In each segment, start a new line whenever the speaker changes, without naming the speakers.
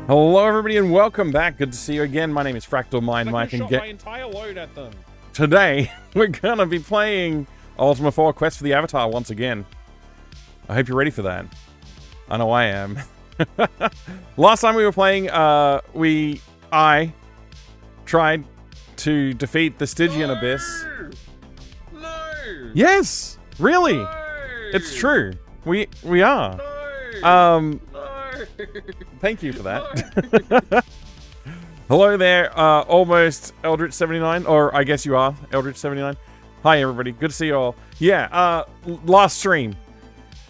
Hello, everybody, and welcome back. Good to see you again. My name is Fractal Mind Mike, and
my entire load at them.
Today we're gonna be playing Ultima IV: Quest for the Avatar once again. I hope you're ready for that. I know I am. Last time we were playing, I tried to defeat the Stygian Abyss.
No!
Yes, really,
No!
it's true. We are.
No!
Thank you for that. Hello there, almost Eldritch79, or I guess you are Eldritch79. Hi everybody, good to see you all. Yeah, last stream,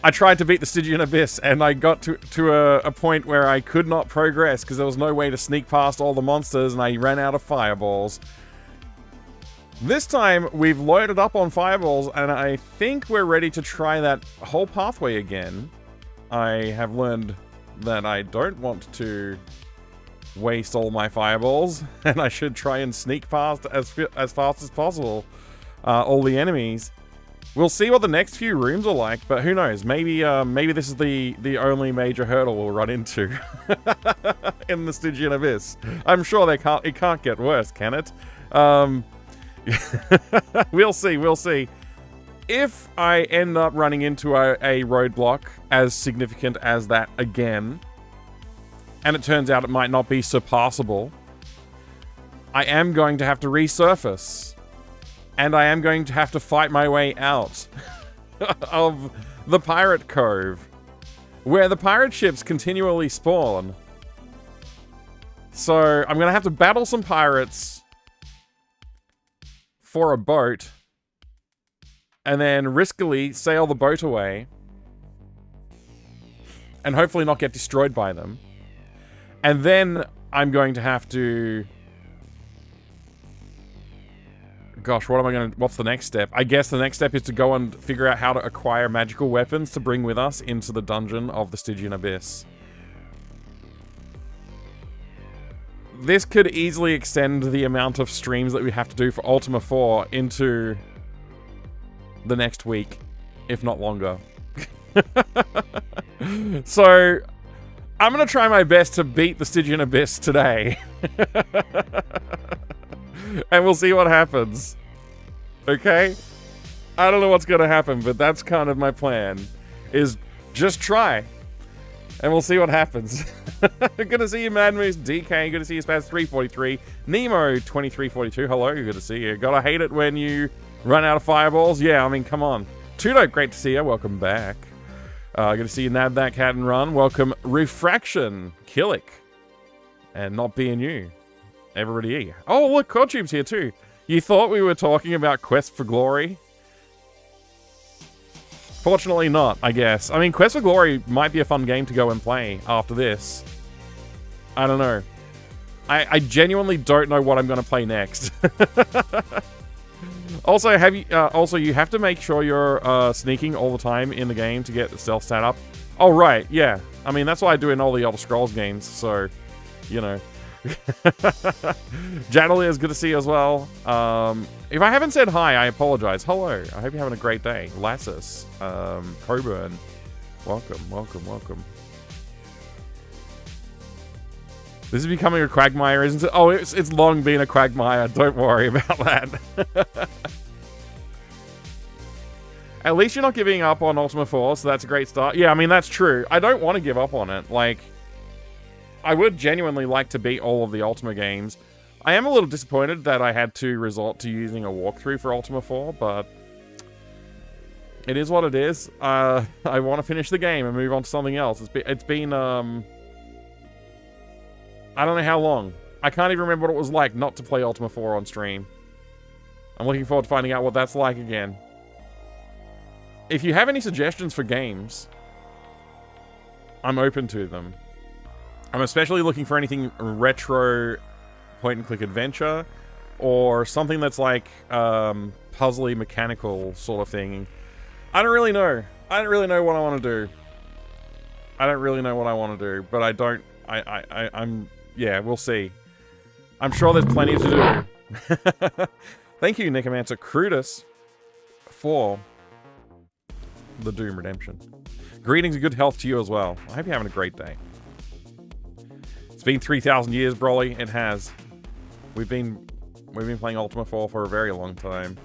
I tried to beat the Stygian Abyss, and I got to a point where I could not progress because there was no way to sneak past all the monsters, and I ran out of fireballs. This time, we've loaded up on fireballs, and I think we're ready to try that whole pathway again. I have learned that I don't want to waste all my fireballs, and I should try and sneak past as fast as possible all the enemies. We'll see what the next few rooms are like, but who knows? Maybe maybe this is the only major hurdle we'll run into in the Stygian Abyss. I'm sure it can't get worse, can it? We'll see, we'll see. If I end up running into a roadblock as significant as that again, and it turns out it might not be surpassable, I am going to have to resurface. And I am going to have to fight my way out of the Pirate Cove, where the pirate ships continually spawn. So I'm going to have to battle some pirates for a boat, and then riskily sail the boat away, and hopefully not get destroyed by them. And then I'm going to have to... Gosh, what's the next step? I guess the next step is to go and figure out how to acquire magical weapons to bring with us into the dungeon of the Stygian Abyss. This could easily extend the amount of streams that we have to do for Ultima IV into the next week, if not longer. So, I'm gonna try my best to beat the Stygian Abyss today. And we'll see what happens. Okay? I don't know what's gonna happen, but that's kind of my plan. Is just try. And we'll see what happens. Good to see you, Mad Moose DK. Good to see you, Spaz343. Nemo2342. Hello, good to see you. Gotta hate it when you run out of fireballs. Yeah, I mean, come on. Tudo, great to see you. Welcome back. Good to see you, Nab That Cat and Run. Welcome, Refraction, Killick, and Not Being You. Everybody. Oh, look, Quadtube's here too. You thought we were talking about Quest for Glory? Fortunately not, I guess. I mean, Quest for Glory might be a fun game to go and play after this. I don't know. I genuinely don't know what I'm going to play next. Also, you have to make sure you're sneaking all the time in the game to get the stealth stat up. Oh, right, yeah. I mean, that's what I do in all the Elder Scrolls games, so, you know. Jadalia is good to see you as well. If I haven't said hi, I apologize. Hello, I hope you're having a great day. Lassus, Coburn, welcome, welcome, welcome. This is becoming a quagmire, isn't it? Oh, it's long been a quagmire. Don't worry about that. At least you're not giving up on Ultima IV, so that's a great start. Yeah, I mean, that's true. I don't want to give up on it. Like, I would genuinely like to beat all of the Ultima games. I am a little disappointed that I had to resort to using a walkthrough for Ultima IV, but it is what it is. I want to finish the game and move on to something else. It's been I don't know how long. I can't even remember what it was like not to play Ultima IV on stream. I'm looking forward to finding out what that's like again. If you have any suggestions for games, I'm open to them. I'm especially looking for anything retro point-and-click adventure, or something that's like puzzly mechanical sort of thing. I don't really know. I don't really know what I want to do. I don't really know what I want to do, but I don't... I'm... Yeah, we'll see. I'm sure there's plenty to do. Thank you, Nicomancer Crudus, for the Doom Redemption. Greetings and good health to you as well. I hope you're having a great day. It's been 3,000 years, Broly. It has. We've been playing Ultima 4 for a very long time.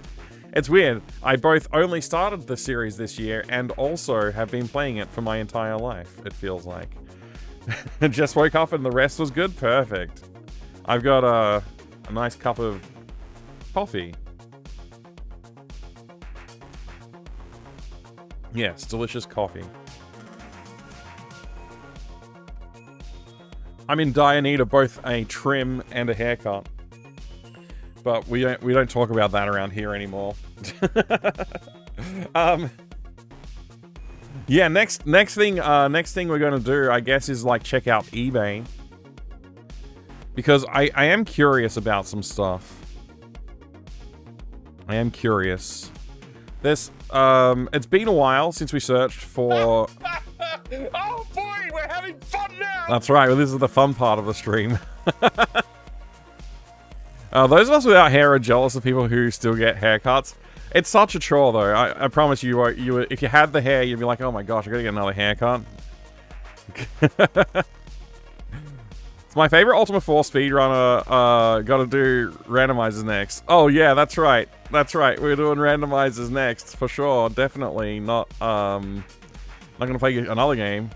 It's weird. I both only started the series this year and also have been playing it for my entire life, it feels like. Just woke up and the rest was good? Perfect. I've got a nice cup of coffee. Yes, delicious coffee. I'm in dire need of both a trim and a haircut. But we don't talk about that around here anymore. Yeah, next thing we're gonna do, I guess, is like check out eBay. Because I am curious about some stuff. I am curious. There's it's been a while since we searched for.
Oh boy, we're having fun now!
That's right, well, this is the fun part of the stream. Those of us without hair are jealous of people who still get haircuts. It's such a chore, though. I promise you, if you had the hair, you'd be like, oh my gosh, I gotta get another haircut. It's my favorite Ultima 4 speedrunner. Gotta do randomizers next. Oh yeah, that's right. That's right. We're doing randomizers next for sure. Definitely not. Not gonna play another game.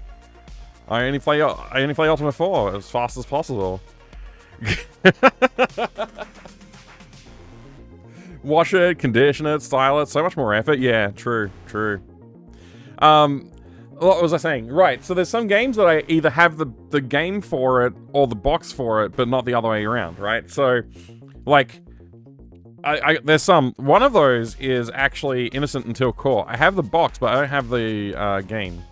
I only play Ultima 4 as fast as possible. Wash it, condition it, style it, so much more effort. Yeah, true. What was I saying? Right, so there's some games that I either have the game for it or the box for it, but not the other way around, right? So, like, there's some. One of those is actually Innocent Until Core. I have the box, but I don't have the game.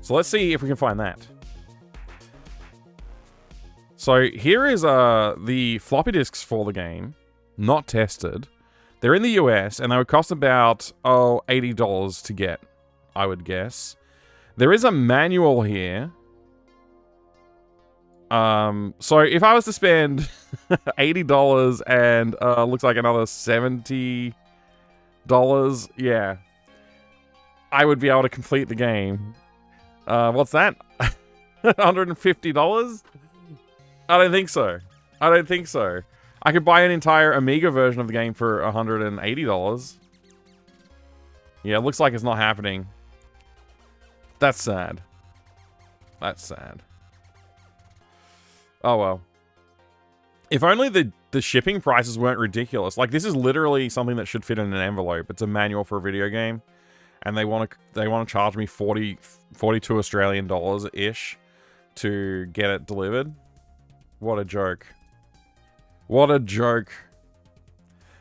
So let's see if we can find that. So here is the floppy disks for the game, not tested. They're in the US, and they would cost about, $80 to get, I would guess. There is a manual here. So if I was to spend $80 and looks like another $70, yeah, I would be able to complete the game. What's that? $150? I don't think so. I don't think so. I could buy an entire Amiga version of the game for $180. Yeah, it looks like it's not happening. That's sad. That's sad. Oh well. If only the shipping prices weren't ridiculous. Like, this is literally something that should fit in an envelope. It's a manual for a video game. And they want to charge me 42 Australian dollars-ish to get it delivered. What a joke. What a joke.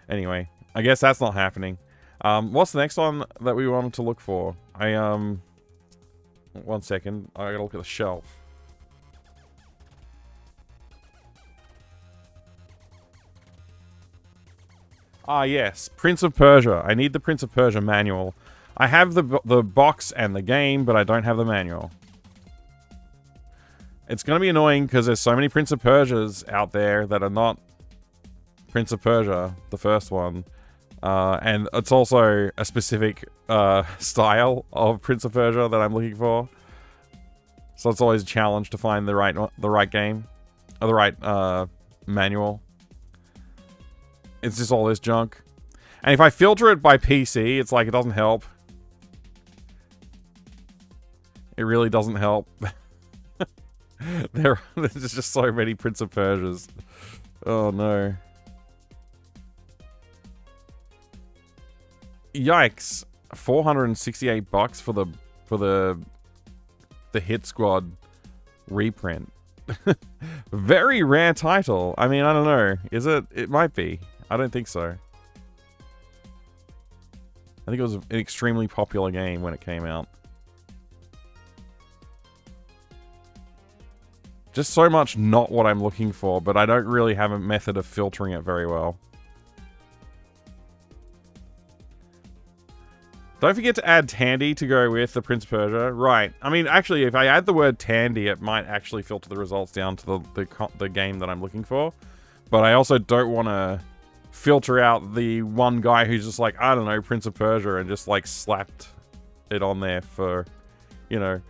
Anyway, I guess that's not happening. What's the next one that we wanted to look for? One second. I gotta look at the shelf. Ah, yes. Prince of Persia. I need the Prince of Persia manual. I have the box and the game, but I don't have the manual. It's going to be annoying because there's so many Prince of Persias out there that are not Prince of Persia, the first one. And it's also a specific style of Prince of Persia that I'm looking for. So it's always a challenge to find the right game. Or the right manual. It's just all this junk. And if I filter it by PC, it's like it doesn't help. It really doesn't help. There's just so many Prince of Persias. Oh no. Yikes. $468 for the Hit Squad reprint. Very rare title. I mean, I don't know. Is it? It might be. I don't think so. I think it was an extremely popular game when it came out. Just so much not what I'm looking for, but I don't really have a method of filtering it very well. Don't forget to add Tandy to go with the Prince of Persia. Right. I mean, actually, if I add the word Tandy, it might actually filter the results down to the game that I'm looking for. But I also don't want to filter out the one guy who's just like, I don't know, Prince of Persia, and just like slapped it on there for you know,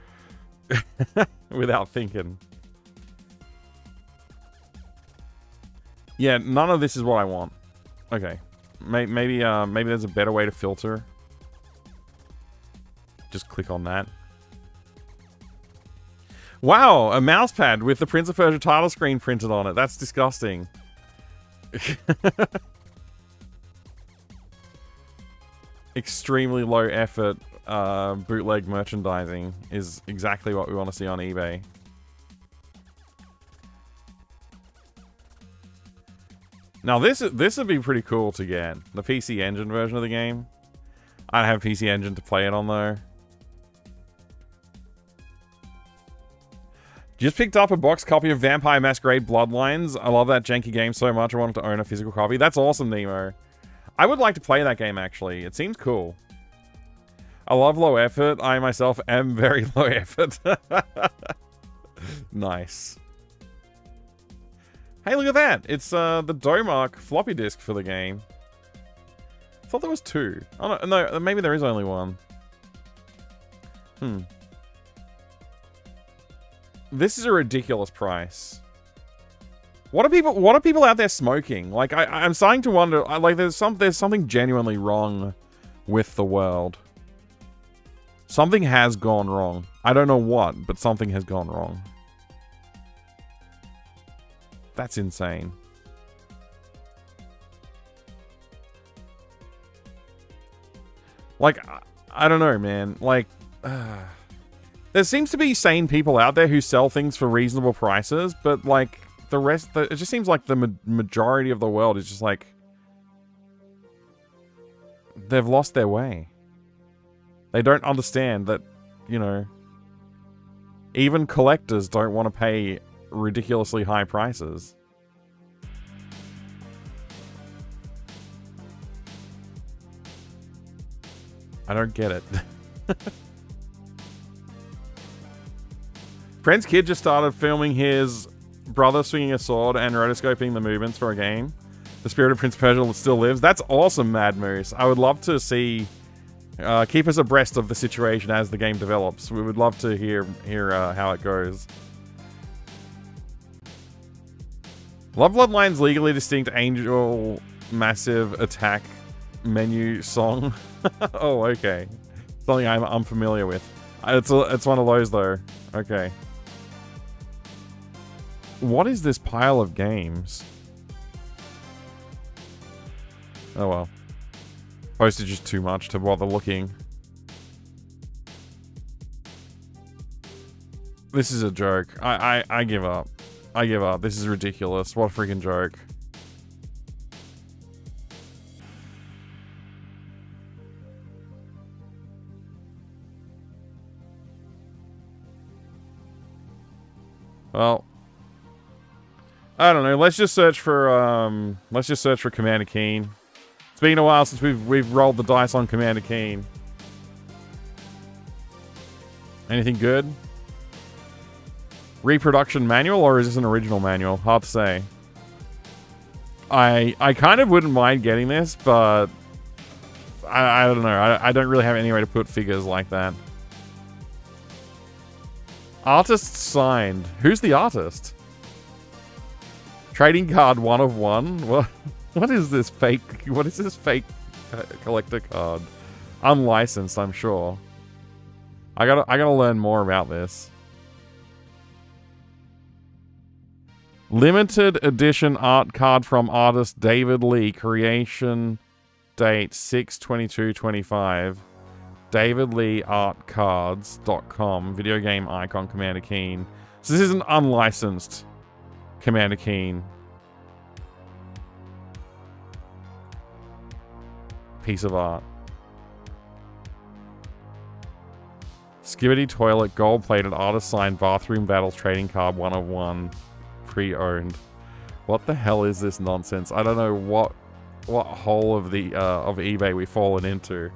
without thinking. Yeah, none of this is what I want. Okay. Maybe there's a better way to filter. Just click on that. Wow, a mouse pad with the Prince of Persia title screen printed on it. That's disgusting. Extremely low effort bootleg merchandising is exactly what we want to see on eBay. Now this would be pretty cool to get. The PC Engine version of the game. I don't have PC Engine to play it on though. Just picked up a box copy of Vampire Masquerade Bloodlines. I love that janky game so much I wanted to own a physical copy. That's awesome, Nemo. I would like to play that game actually. It seems cool. I love low effort. I myself am very low effort. Nice. Hey, look at that. It's the Domark floppy disk for the game. I thought there was two. Oh, no, maybe there is only one. This is a ridiculous price. What are people out there smoking? Like, I'm starting to wonder, like, there's something genuinely wrong with the world. Something has gone wrong. I don't know what, but something has gone wrong. That's insane. Like, I don't know, man. Like, there seems to be sane people out there who sell things for reasonable prices, but, like, the rest... it just seems like the majority of the world is just, like... they've lost their way. They don't understand that, you know... even collectors don't want to pay ridiculously high prices. I don't get it. Friend's kid just started filming his brother swinging a sword and rotoscoping the movements for a game. The spirit of Prince of Persia still lives. That's awesome, Mad Moose. I would love to see... keep us abreast of the situation as the game develops. We would love to hear how it goes. Love Bloodline's legally distinct Angel Massive Attack menu song. Oh, okay. Something I'm unfamiliar with. It's one of those though. Okay. What is this pile of games? Oh well. Postage is too much to bother looking. This is a joke. I give up. I give up. This is ridiculous. What a freaking joke. Well, I don't know. Let's just search for Commander Keen. It's been a while since we've rolled the dice on Commander Keen. Anything good? Reproduction manual, or is this an original manual? Hard to say. I kind of wouldn't mind getting this, but I don't know. I don't really have any way to put figures like that. Artist signed. Who's the artist? Trading card 1 of 1. What is this fake? What is this fake collector card? Unlicensed, I'm sure. I gotta learn more about this. Limited edition art card from artist David Lee. Creation date 6/22/25. DavidLeeArtCards.com. Video game icon Commander Keen. So this is an unlicensed Commander Keen. Piece of art. Skibidi Toilet gold-plated artist signed bathroom battles trading card 1 of 1. Pre-owned. What the hell is this nonsense? I don't know what hole of the of eBay we've fallen into.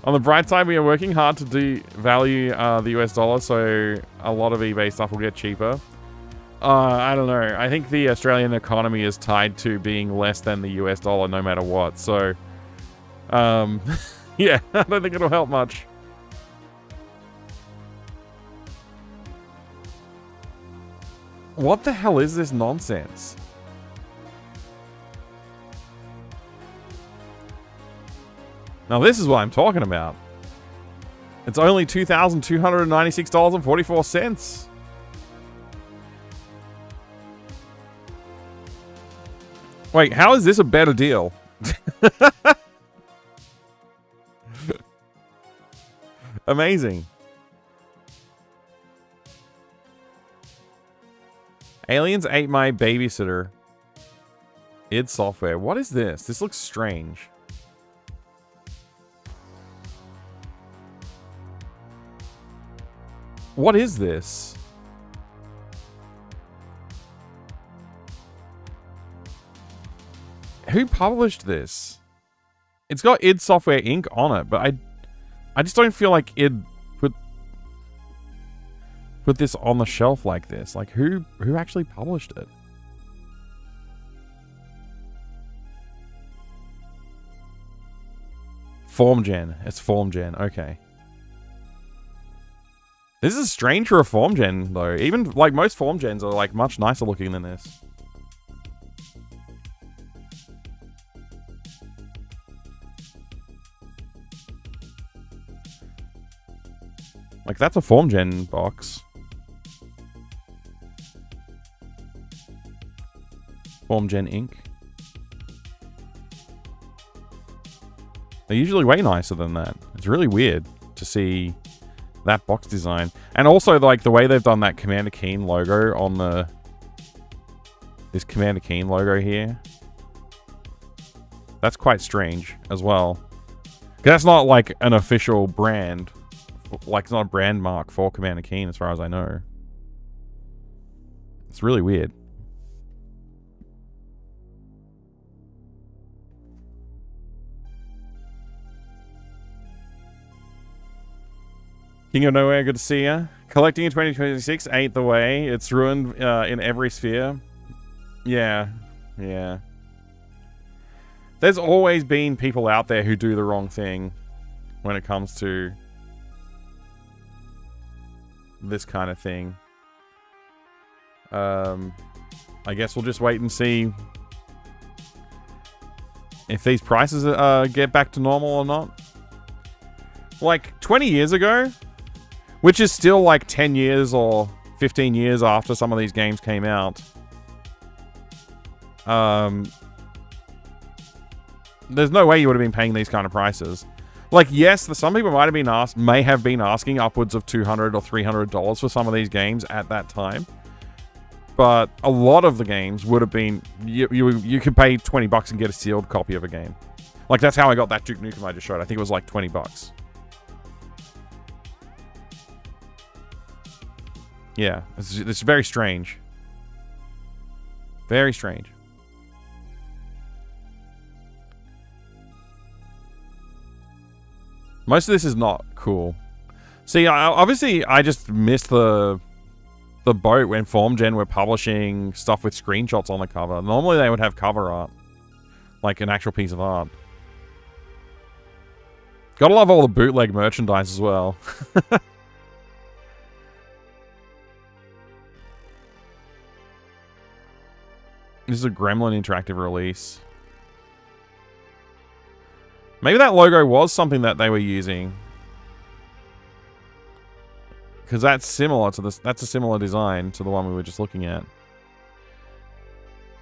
On the bright side, we are working hard to devalue the US dollar, so a lot of eBay stuff will get cheaper. I don't know. I think the Australian economy is tied to being less than the US dollar no matter what, so Yeah, I don't think it'll help much. What the hell is this nonsense? Now this is what I'm talking about. It's only $2,296.44. Wait, how is this a better deal? Amazing. Aliens ate my babysitter. id Software. What is this? This looks strange. What is this? Who published this? It's got id Software Inc. on it, but I just don't feel like id put this on the shelf like this. Like, who actually published it? FormGen. It's FormGen. Okay. This is strange for a FormGen, though. Even, like, most FormGens are, like, much nicer looking than this. Like, that's a FormGen box. FormGen Inc. They're usually way nicer than that. It's really weird to see that box design. And also, like, the way they've done that Commander Keen logo on this Commander Keen logo here. That's quite strange as well. 'Cause that's not, like, an official brand. Like, it's not a brand mark for Commander Keen as far as I know. It's really weird. King of Nowhere, good to see ya. Collecting in 2026 ain't the way. It's ruined in every sphere. Yeah. Yeah. There's always been people out there who do the wrong thing when it comes to this kind of thing. I guess we'll just wait and see if these prices get back to normal or not. Like, 20 years ago, which is still like 10 years or 15 years after some of these games came out. There's no way you would have been paying these kind of prices. Like, yes, some people may have been asking upwards of $200 or $300 for some of these games at that time. But a lot of the games would have been, you could pay $20 and get a sealed copy of a game. Like, that's how I got that Duke Nukem I just showed. I think it was like $20. Yeah, it's very strange. Very strange. Most of this is not cool. See, obviously, I just missed the boat when FormGen were publishing stuff with screenshots on the cover. Normally, they would have cover art. Like an actual piece of art. Gotta love all the bootleg merchandise as well. This is a Gremlin interactive release. Maybe that logo was something that they were using. Because that's similar to this. That's a similar design to the one we were just looking at.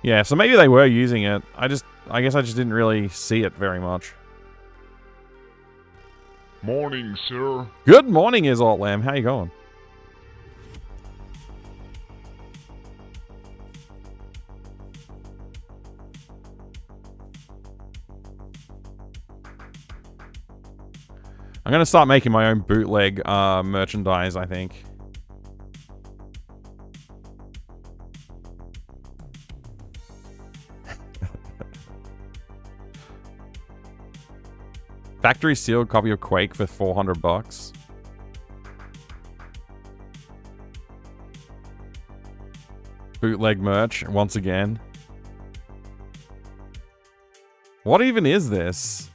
Yeah, so maybe they were using it. I guess I just didn't really see it very much.
Morning, sir.
Good morning, Isalt Lamb. How you going? I'm going to start making my own bootleg merchandise, I think. Factory sealed copy of Quake for $400. Bootleg merch, once again. What even is this?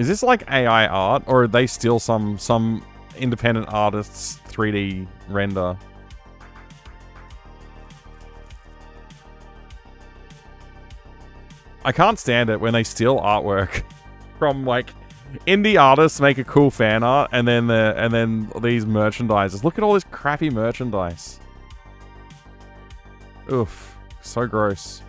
Is this like AI art, or are they still some independent artists 3D render? I can't stand it when they steal artwork from like indie artists, make a cool fan art, and then these merchandisers. Look at all this crappy merchandise. Oof, so gross.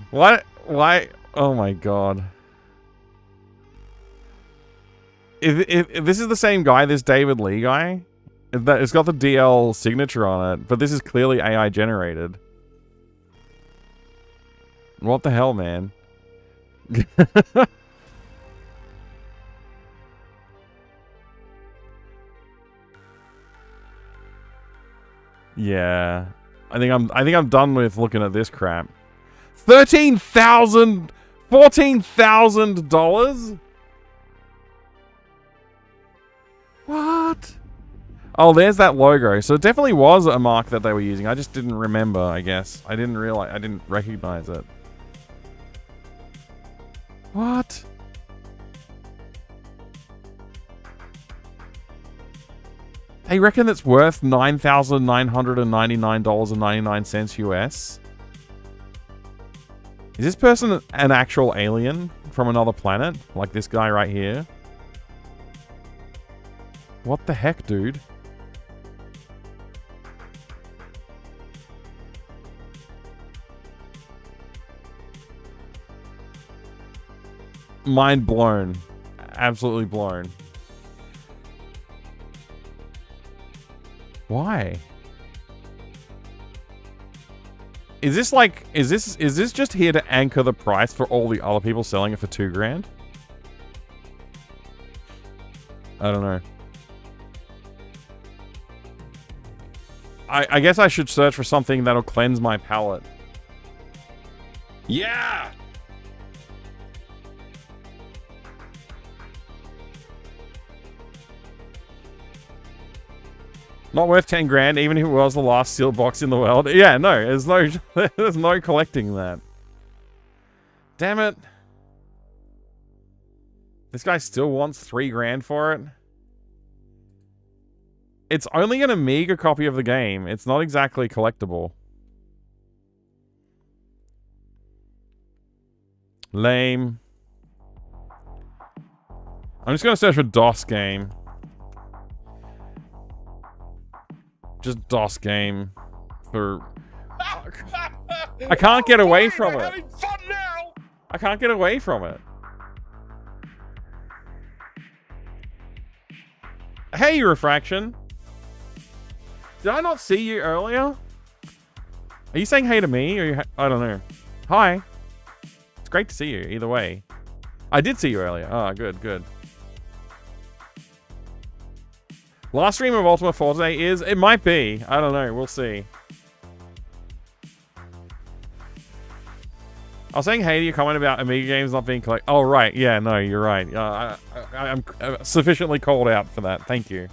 What? Why? Oh my god. If this is the same guy, this David Lee guy, it's got the DL signature on it, but this is clearly AI generated. What the hell, man? Yeah, I think I'm done with looking at this crap. $14,000? What? Oh, there's that logo. So it definitely was a mark that they were using. I just didn't remember, I guess. I didn't recognize it. What? They reckon it's worth $9,999.99 US. Is this person an actual alien from another planet? Like this guy right here? What the heck, dude? Mind blown. Absolutely blown. Why? Is this like, is this just here to anchor the price for all the other people selling it for $2 grand? I don't know. I guess I should search for something that'll cleanse my palate.
Yeah!
Not worth 10 grand, even if it was the last sealed box in the world. Yeah, no, there's no collecting that. Damn it. This guy still wants 3 grand for it. It's only an Amiga copy of the game. It's not exactly collectible. Lame. I'm just gonna search for DOS game. Just DOS game for... I can't get away from it.
Having fun now.
I can't get away from it. Hey, Refraction. Did I not see you earlier? Are you saying hey to me? Or I don't know. Hi. It's great to see you, either way. I did see you earlier. Oh, good, good. Last stream of Ultima IV today is... It might be. I don't know. We'll see. I was saying hey to your comment about Amiga games not being collected. Oh, right. Yeah, no, you're right. I'm sufficiently called out for that. Thank you.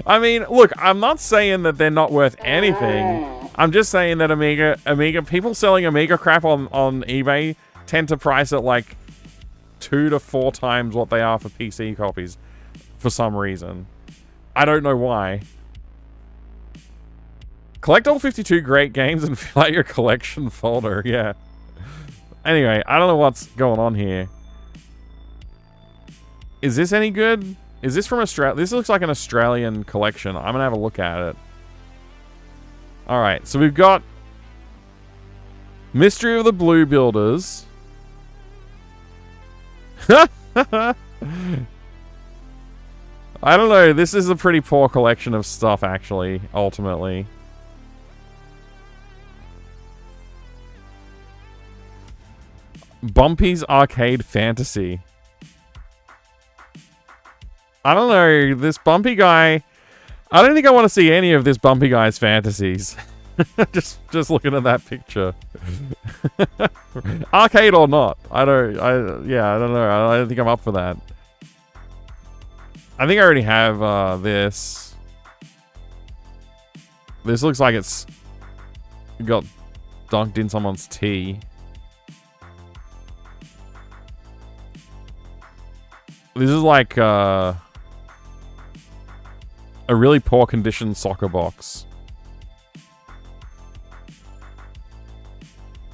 I mean, look, I'm not saying that they're not worth anything. I'm just saying that Amiga people selling Amiga crap on eBay tend to price it like 2 to 4 times what they are for PC copies for some reason. I don't know why. Collect all 52 great games and fill out your collection folder. Yeah. Anyway, I don't know what's going on here. Is this any good? Is this from Australia? This looks like an Australian collection. I'm gonna have a look at it. Alright, so we've got Mystery of the Blue Builders. I don't know. This is a pretty poor collection of stuff, actually, ultimately. Bumpy's Arcade Fantasy. I don't know, this Bumpy guy... I don't think I want to see any of this Bumpy guy's fantasies. just looking at that picture. Arcade or not. I don't know. I don't think I'm up for that. I think I already have this. This looks like it's got dunked in someone's tea. This is like a really poor condition soccer box.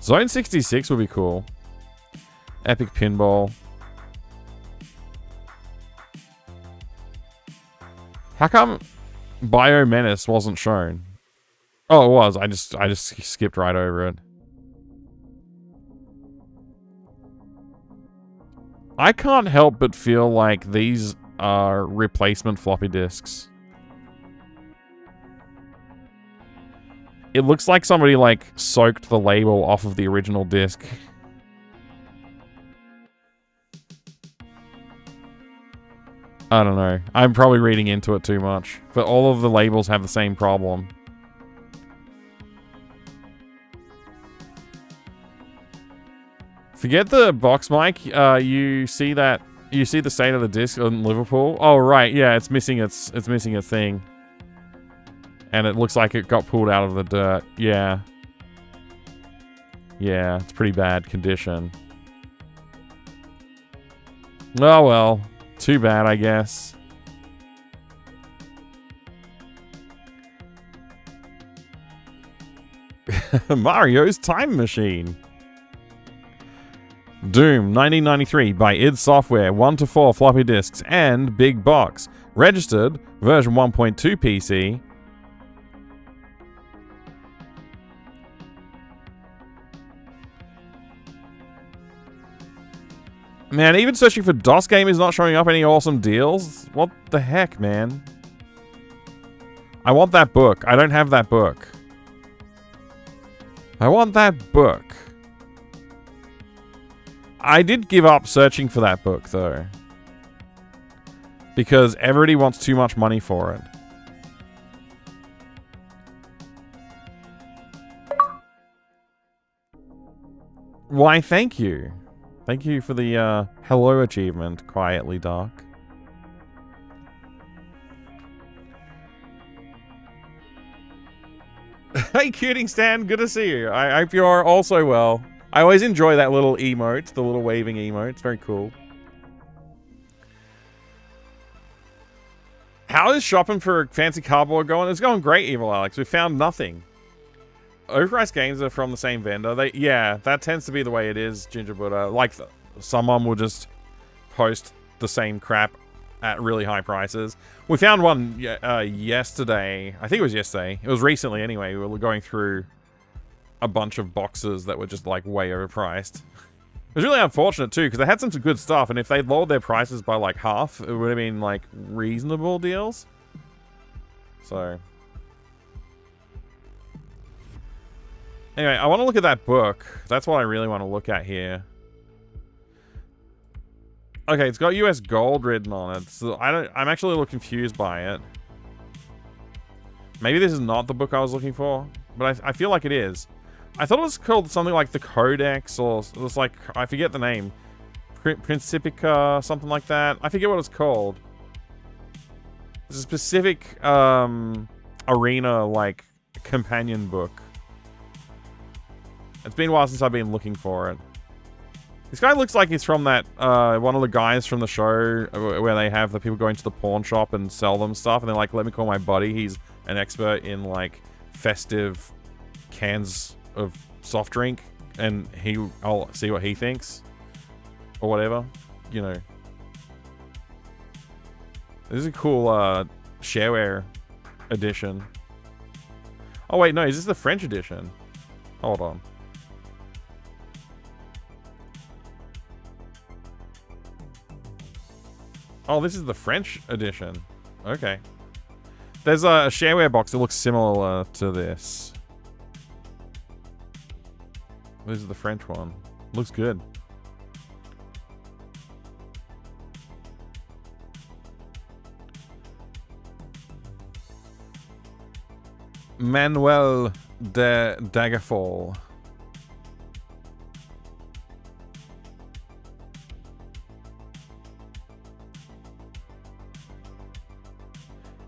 Zone 66 would be cool. Epic pinball. How come Bio Menace wasn't shown? Oh, it was. I just skipped right over it. I can't help but feel like these are replacement floppy disks. It looks like somebody like soaked the label off of the original disc. I don't know. I'm probably reading into it too much. But all of the labels have the same problem. Forget the box mic. You see that? You see the state of the disc in Liverpool? Oh right, yeah, it's missing a thing, and it looks like it got pulled out of the dirt. Yeah, yeah, it's pretty bad condition. Oh well, too bad, I guess. Mario's Time Machine. Doom 1993 by id Software, 1 to 4 floppy disks and big box. Registered version 1.2 PC. Man, even searching for DOS game is not showing up any awesome deals. What the heck, man? I want that book. I don't have that book. I want that book. I did give up searching for that book, though. Because everybody wants too much money for it. Why, thank you. Thank you for the hello achievement, Quietly Dark. Hey, Cuting Stan, good to see you. I hope you are also well. I always enjoy that little emote, the little waving emote. It's very cool. How is shopping for fancy cardboard going? It's going great, Evil Alex. We found nothing. Overpriced games are from the same vendor. Yeah, that tends to be the way it is, Ginger Buddha. Like, someone will just post the same crap at really high prices. We found one yesterday. I think it was yesterday. It was recently anyway. We were going through a bunch of boxes that were just like way overpriced. It was really unfortunate too, because they had some good stuff, and if they'd lowered their prices by like half, it would have been like reasonable deals. So anyway, I want to look at that book. That's what I really want to look at here. Okay, it's got US gold written on it, so I'm actually a little confused by it. Maybe this is not the book I was looking for, but I feel like it is. I thought it was called something like the Codex, or it was like, I forget the name. Principica, something like that. I forget what it's called. It's a specific arena, like, companion book. It's been a while since I've been looking for it. This guy looks like he's from that, one of the guys from the show where they have the people going to the pawn shop and sell them stuff, and they're like, let me call my buddy. He's an expert in, like, festive cans of soft drink, and I'll see what he thinks or whatever, you know. This is a cool shareware edition. Oh wait, no, is this the French edition? Hold on. Oh, this is the French edition. Okay. There's a shareware box that looks similar to this. This is the French one. Looks good. Manuel de Daggerfall.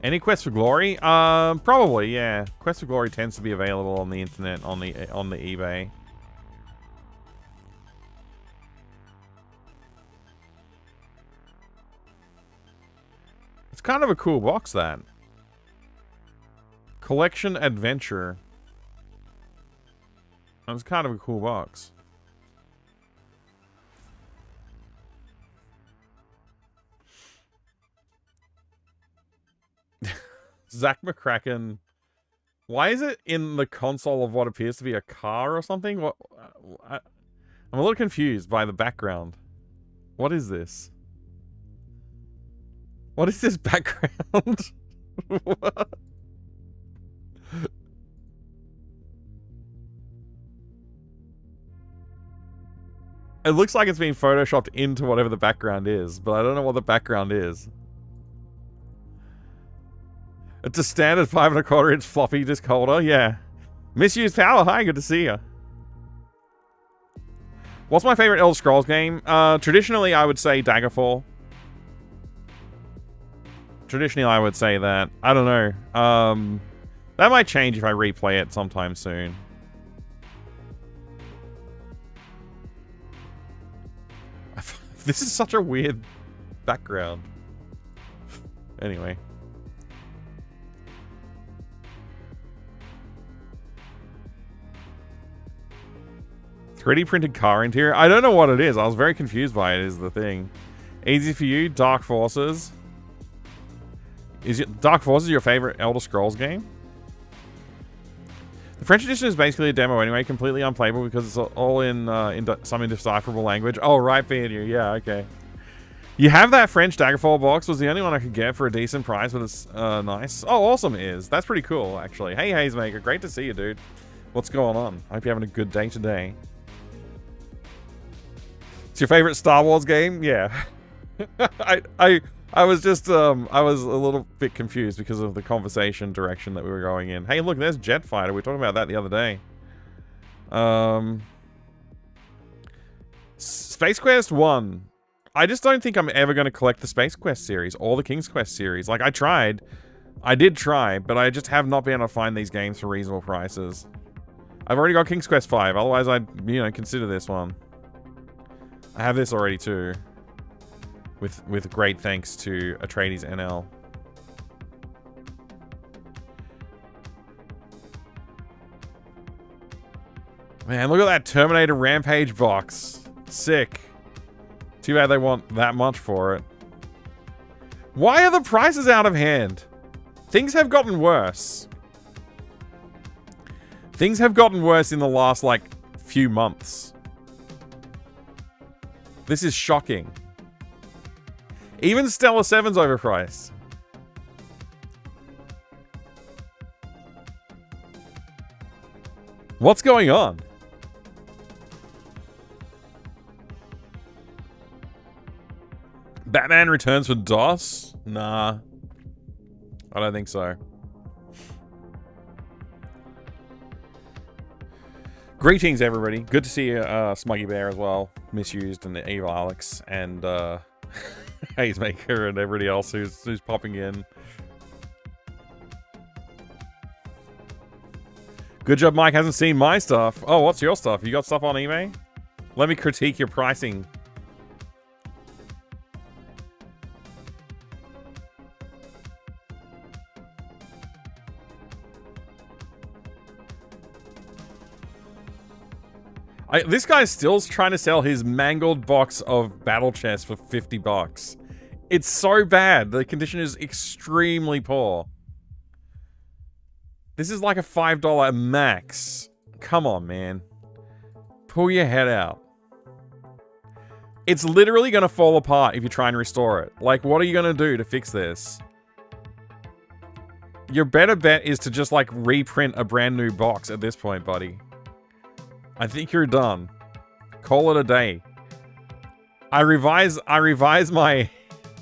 Any Quest for Glory? Probably, yeah. Quest for Glory tends to be available on the internet, on the eBay. It's kind of a cool box, that. Collection Adventure. That's kind of a cool box. Zach McCracken. Why is it in the console of what appears to be a car or something? What? I'm a little confused by the background. What is this? What is this background? What? It looks like it's been photoshopped into whatever the background is, but I don't know what the background is. It's a standard 5 1/4 inch floppy disk holder, yeah. Misused power, hi, good to see you. What's my favorite Elder Scrolls game? Traditionally, I would say Daggerfall. Traditionally, I would say that. I don't know. That might change if I replay it sometime soon. This is such a weird background. Anyway. "3D printed car interior?" I don't know what it is. I was very confused by it, is the thing. Easy for you, Dark Forces. Is it Dark Forces your favorite Elder Scrolls game? The French edition is basically a demo anyway, completely unplayable because it's all in some indecipherable language. Oh, right, Peter. Yeah, okay. You have that French Daggerfall box. Was the only one I could get for a decent price, but it's nice. Oh, awesome is. That's pretty cool, actually. Hey, Hazemaker. Great to see you, dude. What's going on? I hope you're having a good day today. It's your favorite Star Wars game? Yeah. I was just, I was a little bit confused because of the conversation direction that we were going in. Hey, look, there's Jet Fighter. We were talking about that the other day. Space Quest 1. I just don't think I'm ever going to collect the Space Quest series or the King's Quest series. Like, I tried. I did try, but I just have not been able to find these games for reasonable prices. I've already got King's Quest 5. Otherwise, I'd, consider this one. I have this already, too. With great thanks to Atreides NL. Man, look at that Terminator Rampage box. Sick. Too bad they want that much for it. Why are the prices out of hand? Things have gotten worse. Things have gotten worse in the last, few months. This is shocking. Even Stellar 7's overpriced. What's going on? Batman Returns for DOS? Nah. I don't think so. Greetings, everybody. Good to see you, Smuggy Bear as well. Misused and Evil Alex and Hazemaker and everybody else who's popping in. Good job, Mike hasn't seen my stuff. Oh, what's your stuff? You got stuff on eBay? Let me critique your pricing. This guy's still trying to sell his mangled box of battle chests for $50. It's so bad. The condition is extremely poor. This is like a $5 max. Come on, man. Pull your head out. It's literally going to fall apart if you try and restore it. Like, what are you going to do to fix this? Your better bet is to just, reprint a brand new box at this point, buddy. I think you're done. Call it a day. I revise my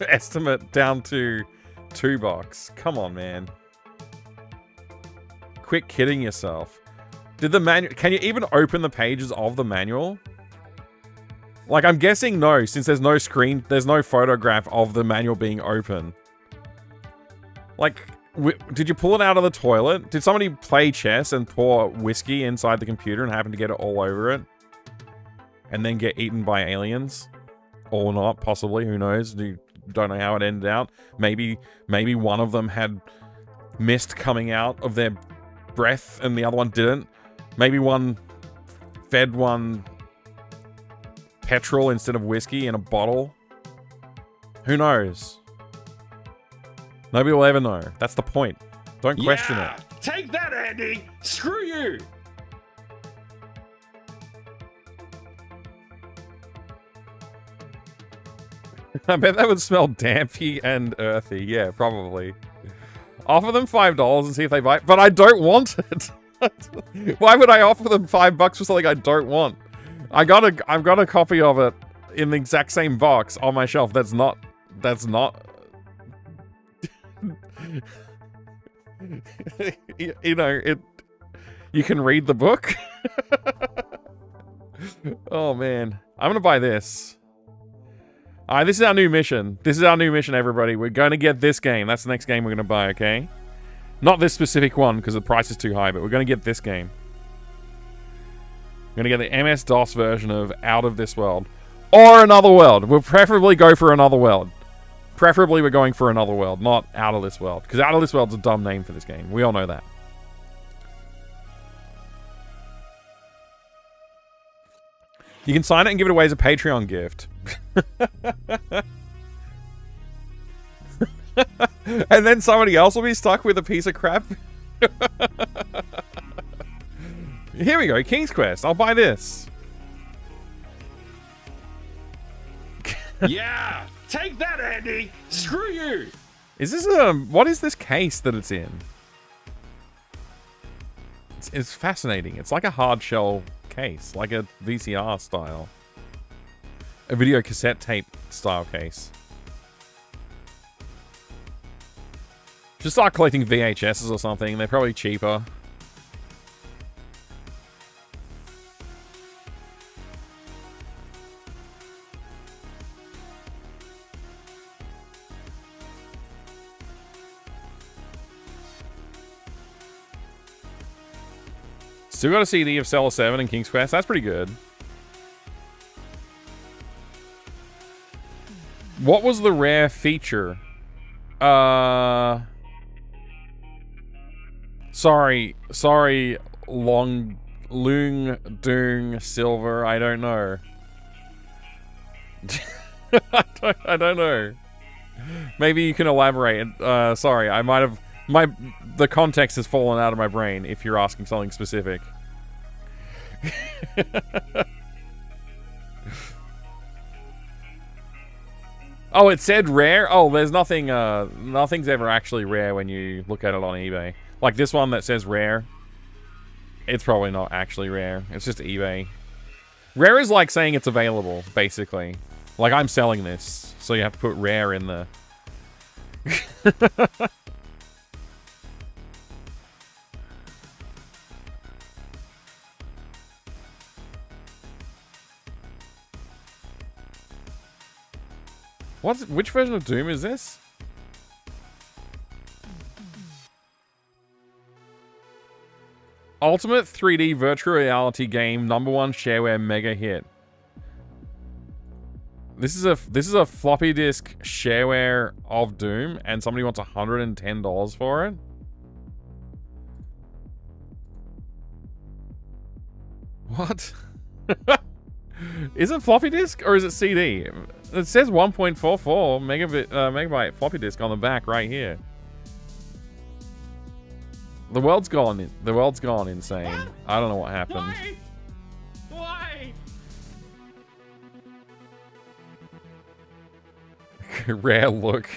estimate down to $2. Come on, man. Quit kidding yourself. Did the manual... Can you even open the pages of the manual? I'm guessing no, since there's no screen... There's no photograph of the manual being open. Did you pull it out of the toilet? Did somebody play chess and pour whiskey inside the computer and happen to get it all over it? And then get eaten by aliens? Or not, possibly. Who knows? You don't know how it ended out. Maybe one of them had mist coming out of their breath and the other one didn't. Maybe one fed one petrol instead of whiskey in a bottle. Who knows? Nobody will ever know. That's the point. Don't question it.
Take that, Andy! Screw you!
I bet that would smell dampy and earthy. Yeah, probably. Offer them $5 and see if they bite. But I don't want it. Why would I offer them $5 for something I don't want? I've got a copy of it in the exact same box on my shelf. That's not. You know, you can read the book. Oh man, I'm gonna buy this. Alright, this is our new mission. This is our new mission, everybody. We're going to get this game. That's the next game we're going to buy, okay? Not this specific one, because the price is too high, but we're going to get this game. We're going to get the MS-DOS version of Out of This World. Or Another World. We'll preferably go for Another World. Preferably we're going for Another World, not Out of This World. Because Out of This World's a dumb name for this game. We all know that. You can sign it and give it away as a Patreon gift. And then somebody else will be stuck with a piece of crap. Here we go, King's Quest. I'll buy this.
Yeah! Take that, Andy! Screw you!
Is this what is this case that it's in? It's fascinating. It's like a hard shell case, like a VCR style. A video cassette tape style case. Should start collecting VHSs or something. They're probably cheaper. Still got a CD of Cellar 7 and King's Quest. That's pretty good. What was the rare feature? Sorry, Lung Doong Silver. I don't know. I don't know. Maybe you can elaborate. Sorry, I might have the context has fallen out of my brain. If you're asking something specific. Oh, it said rare? Oh, there's nothing, nothing's ever actually rare when you look at it on eBay. Like this one that says rare. It's probably not actually rare. It's just eBay. Rare is like saying it's available, basically. Like, I'm selling this, so you have to put rare in the... Which version of Doom is this? Ultimate 3D virtual reality game, #1 shareware mega hit. This is a floppy disk shareware of Doom, and somebody wants $110 for it. What? Is it floppy disk or is it CD? It says 1.44 megabyte floppy disk on the back right here. The world's gone insane. What? I don't know what happened.
Why?
Rare look.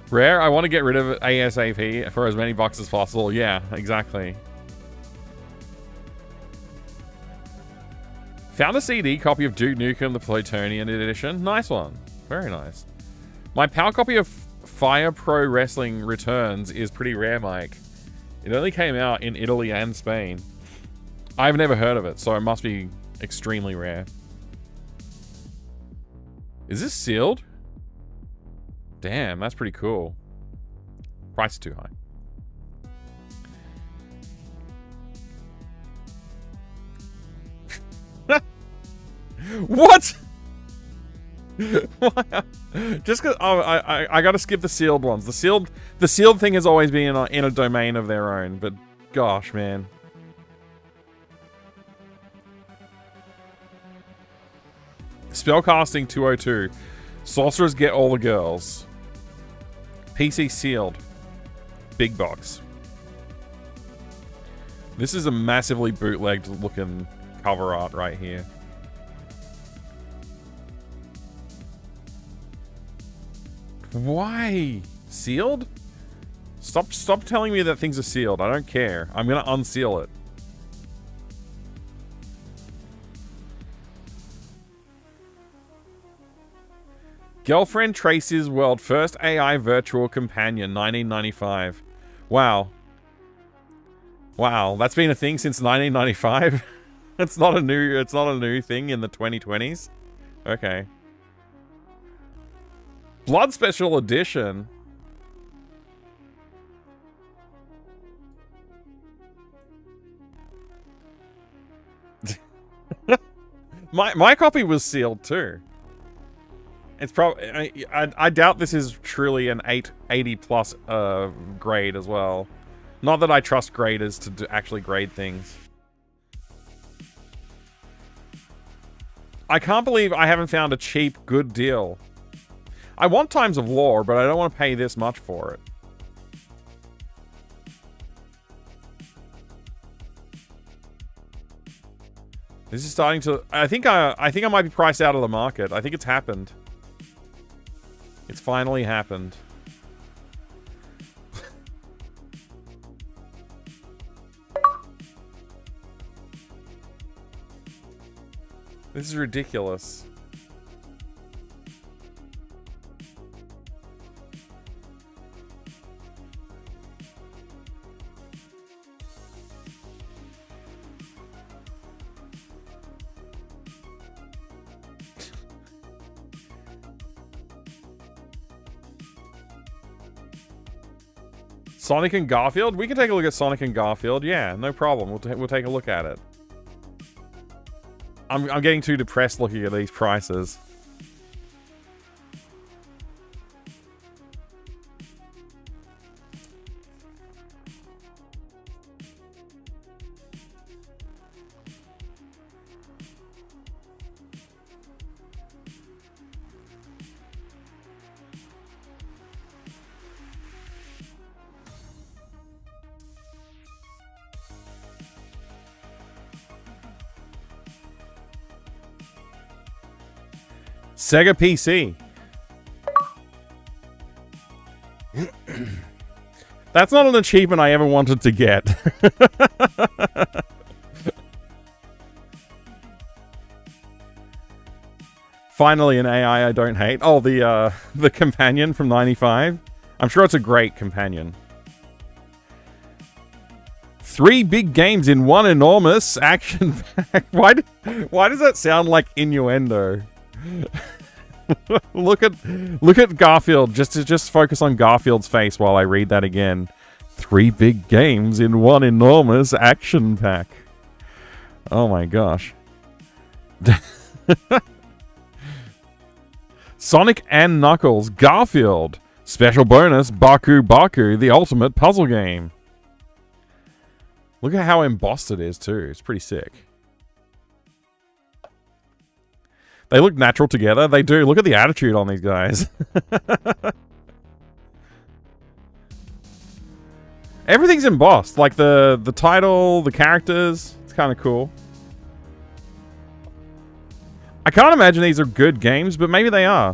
Rare, I want to get rid of it ASAP for as many bucks as possible. Yeah, exactly. Found a CD copy of Duke Nukem, the Plutonian edition. Nice one. Very nice. My PAL copy of Fire Pro Wrestling Returns is pretty rare, Mike. It only came out in Italy and Spain. I've never heard of it, so it must be extremely rare. Is this sealed? Damn, that's pretty cool. Price is too high. What? Just because I gotta skip the sealed ones. The sealed thing has always been in a domain of their own, but gosh, man. Spellcasting 202. Sorcerers get all the girls. PC sealed. Big box. This is a massively bootlegged looking cover art right here. Why? Sealed? Stop telling me that things are sealed. I don't care. I'm gonna unseal it. Girlfriend Tracy's World First AI Virtual Companion, 1995. Wow. Wow, that's been a thing since 1995? It's not a new thing in the 2020s? Okay. Blood Special Edition. My copy was sealed too. It's probably I doubt this is truly an 880 plus grade as well. Not that I trust graders to actually grade things. I can't believe I haven't found a cheap, good deal. I want Times of Lore, but I don't want to pay this much for it. This is starting to... I think I might be priced out of the market. I think it's happened. It's finally happened. This is ridiculous. Sonic and Garfield? We can take a look at Sonic and Garfield. Yeah, no problem. We'll take a look at it. I'm getting too depressed looking at these prices. Sega PC. That's not an achievement I ever wanted to get. Finally, an AI I don't hate. Oh, the companion from 95. I'm sure it's a great companion. 3 big games in one enormous action pack. Why does that sound like innuendo? Look at Garfield. Just focus on Garfield's face while I read that again. 3 big games in one enormous action pack. Oh my gosh. Sonic and Knuckles, Garfield. Special bonus, Baku Baku, the ultimate puzzle game. Look at how embossed it is too. It's pretty sick. They look natural together. They do. Look at the attitude on these guys. Everything's embossed. Like the title, the characters. It's kind of cool. I can't imagine these are good games, but maybe they are.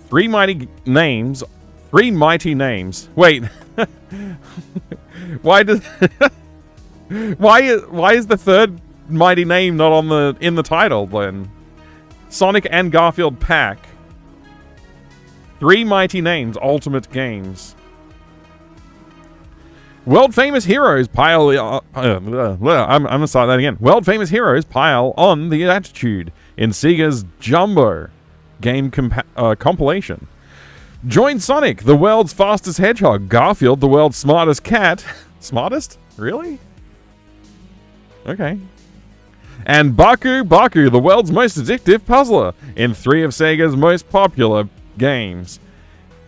3 mighty names. 3 mighty names. Wait. Why is the third mighty name not in the title then? Sonic and Garfield pack. 3 mighty names, ultimate games. World famous heroes pile. I'm gonna start that again. World famous heroes pile on the attitude in Sega's Jumbo. game compilation. Join Sonic, the world's fastest hedgehog, Garfield, the world's smartest cat. Smartest? Really? Okay. And Baku, the world's most addictive puzzler, in 3 of Sega's most popular games.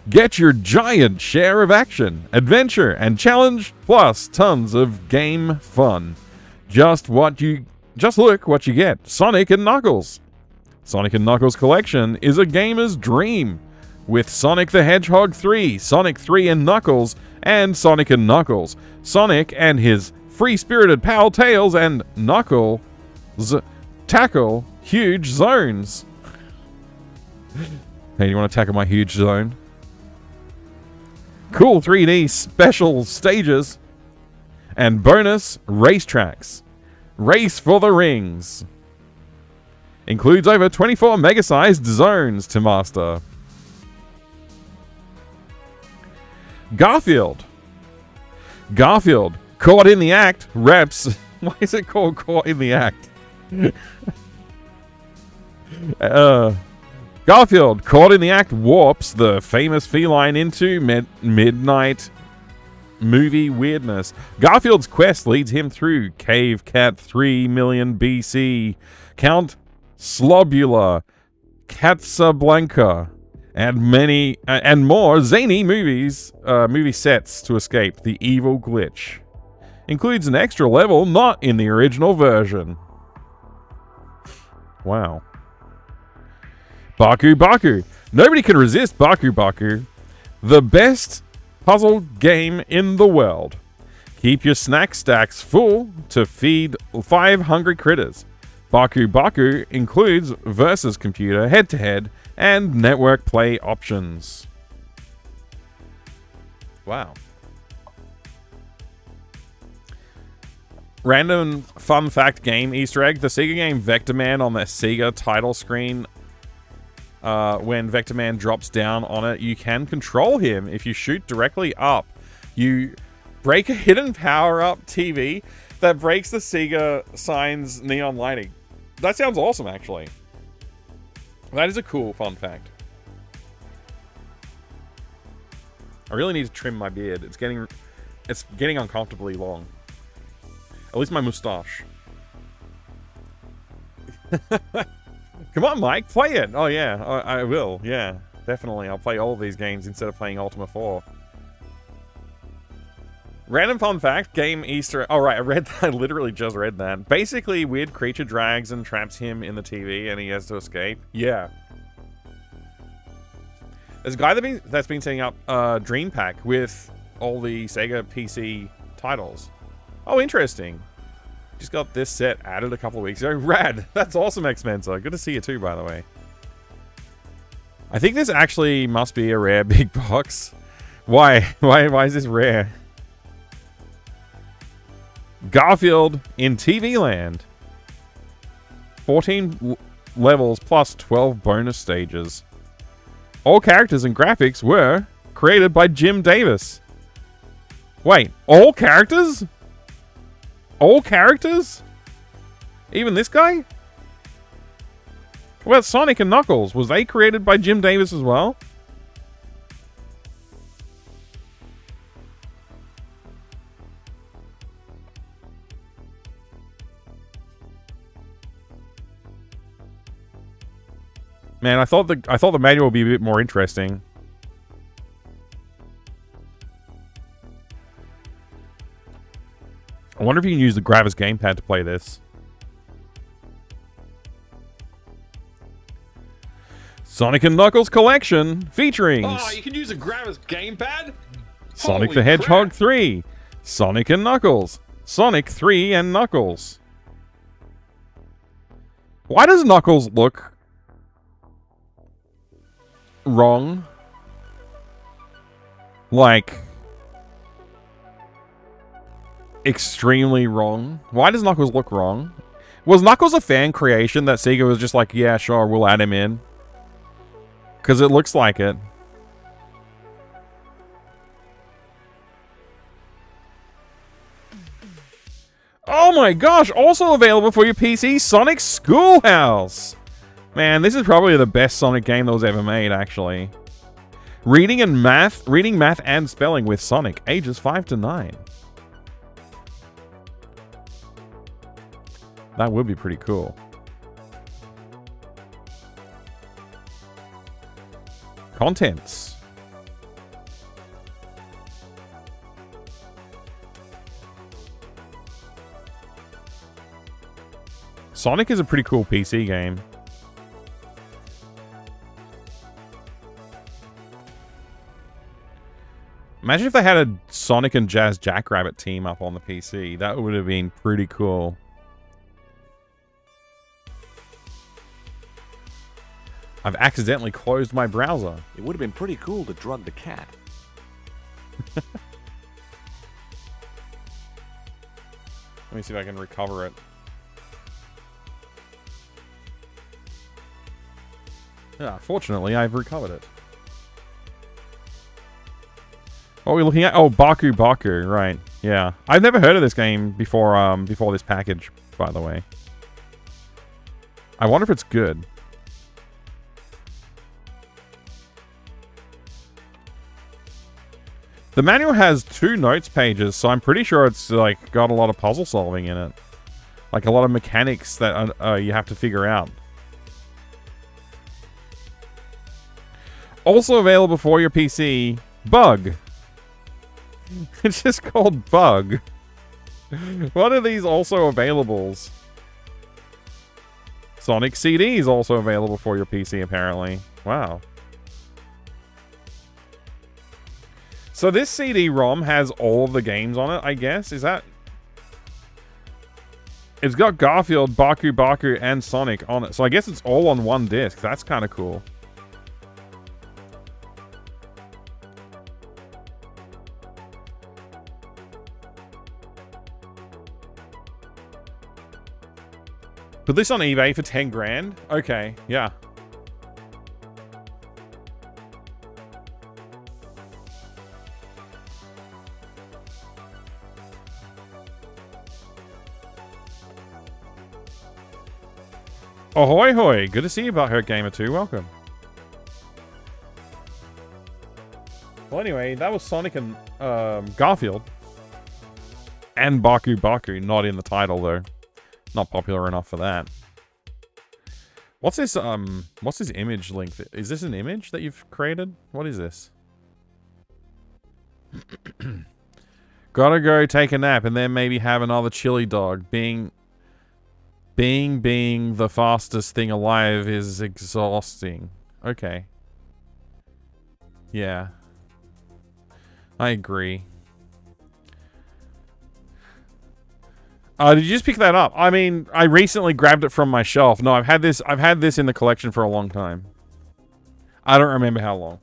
Get your giant share of action, adventure, and challenge, plus tons of game fun. Just look what you get. Sonic and Knuckles. Sonic and Knuckles Collection is a gamer's dream. With Sonic the Hedgehog 3, Sonic 3 and Knuckles, and Sonic and Knuckles. Sonic and his free-spirited pal Tails and Knuckles tackle huge zones. Hey, do you want to tackle my huge zone? Cool 3D special stages. And bonus racetracks. Race for the rings. Includes over 24 mega-sized zones to master. Garfield, caught in the act, reps. Why is it called Caught in the Act? Garfield, caught in the act, warps the famous feline into midnight movie weirdness. Garfield's quest leads him through Cave Cat 3 million BC, Count Slobula, Casablanca, and many and more zany movie sets to escape the evil glitch. Includes an extra level not in the original version. Wow. Baku. Nobody can resist Baku. The best puzzle game in the world. Keep your snack stacks full to feed 5 hungry critters. Baku includes versus computer, head-to-head, and network play options. Wow. Random fun fact game Easter egg. The Sega game Vector Man on the Sega title screen, when Vector Man drops down on it, you can control him if you shoot directly up. You break a hidden power-up TV that breaks the Sega sign's neon lighting. That sounds awesome, actually. That is a cool fun fact. I really need to trim my beard. It's getting uncomfortably long. At least my mustache. Come on, Mike, play it. Oh yeah, I will. Yeah, definitely. I'll play all of these games instead of playing Ultima IV. Random fun fact, game Easter... Oh, right, I literally just read that. Basically, weird creature drags and traps him in the TV, and he has to escape. Yeah. There's a guy that's been setting up a Dream Pack with all the Sega PC titles. Oh, interesting. Just got this set added a couple of weeks ago. Rad! That's awesome, X-Mensa. Good to see you too, by the way. I think this actually must be a rare big box. Why? Why is this rare? Garfield in TV Land. 14 levels plus 12 bonus stages. All characters and graphics were created by Jim Davis. Wait, all characters? All characters? Even this guy? What about Sonic and Knuckles? Was they created by Jim Davis as well? Man, I thought the manual would be a bit more interesting. I wonder if you can use the Gravis gamepad to play this. Sonic and Knuckles Collection featuring...
Oh, you can use a Gravis gamepad?
Sonic
Holy
the Hedgehog
crap.
3. Sonic and Knuckles. Sonic 3 and Knuckles. Why does Knuckles look... wrong? Like... extremely wrong. Why does Knuckles look wrong? Was Knuckles a fan creation that Sega was just like, yeah, sure, we'll add him in? Because it looks like it. Oh my gosh! Also available for your PC, Sonic Schoolhouse! Man, this is probably the best Sonic game that was ever made, actually. Reading, math, and spelling with Sonic, ages 5 to 9. That would be pretty cool. Contents. Sonic is a pretty cool PC game. Imagine if they had a Sonic and Jazz Jackrabbit team up on the PC. That would have been pretty cool. I've accidentally closed my browser.
It would have been pretty cool to drug the cat.
Let me see if I can recover it. Yeah, fortunately, I've recovered it. What are we looking at? Oh, Baku Baku, right. Yeah. I've never heard of this game before, before this package, by the way. I wonder if it's good. The manual has 2 notes pages, so I'm pretty sure it's, like, got a lot of puzzle solving in it. Like, a lot of mechanics that you have to figure out. Also available for your PC, Bug. It's just called Bug. What are these also availables? Sonic CD is also available for your PC, apparently. Wow. So this CD-ROM has all of the games on it, I guess? Is that... It's got Garfield, Baku Baku, and Sonic on it. So I guess it's all on one disc. That's kind of cool. Put this on eBay for 10 grand? Okay, yeah. Ahoy hoy! Good to see you, Butthurt Gamer 2. Welcome. Well, anyway, that was Sonic and Garfield. And Baku Baku, not in the title, though. Not popular enough for that. What's this image link? Is this an image that you've created? What is this? Gotta go take a nap and then maybe have another chili dog. Being the fastest thing alive is exhausting. Okay. Yeah. I agree. Did you just pick that up? I mean, I recently grabbed it from my shelf. No, I've had this in the collection for a long time. I don't remember how long.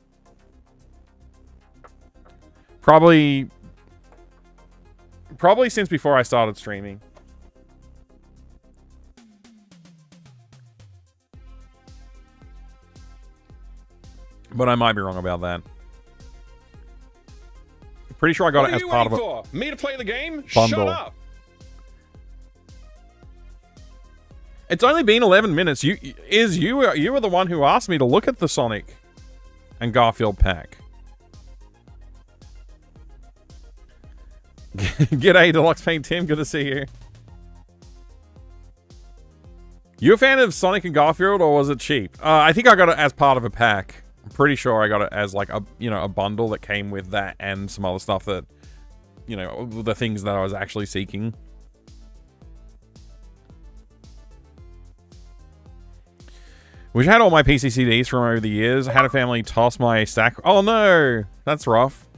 Probably since before I started streaming. But I might be wrong about that. Pretty sure I got it as part of
a me to play the game?
Bundle.
Shut up.
It's only been 11 minutes. You were the one who asked me to look at the Sonic and Garfield pack. G'day, Deluxe Paint Tim. Good to see you. You a fan of Sonic and Garfield, or was it cheap? I think I got it as part of a pack. I'm pretty sure I got it as like a a bundle that came with that and some other stuff that the things that I was actually seeking. Which had all my PC CDs from over the years. I had a family toss my stack. Oh no, that's rough.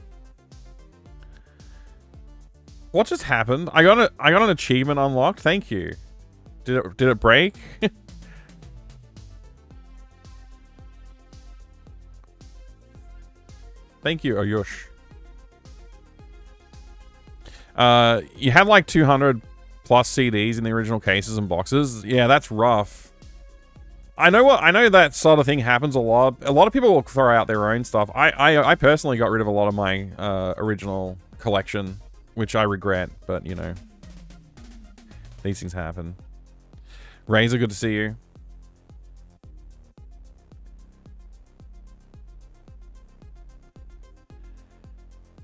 What just happened? I got an achievement unlocked. Thank you. Did it break? Thank you, Ayush. You have like 200 plus CDs in the original cases and boxes. Yeah, that's rough. I know that sort of thing happens a lot. A lot of people will throw out their own stuff. I personally got rid of a lot of my original collection, which I regret, but these things happen. Razor, good to see you.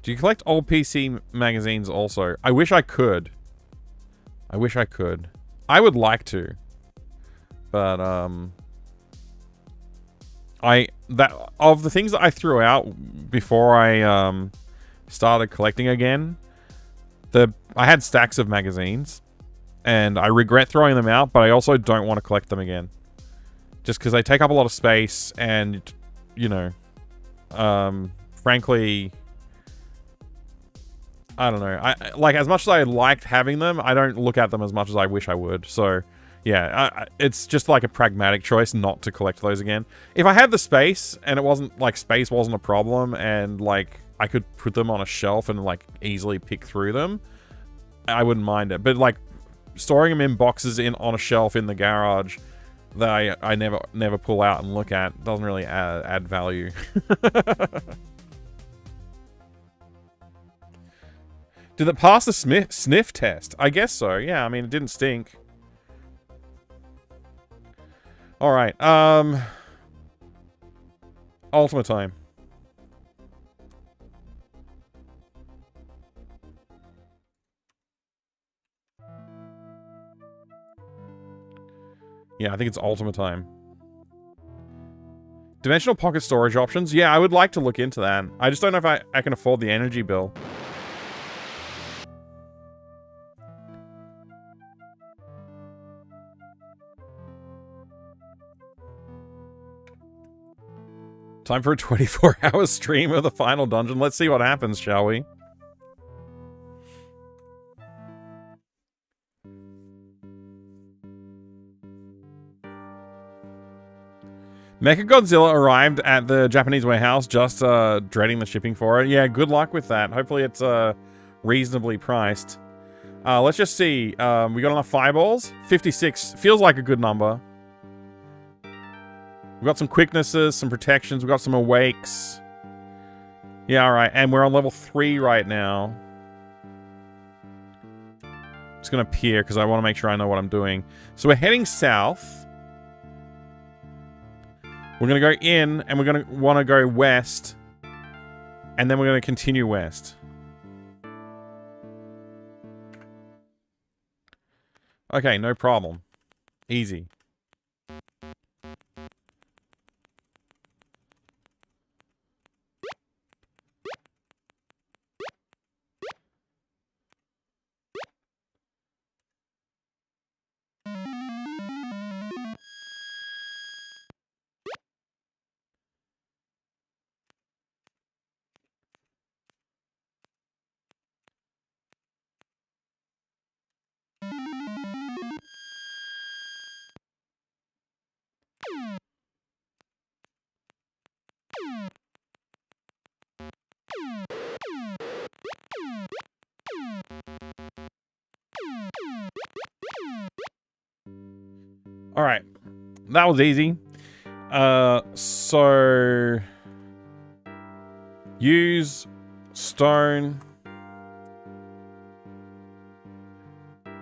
Do you collect old PC magazines also? I wish I could. I wish I could. I would like to. But, of the things that I threw out before I, started collecting again, I had stacks of magazines. And I regret throwing them out, but I also don't want to collect them again. Just because they take up a lot of space and, you know, frankly, I don't know. Like, as much as I liked having them, I don't look at them as much as I wish I would. So, yeah, it's just like a pragmatic choice not to collect those again. If I had the space and it wasn't, like, space wasn't a problem and, like, I could put them on a shelf and, like, easily pick through them, I wouldn't mind it. But, like, storing them in boxes on a shelf in the garage that I never pull out and look at doesn't really add value. Did it pass the sniff test? I guess so. Yeah, I mean, it didn't stink. All right. Ultima time. Yeah, I think it's Ultima time. Dimensional pocket storage options? Yeah, I would like to look into that. I just don't know if I can afford the energy bill. Time for a 24-hour stream of the final dungeon. Let's see what happens, shall we? Mechagodzilla arrived at the Japanese warehouse, just dreading the shipping for it. Yeah, good luck with that. Hopefully it's reasonably priced. Let's just see. We got enough fireballs? 56. Feels like a good number. We got some quicknesses, some protections. We got some awakes. Yeah, alright. And we're on level 3 right now. Just gonna peer because I want to make sure I know what I'm doing. So we're heading south. We're going to go in, and we're going to want to go west. And then we're going to continue west. Okay, no problem. Easy. Alright. That was easy. So... use stone.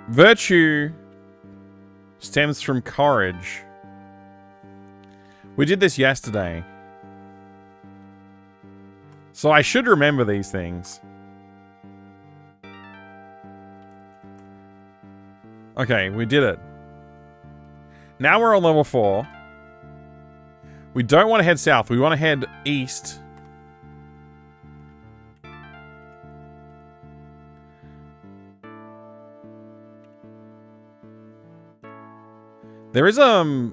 Virtue stems from courage. We did this yesterday. So I should remember these things. Okay, we did it. Now we're on level 4. We don't want to head south. We want to head east. There is, okay,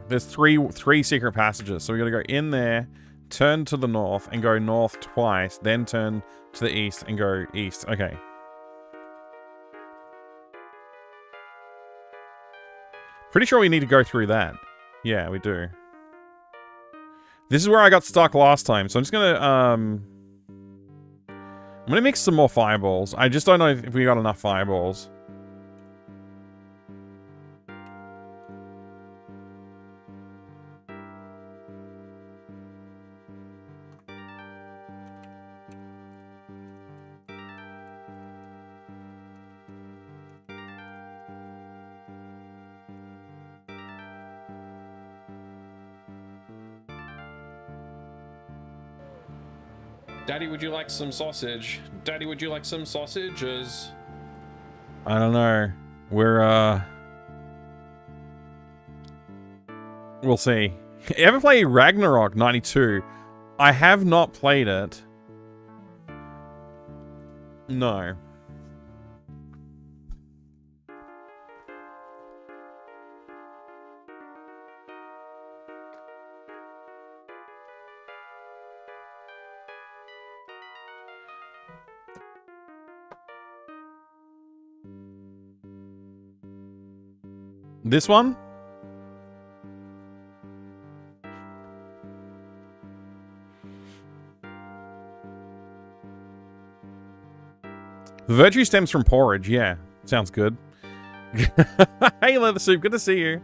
there's three secret passages. So we gotta go in there, turn to the north, and go north twice, then turn to the east and go east. Okay. Pretty sure we need to go through that. Yeah, we do. This is where I got stuck last time, so I'm just gonna, I'm gonna mix some more fireballs. I just don't know if we got enough fireballs.
Daddy, would you like some sausage? Daddy, would you like some sausages?
I don't know. We'll see. Ever play Ragnarok 92? I have not played it. No. This one? The virtue stems from porridge. Yeah, sounds good. Hey, Leather Soup, good to see you.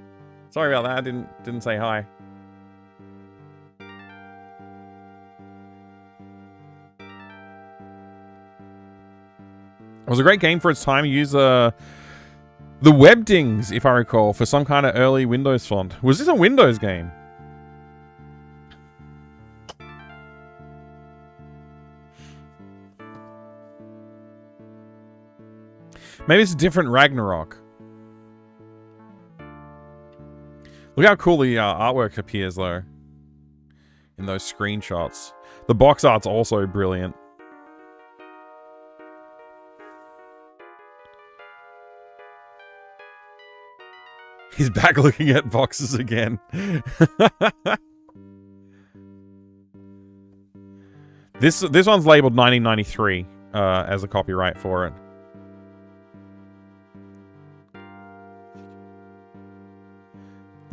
Sorry about that. I didn't say hi. It was a great game for its time. You use the Webdings, if I recall, for some kind of early Windows font. Was this a Windows game? Maybe it's a different Ragnarok. Look how cool the artwork appears, though. In those screenshots. The box art's also brilliant. He's back looking at boxes again. This one's labeled 1993 as a copyright for it.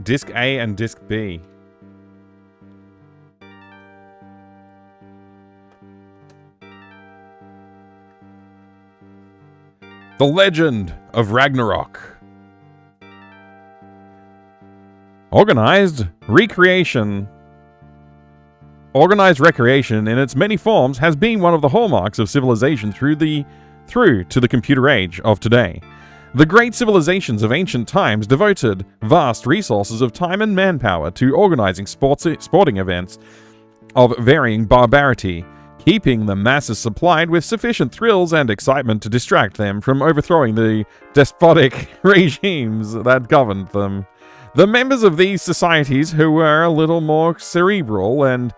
Disc A and Disc B. The Legend of Ragnarok. Organized recreation in its many forms has been one of the hallmarks of civilization through to the computer age of today. The great civilizations of ancient times devoted vast resources of time and manpower to organizing sporting events of varying barbarity, keeping the masses supplied with sufficient thrills and excitement to distract them from overthrowing the despotic regimes that governed them. The members of these societies who were a little more cerebral and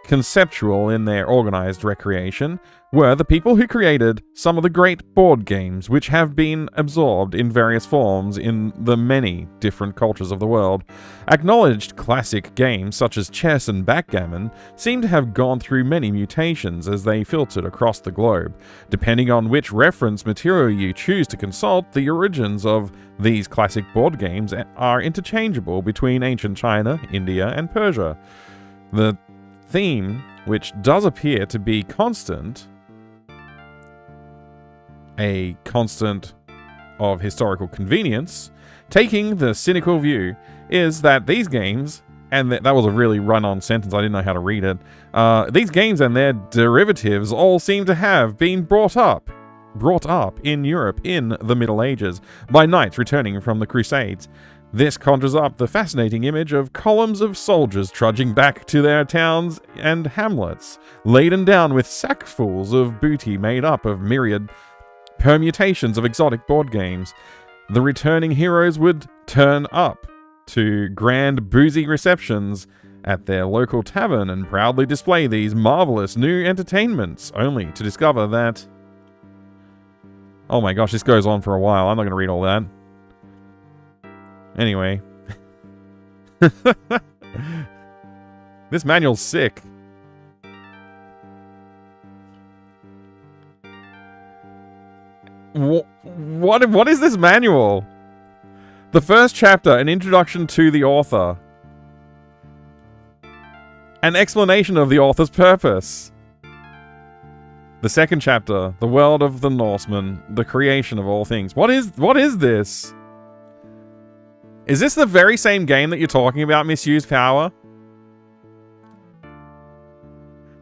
conceptual in their organized recreation were the people who created some of the great board games which have been absorbed in various forms in the many different cultures of the world. Acknowledged classic games such as chess and backgammon seem to have gone through many mutations as they filtered across the globe. Depending on which reference material you choose to consult, the origins of these classic board games are interchangeable between ancient China, India, and Persia. The theme, which does appear to be constant, a constant of historical convenience, taking the cynical view, is that these games, and that was a really run-on sentence, I didn't know how to read it, these games and their derivatives all seem to have been brought up in Europe in the Middle Ages by knights returning from the Crusades. This conjures up the fascinating image of columns of soldiers trudging back to their towns and hamlets, laden down with sackfuls of booty made up of myriad permutations of exotic board games. The returning heroes would turn up to grand boozy receptions at their local tavern and proudly display these marvelous new entertainments, only to discover that... Oh my gosh, this goes on for a while. I'm not going to read all that. Anyway. This manual's sick. What is this manual? The first chapter, an introduction to the author. An explanation of the author's purpose. The second chapter, the world of the Norsemen, the creation of all things. What is this? Is this the very same game that you're talking about, Misused Power?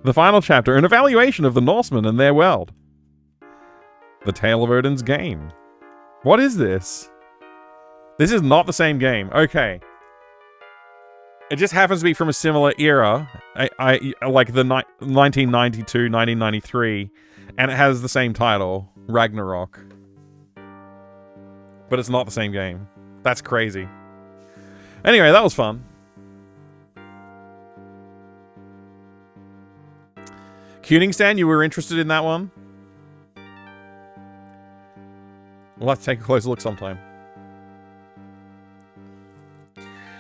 The final chapter, an evaluation of the Norsemen and their world. The Tale of Odin's Game. What is this? This is not the same game. Okay. It just happens to be from a similar era. I like the 1992, 1993, and it has the same title, Ragnarok. But it's not the same game. That's crazy. Anyway, that was fun. Kuningstan, you were interested in that one? We'll have to take a closer look sometime.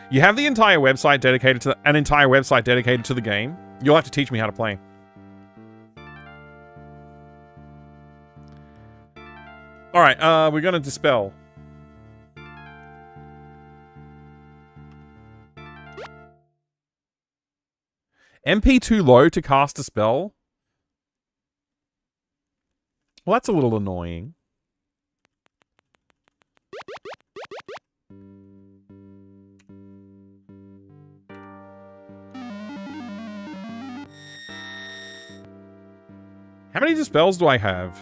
You have the entire website dedicated to an entire website dedicated to the game. You'll have to teach me how to play. All right, we're gonna dispel. MP too low to cast a spell? Well, that's a little annoying. How many dispels do I have?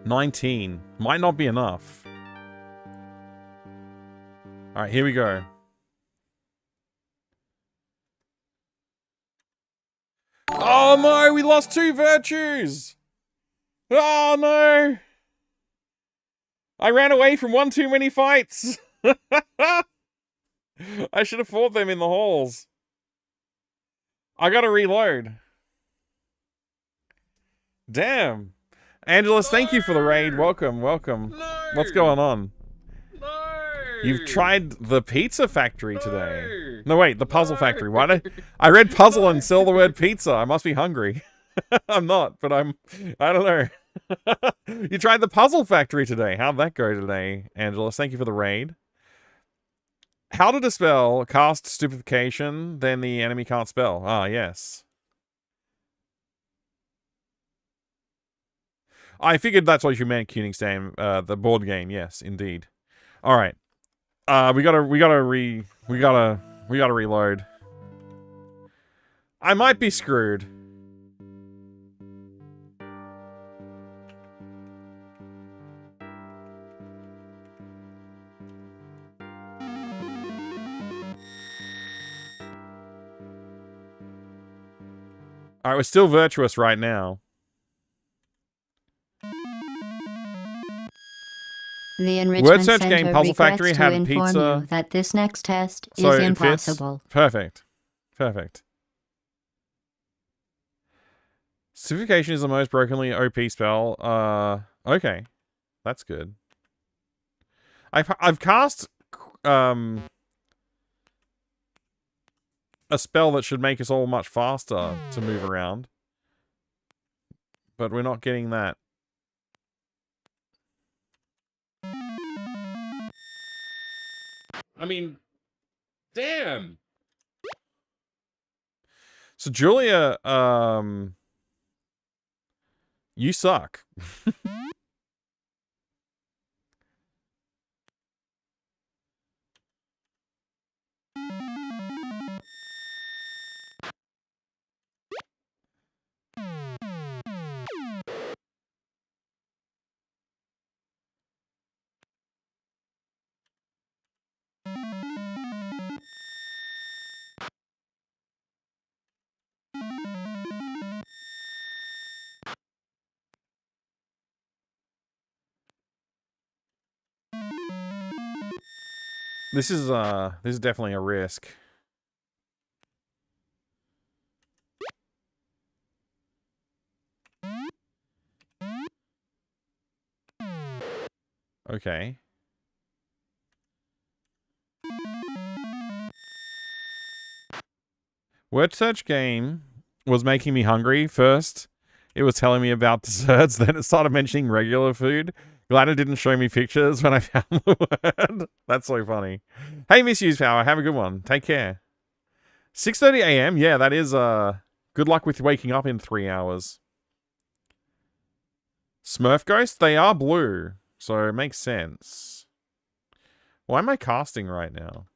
19. Might not be enough. Alright, here we go. Oh no, we lost 2 virtues! Oh no! I ran away from one too many fights! I should have fought them in the halls. I gotta reload. Damn. Angelus, thank you for the raid. Welcome, welcome.
No!
What's going on?
No!
You've tried the pizza factory today. No, wait, the puzzle factory. Why did I read puzzle and sell the word pizza? I must be hungry. I'm not, but I don't know. You tried the puzzle factory today. How'd that go today, Angelus? Thank you for the raid. How to dispel, cast stupefaction, then the enemy can't spell. Ah, yes. I figured that's what you meant, Kuningstam. The board game, yes, indeed. All right. We gotta reload. I might be screwed. All right, we're still virtuous right now.
The enrichment
Word search
center
game Puzzle Factory
regrets
had
to inform
pizza.
you that this next test
So
is
it
impossible.
fits? Perfect. Perfect. Stupefaction is the most brokenly OP spell. Okay. That's good. I've cast a spell that should make us all much faster to move around. But we're not getting that.
I mean, damn.
So Julia, you suck. This is definitely a risk. Okay. Word search game was making me hungry first. It was telling me about desserts, then it started mentioning regular food. Glad it didn't show me pictures when I found the word. That's so funny. Hey, Misuse Power, have a good one. Take care. 6:30 a.m. Yeah, that is good luck with waking up in 3 hours. Smurf Ghosts, they are blue, so it makes sense. Why am I casting right now?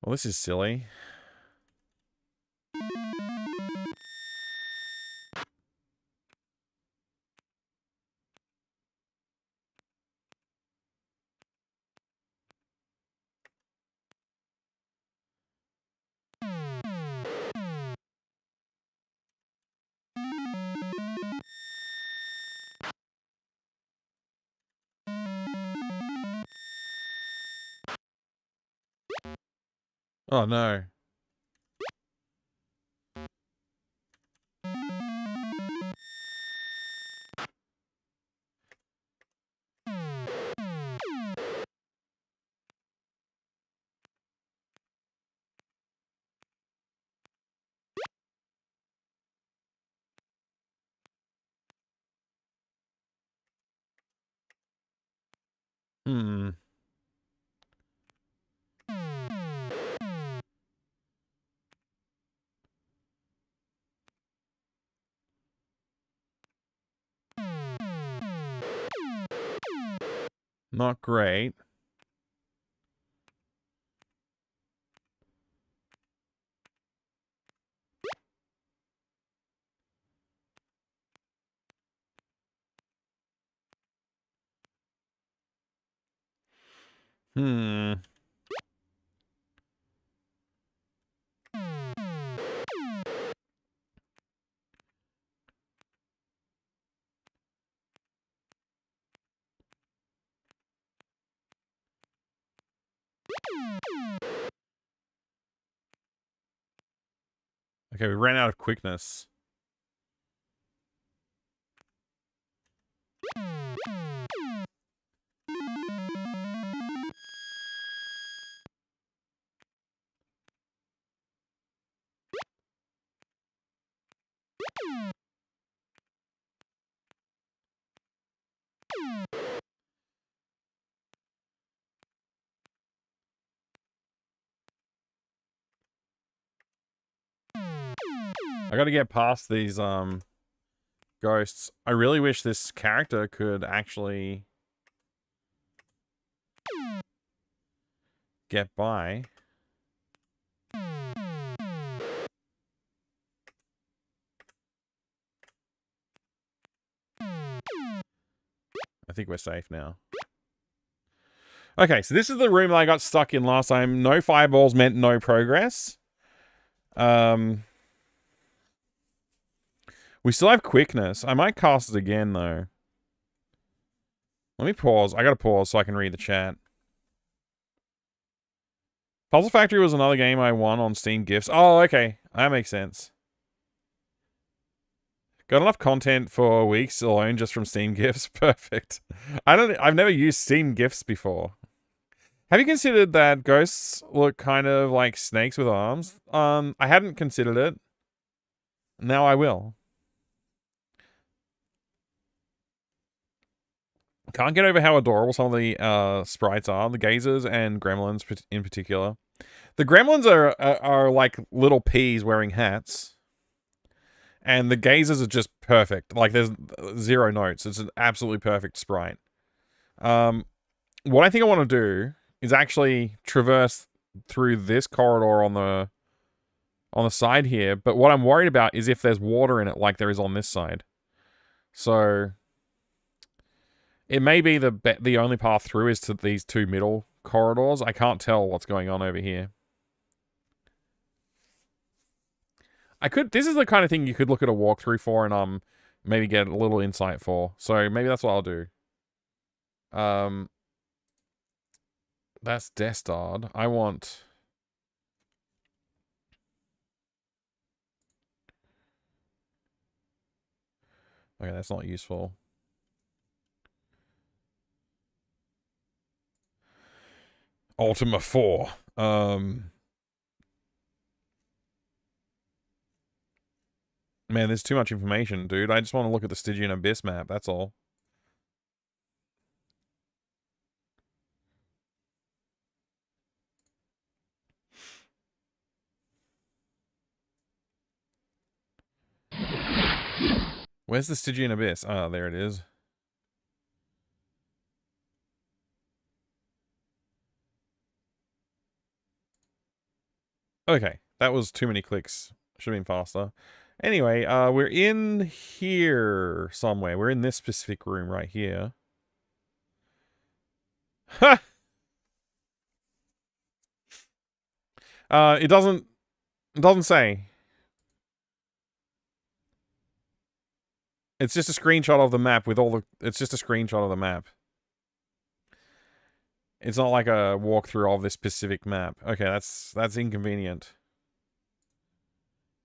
Well, this is silly. Oh no. Hmm. Not great. Hmm. Okay, we ran out of quickness. I gotta get past these, ghosts. I really wish this character could actually get by. I think we're safe now. Okay, so this is the room that I got stuck in last time. No fireballs meant no progress. We still have quickness. I might cast it again, though. Let me pause. I gotta pause so I can read the chat. Puzzle Factory was another game I won on Steam Gifts. Oh, okay. That makes sense. Got enough content for weeks alone just from Steam Gifts. Perfect. I've never used Steam Gifts before. Have you considered that ghosts look kind of like snakes with arms? I hadn't considered it. Now I will. Can't get over how adorable some of the sprites are. The gazers and gremlins in particular. The gremlins are like little peas wearing hats. And the gazers are just perfect. Like, there's 0 notes. It's an absolutely perfect sprite. What I think I want to do is actually traverse through this corridor on the side here. But what I'm worried about is if there's water in it like there is on this side. So it may be the only path through is to these 2 middle corridors. I can't tell what's going on over here. This is the kind of thing you could look at a walkthrough for and maybe get a little insight for. So maybe that's what I'll do. That's Destard. I want... Okay, that's not useful. Ultima IV. Man, there's too much information, dude. I just want to look at the Stygian Abyss map, that's all. Where's the Stygian Abyss? Ah, there it is. Okay, that was too many clicks. Should have been faster. Anyway, we're in here somewhere. We're in this specific room right here. Ha! It doesn't say. It's just a screenshot of the map with all the... It's just a screenshot of the map. It's not like a walkthrough of this specific map. Okay, that's inconvenient.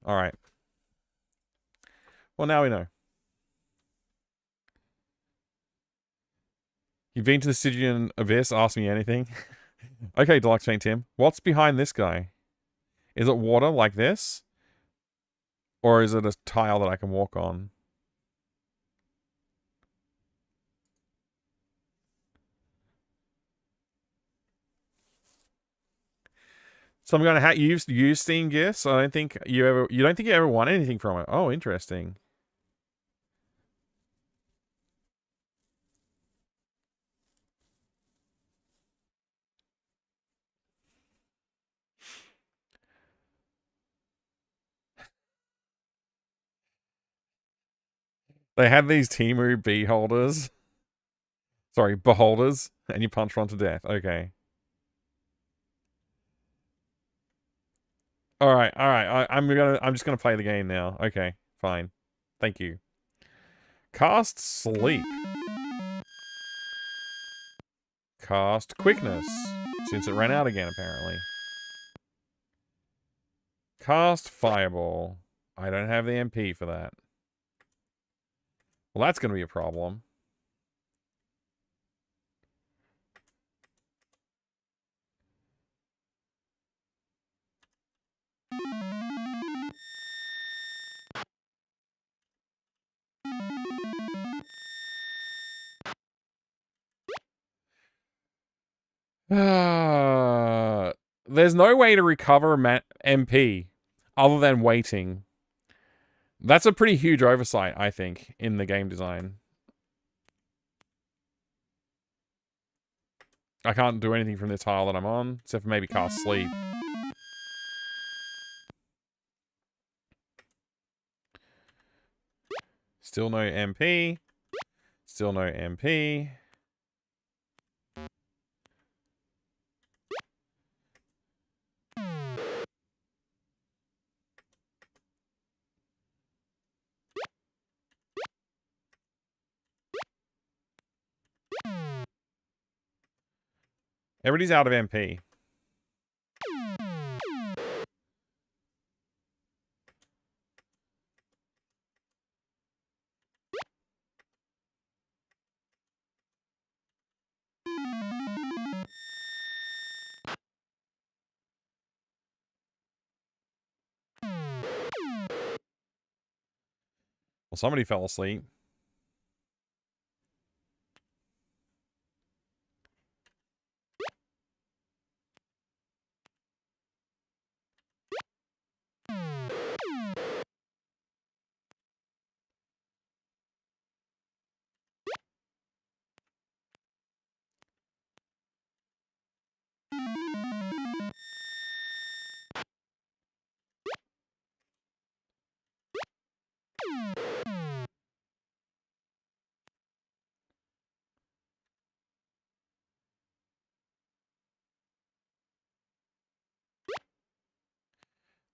All right. Well, now we know. You've been to the Stygian Abyss? Ask me anything. Okay, Deluxe Paint Tim. What's behind this guy? Is it water like this? Or is it a tile that I can walk on? So I'm gonna use Steam gifts. I don't think you ever won anything from it. Oh, interesting. They had these Timu beholders. Sorry, beholders, and you punch one to death. Okay. All right. I'm just gonna play the game now. Okay, fine. Thank you. Cast sleep. Cast quickness, since it ran out again apparently. Cast fireball. I don't have the MP for that. Well, that's gonna be a problem. There's no way to recover MP other than waiting. That's a pretty huge oversight, I think, in the game design. I can't do anything from the tile that I'm on, except for maybe cast sleep. Still no MP. Still no MP. Everybody's out of MP. Well, somebody fell asleep.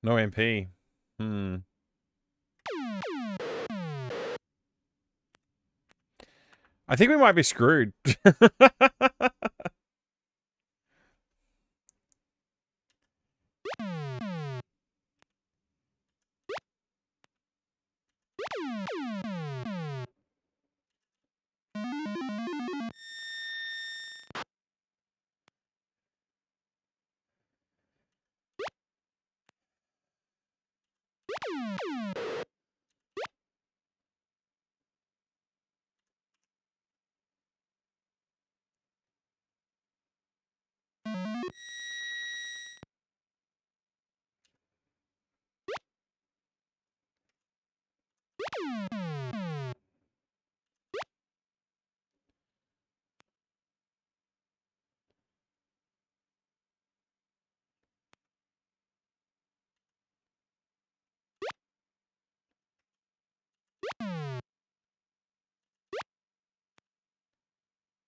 No MP. I think we might be screwed.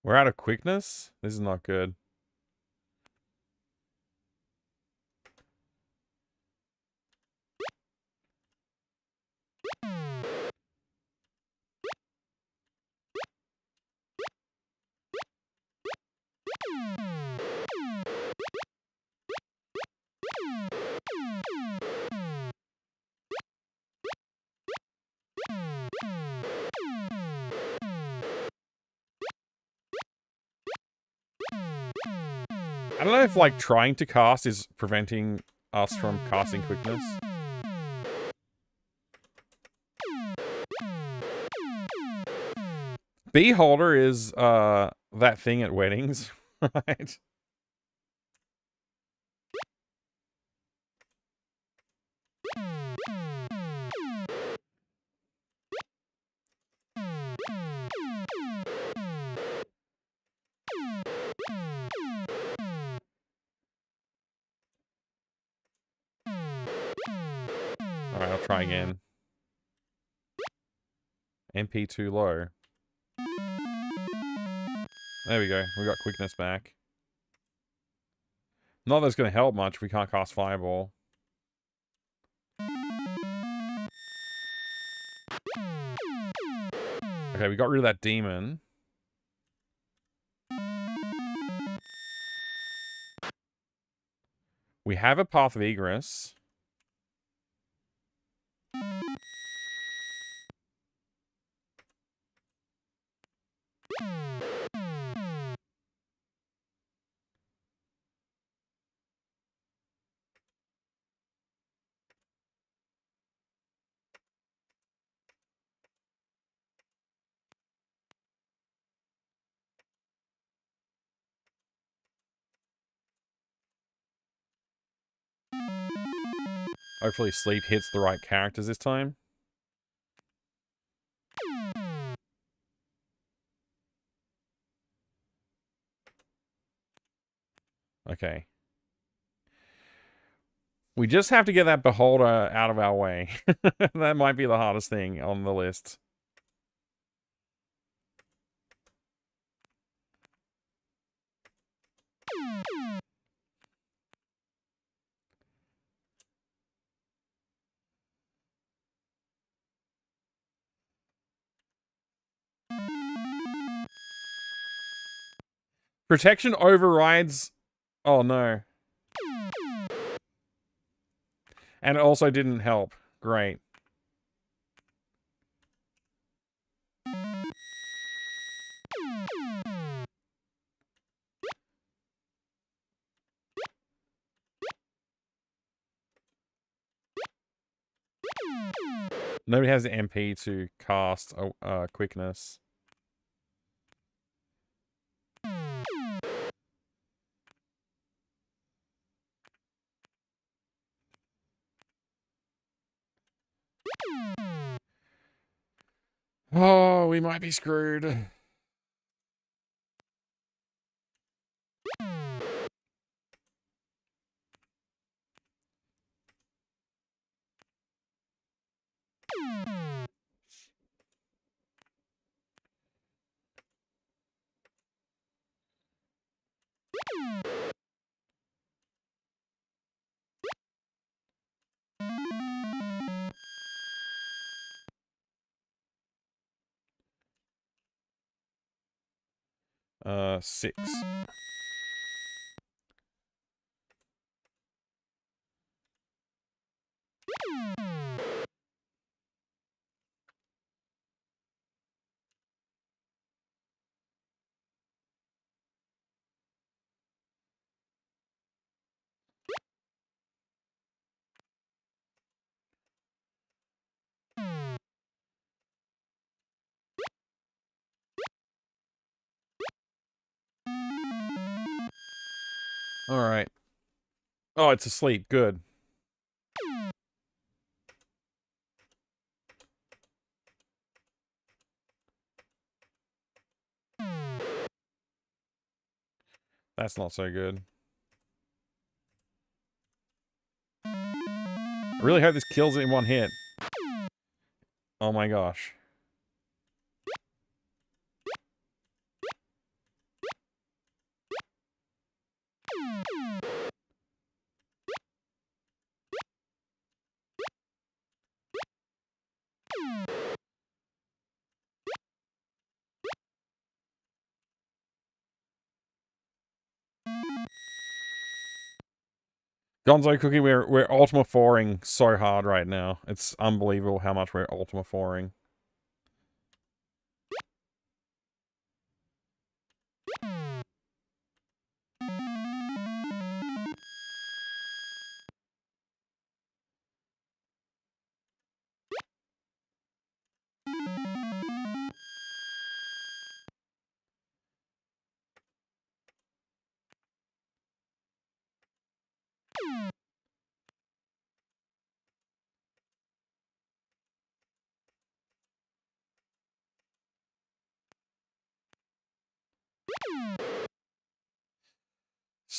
We're out of quickness? This is not good. I don't know if, like, trying to cast is preventing us from casting quickness. Beholder is, that thing at weddings, right? Alright, I'll try again. MP too low. There we go. We got quickness back. Not that it's going to help much if we can't cast Fireball. Okay, we got rid of that demon. We have a Path of Egress. Hopefully sleep hits the right characters this time. Okay. We just have to get that Beholder out of our way. That might be the hardest thing on the list. Protection overrides... Oh, no. And it also didn't help. Great. Nobody has the MP to cast quickness. Oh, we might be screwed. Six. Alright. Oh, it's asleep. Good. That's not so good. I really hope this kills it in one hit. Oh my gosh. Gonzo Cookie, we're Ultima 4ing so hard right now. It's unbelievable how much we're Ultima 4ing.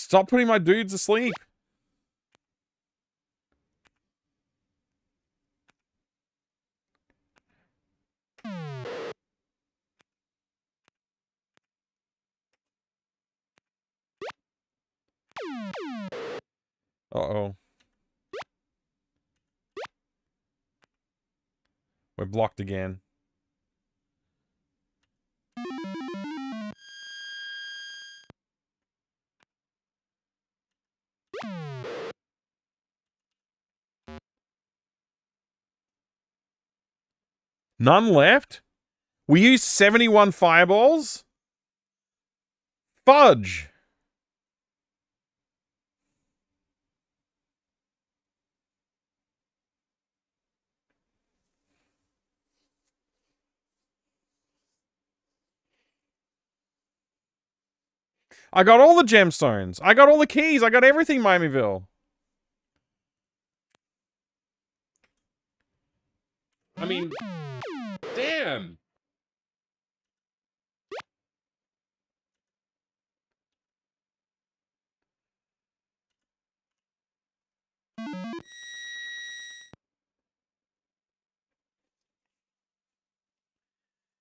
Stop putting my dudes asleep. Uh-oh. We're blocked again. None left? We used 71 fireballs? Fudge! I got all the gemstones. I got all the keys. I got everything, Miamiville.
I mean, damn.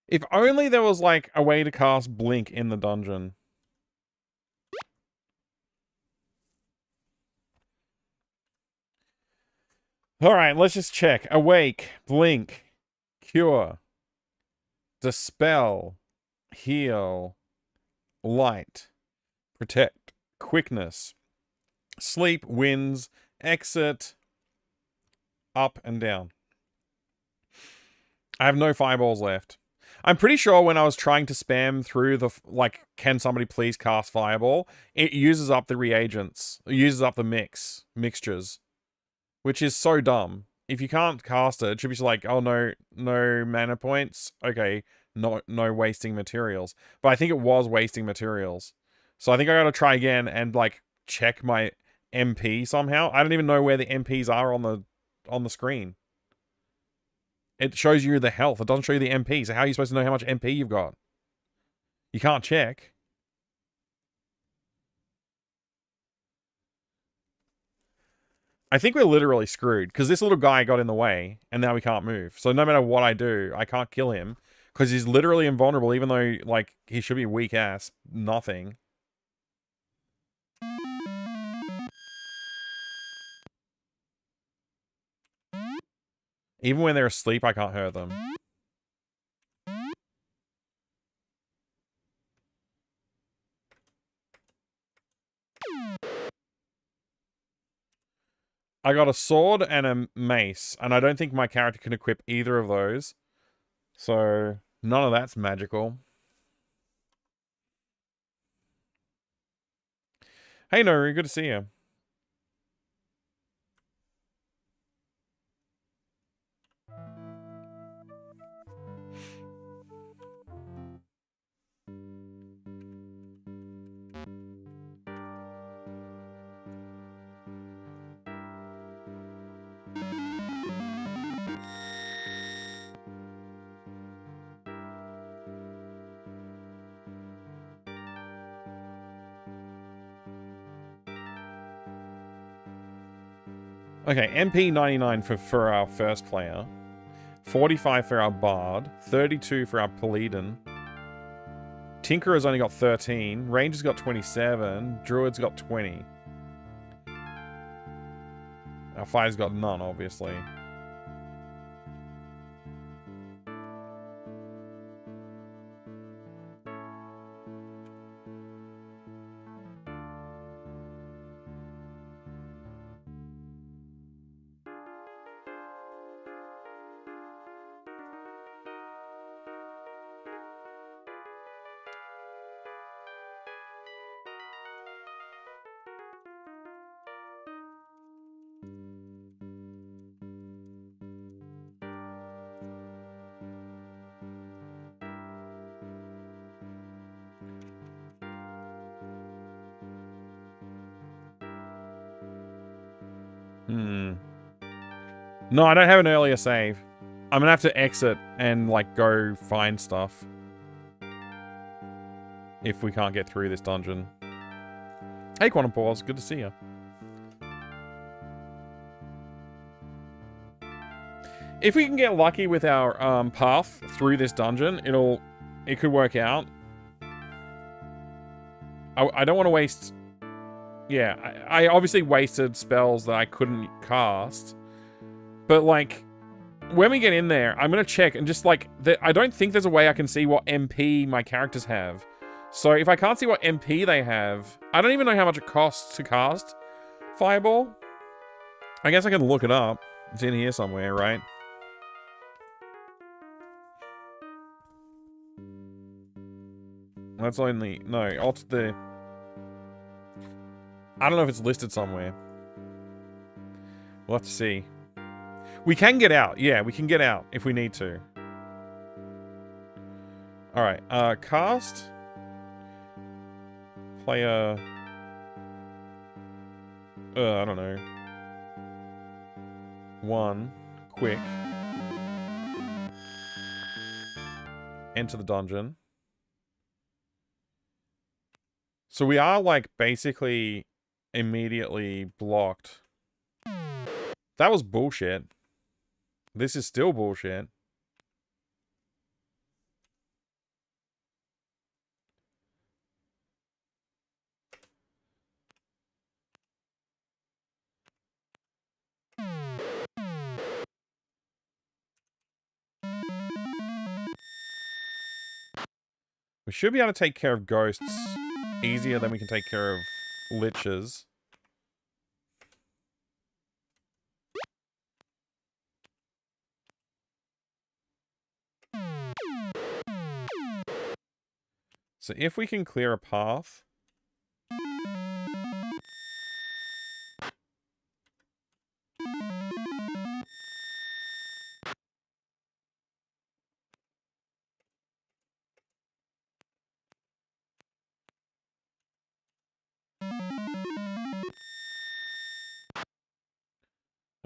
If only there was, like, a way to cast Blink in the dungeon. Alright, let's just check. Awake, Blink, Cure, Dispel, Heal, Light, Protect, Quickness, Sleep, Winds, Exit, Up and Down. I have no fireballs left. I'm pretty sure when I was trying to spam through the, like, can somebody please cast Fireball, it uses up the reagents. It uses up the mixtures. Which is so dumb. If you can't cast it, it should be just like, oh, no mana points. Okay, no wasting materials. But I think it was wasting materials. So I think I gotta try again and, like, check my MP somehow. I don't even know where the MPs are on the screen. It shows you the health. It doesn't show you the MP. So how are you supposed to know how much MP you've got? You can't check. I think we're literally screwed, because this little guy got in the way, and now we can't move. So no matter what I do, I can't kill him, because he's literally invulnerable, even though, like, he should be weak-ass nothing. Even when they're asleep, I can't hurt them. I got a sword and a mace, and I don't think my character can equip either of those. So, none of that's magical. Hey, Nori, good to see you. Okay, MP 99 for our first player. 45 for our Bard. 32 for our Paladin. Tinkerer's only got 13. Ranger's got 27. Druid's got 20. Our Fire's got none, obviously. No, I don't have an earlier save. I'm gonna have to exit and, like, go find stuff. If we can't get through this dungeon. Hey, Quantum Pause. Good to see you. If we can get lucky with our path through this dungeon, it could work out. I don't want to waste... Yeah, I obviously wasted spells that I couldn't cast. But, like, when we get in there, I'm going to check and just, like... I don't think there's a way I can see what MP my characters have. So, if I can't see what MP they have... I don't even know how much it costs to cast Fireball. I guess I can look it up. It's in here somewhere, right? That's only... No, alt the... I don't know if it's listed somewhere. We'll have to see. We can get out. Yeah, we can get out if we need to. Alright, cast. Player... I don't know. 1. Quick. Enter the dungeon. So we are, like, basically immediately blocked. That was bullshit. This is still bullshit. We should be able to take care of ghosts easier than we can take care of liches. So if we can clear a path...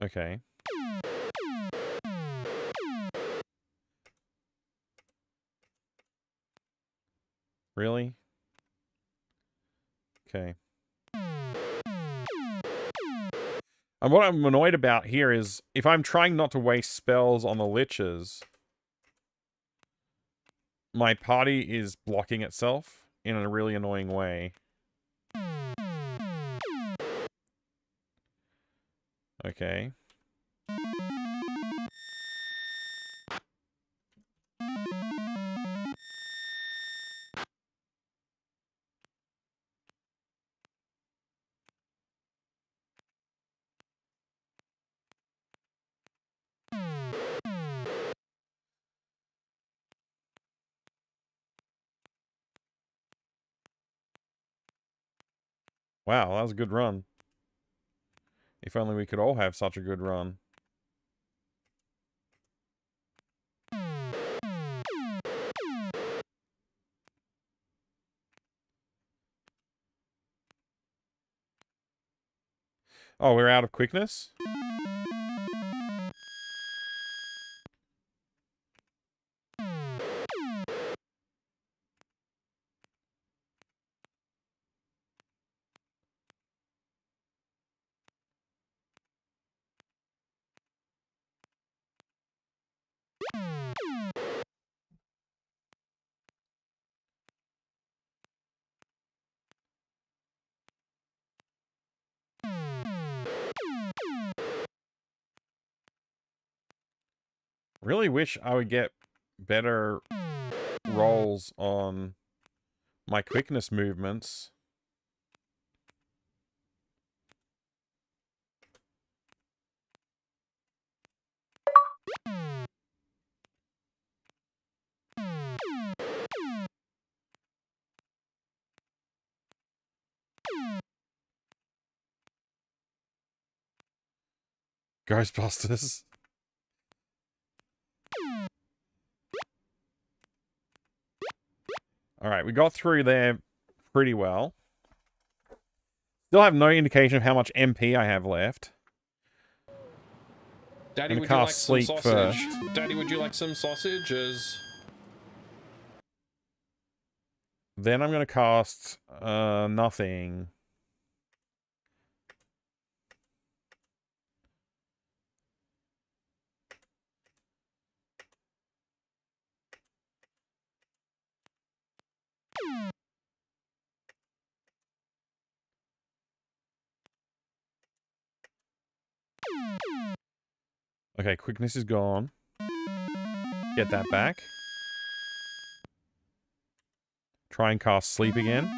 Okay. Really? Okay. And what I'm annoyed about here is, if I'm trying not to waste spells on the liches, my party is blocking itself in a really annoying way. Okay. Wow, that was a good run. If only we could all have such a good run. Oh, we're out of quickness? Really wish I would get better rolls on my quickness movements. Ghostbusters. Alright, we got through there pretty well. Still have no indication of how much MP I have left.
Daddy,
I'm
would you
gonna
like
cast
some
sleep
sausage?
first.
Daddy, would you like some sausages?
Then I'm going to cast nothing. Okay, quickness is gone. Get that back. Try and cast sleep again.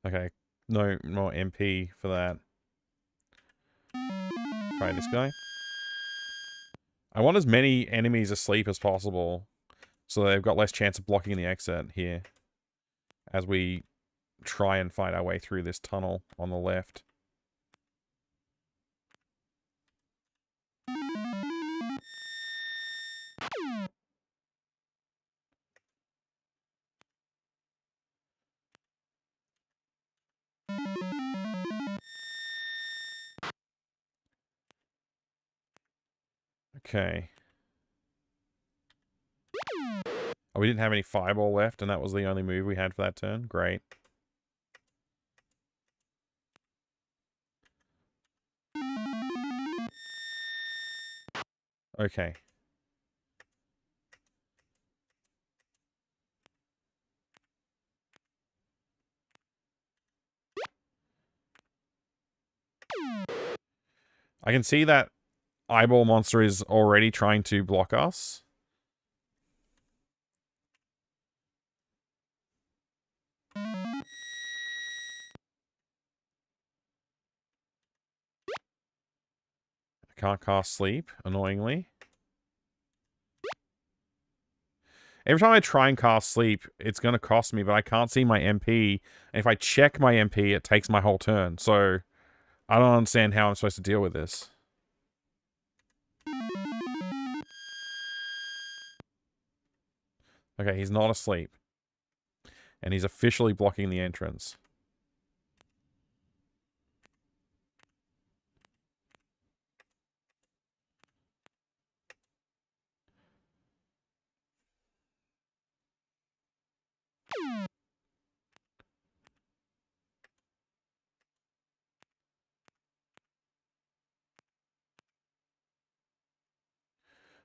Okay, no more MP for that. Try this guy. I want as many enemies asleep as possible, so they've got less chance of blocking the exit here as we try and fight our way through this tunnel on the left. Okay. Oh, we didn't have any fireball left, and that was the only move we had for that turn. Great. Okay. I can see that eyeball monster is already trying to block us. I can't cast sleep, annoyingly. Every time I try and cast sleep, it's going to cost me, but I can't see my MP. And if I check my MP, it takes my whole turn. So I don't understand how I'm supposed to deal with this. Okay, he's not asleep. And he's officially blocking the entrance.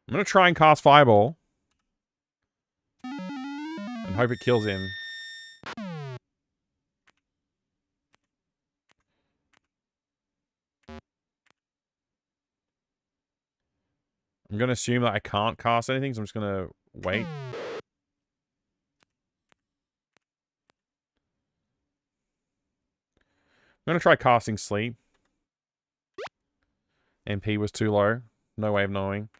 I'm going to try and cast Fireball. And hope it kills him. I'm going to assume that I can't cast anything, so I'm just going to wait. I'm going to try casting Sleep. MP was too low. No way of knowing.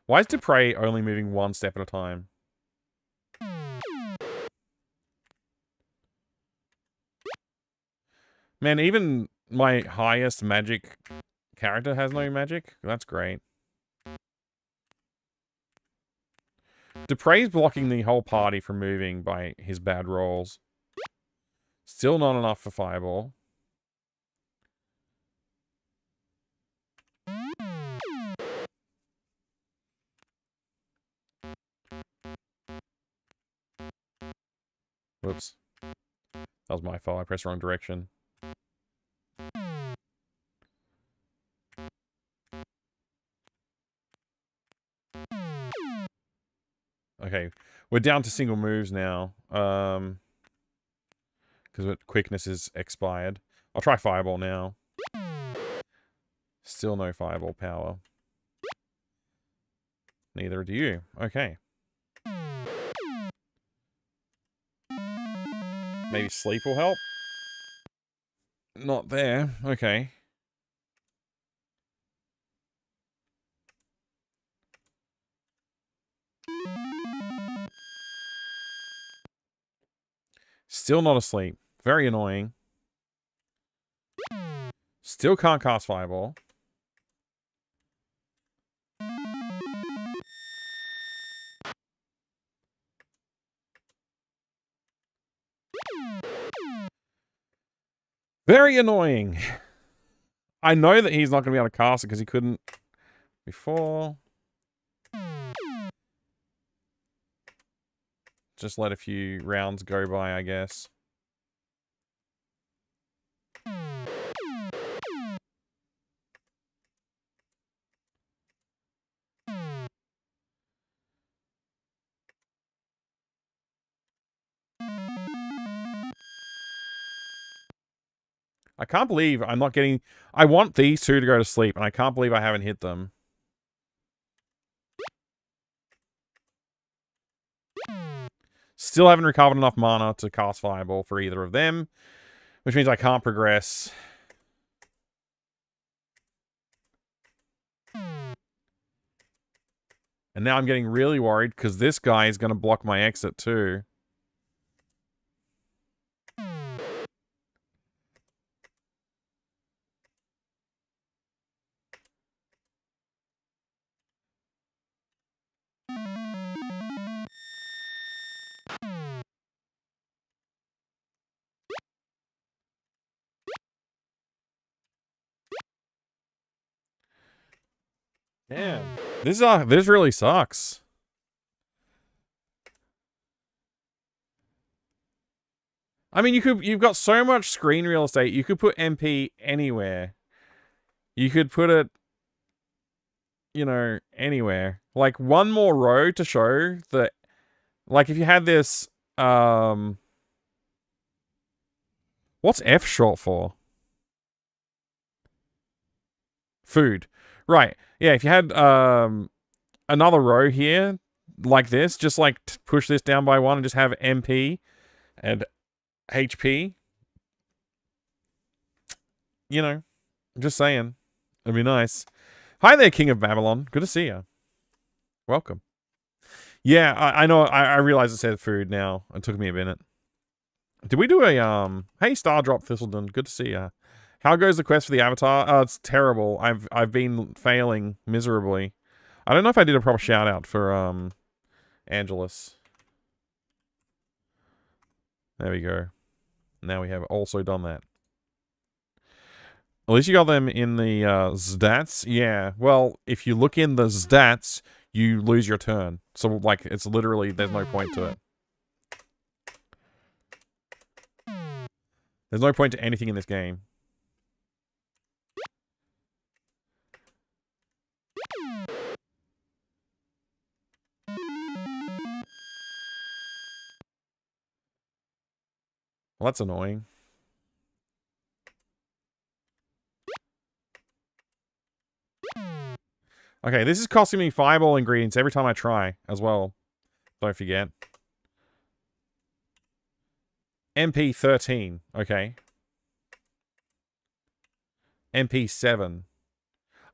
Why is Dupre only moving one step at a time? Man, even my highest magic character has no magic? That's great. Dupre's blocking the whole party from moving by his bad rolls. Still not enough for Fireball. Whoops. That was my fault. I pressed the wrong direction. Okay. We're down to single moves now. Because quickness is expired. I'll try Fireball now. Still no Fireball power. Neither do you. Okay. Maybe Sleep will help? Not there. Okay. Still not asleep. Very annoying. Still can't cast Fireball. Very annoying. I know that he's not going to be able to cast it because he couldn't before. Just let a few rounds go by, I guess. I can't believe I'm not getting... I want these two to go to sleep, and I can't believe I haven't hit them. Still haven't recovered enough mana to cast Fireball for either of them, which means I can't progress. And now I'm getting really worried because this guy is going to block my exit too. Damn. This really sucks. I mean, you've got so much screen real estate. You could put MP anywhere. You could put it, you know, anywhere. Like one more row to show that, like if you had this, what's F short for? Food. Right. Yeah, if you had, another row here, like this, just like push this down by one and just have MP and HP. You know, I'm just saying. It'd be nice. Hi there, King of Babylon. Good to see you. Welcome. Yeah, I know. I realize it said food now. It took me a minute. Did we do a, hey, Stardrop Thistleton. Good to see you. How goes the quest for the Avatar? Oh, it's terrible. I've been failing miserably. I don't know if I did a proper shout out for, Angelus. There we go. Now we have also done that. At least you got them in the stats. Yeah, well, if you look in the stats, you lose your turn. So, like, it's literally, there's no point to it. There's no point to anything in this game. Well, that's annoying. Okay, this is costing me fireball ingredients every time I try, as well. Don't forget. MP 13. Okay. MP 7.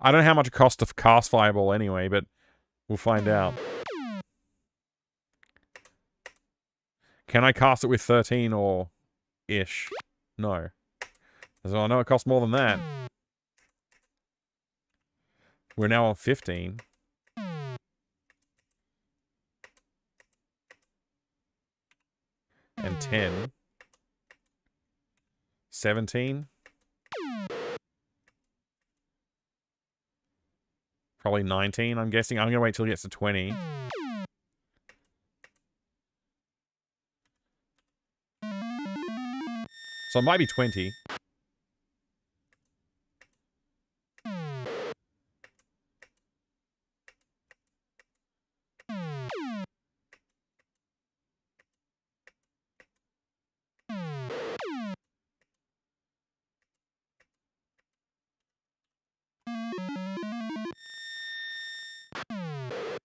I don't know how much it costs to cast fireball anyway, but we'll find out. Can I cast it with 13 or ish? No. So I know it costs more than that. We're now on 15. And 10. 17. Probably 19, I'm guessing. I'm going to wait till it gets to 20. So it might be 20.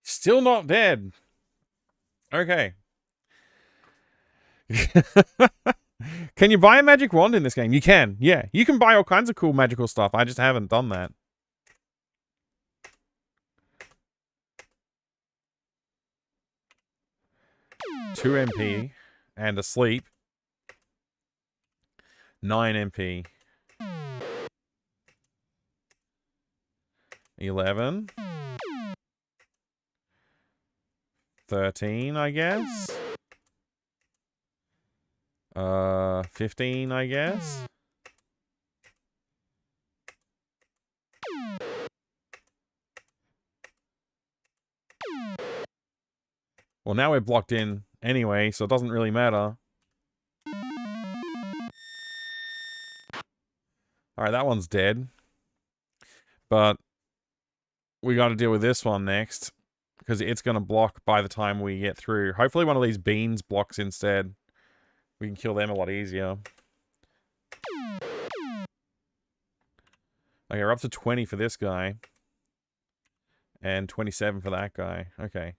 Still not dead. Okay. Can you buy a magic wand in this game? You can. Yeah. You can buy all kinds of cool magical stuff. I just haven't done that. Two MP and a sleep. 9 MP. 11. 13, I guess. 15, I guess. Well, now we're blocked in anyway, so it doesn't really matter. Alright, that one's dead. But we got to deal with this one next, because it's going to block by the time we get through. Hopefully one of these beans blocks instead. We can kill them a lot easier. Okay, we're up to 20 for this guy. And 27 for that guy. Okay.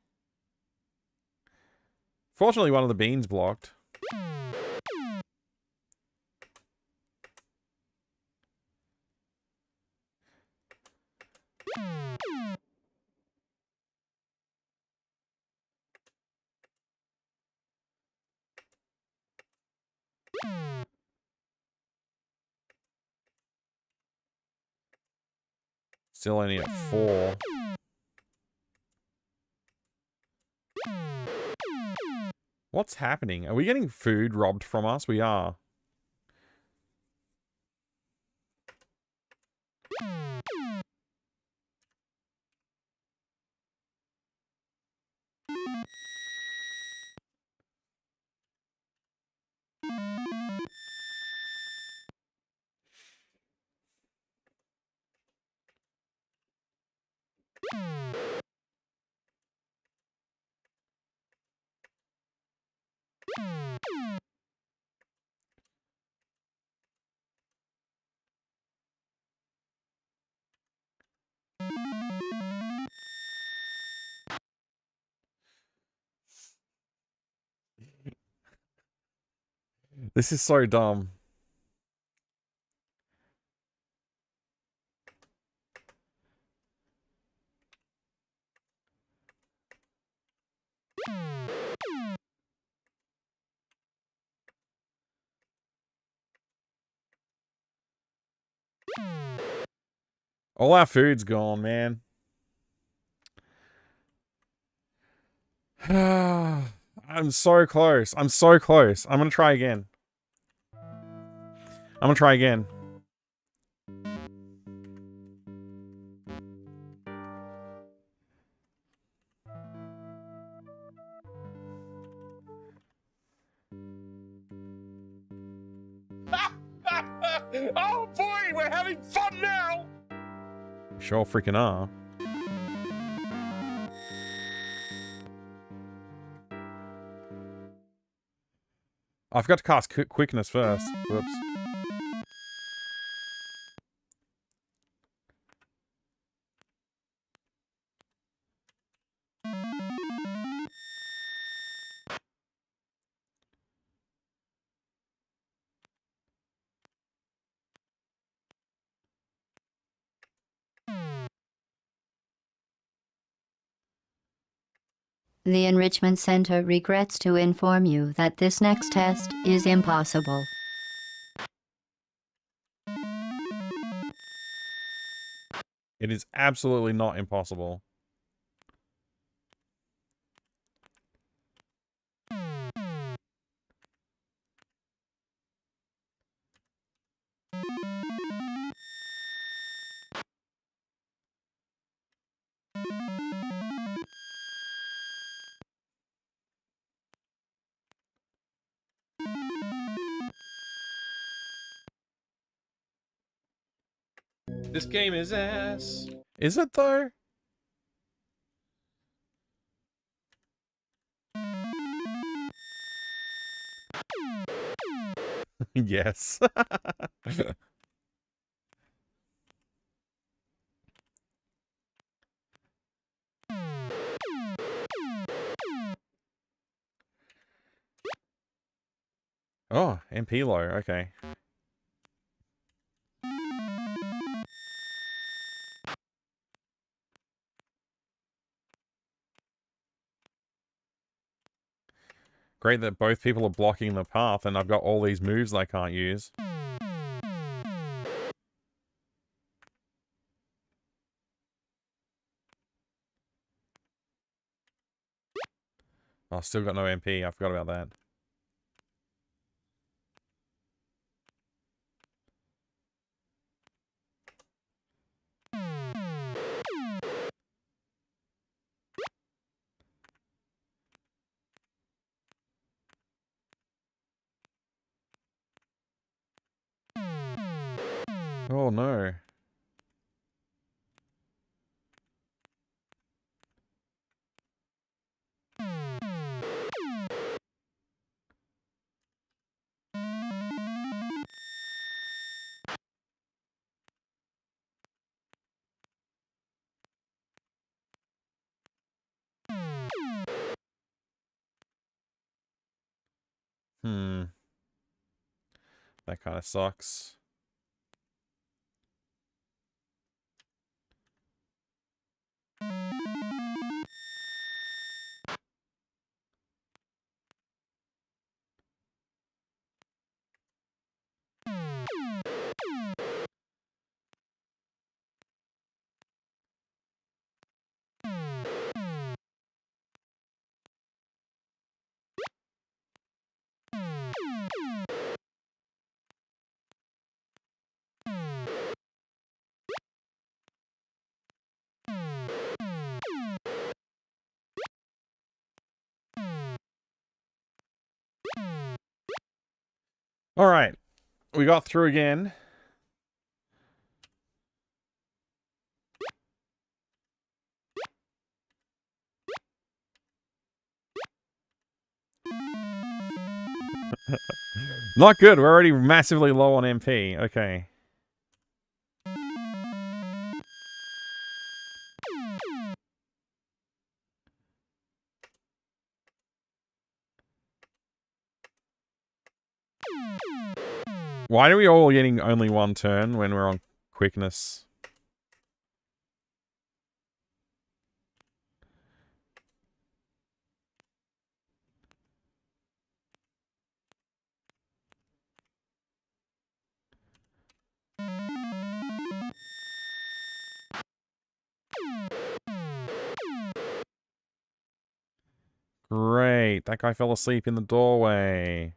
Fortunately, one of the beans blocked. Still only at 4. What's happening? Are we getting food robbed from us? We are. This is so dumb. All our food's gone, man. I'm so close. I'm so close. I'm gonna try again. I'm gonna try again.
Oh boy, we're having fun now!
Sure freaking are. I forgot to cast quickness first. Whoops.
The Enrichment Center regrets to inform you that this next test is impossible.
It is absolutely not impossible.
This game is ass.
Is it though? Yes. Oh, MP low. Okay. Great that both people are blocking the path and I've got all these moves I can't use. Oh, still got no MP. I forgot about that. Oh no. Hmm. That kind of sucks. All right. We got through again. Not good. We're already massively low on MP. Okay. Why are we all getting only one turn when we're on quickness? Great. That guy fell asleep in the doorway.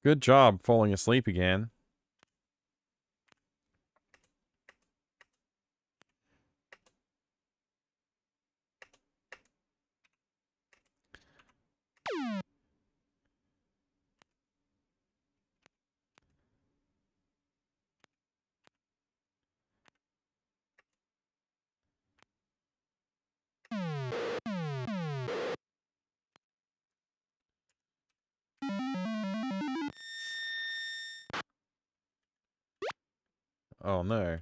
Good job falling asleep again. Oh no.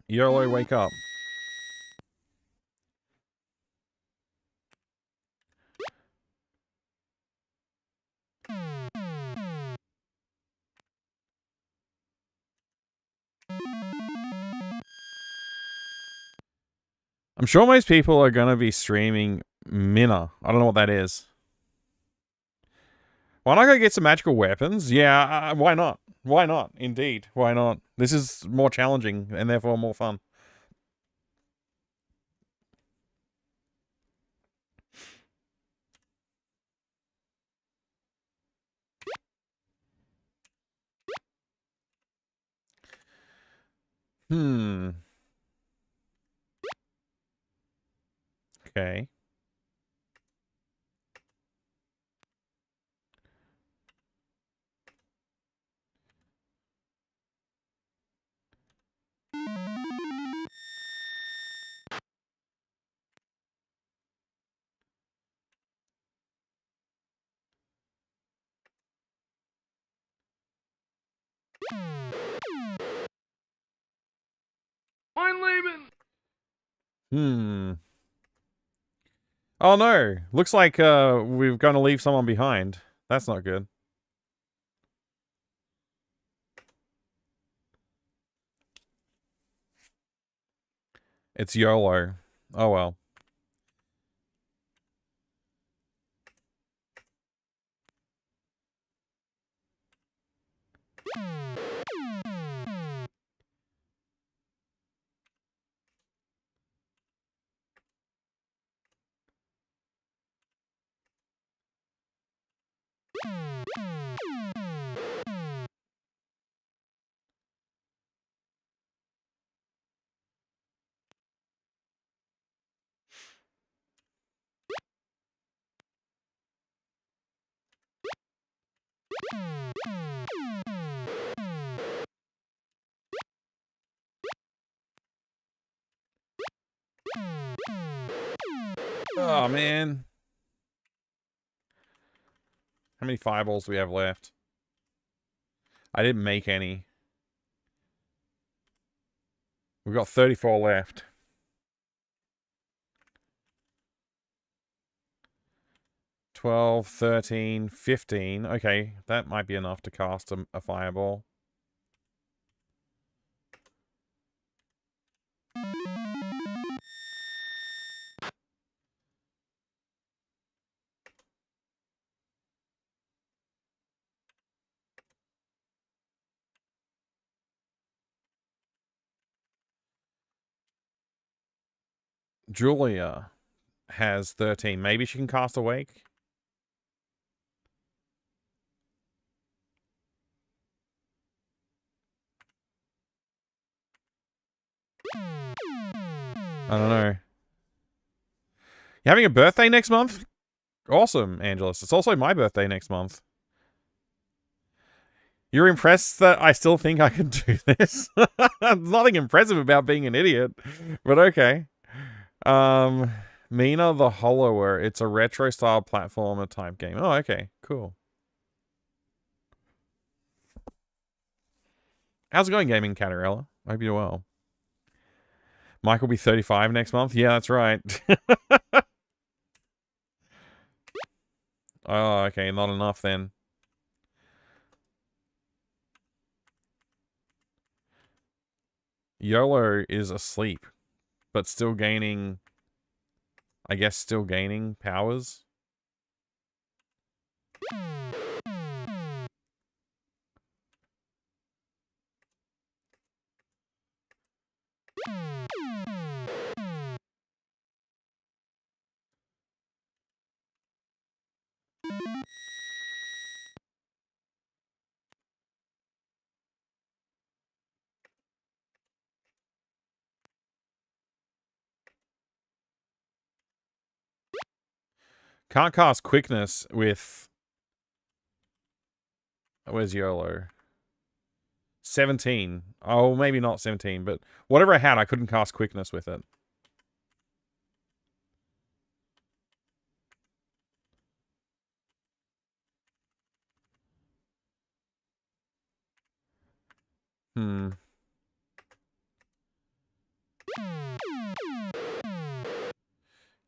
YOLO, wake up. I'm sure most people are gonna be streaming Minna. I don't know what that is. Why not go get some magical weapons? Yeah, why not? Why not? Indeed, why not? This is more challenging and therefore more fun. Hmm. Okay.
I'm leaving.
Hmm. Oh no. Looks like we're gonna leave someone behind. That's not good. It's YOLO. Oh well. Oh, man. How many fireballs do we have left? I didn't make any. We've got 34 left. 12, 13, 15. Okay, that might be enough to cast a fireball. Julia has 13. Maybe she can cast Awake? I don't know. You having a birthday next month? Awesome, Angelus. It's also my birthday next month. You're impressed that I still think I can do this? There's nothing impressive about being an idiot, but okay. Mina the Hollower. It's a retro-style platformer type game. Oh, okay. Cool. How's it going, Gaming Catarella? I hope you're well. Mike will be 35 next month? Yeah, that's right. Oh, okay. Not enough then. YOLO is asleep, but still gaining... I guess still gaining powers. Can't cast quickness with... Where's YOLO? 17. Oh, maybe not 17, but whatever I had, I couldn't cast quickness with it.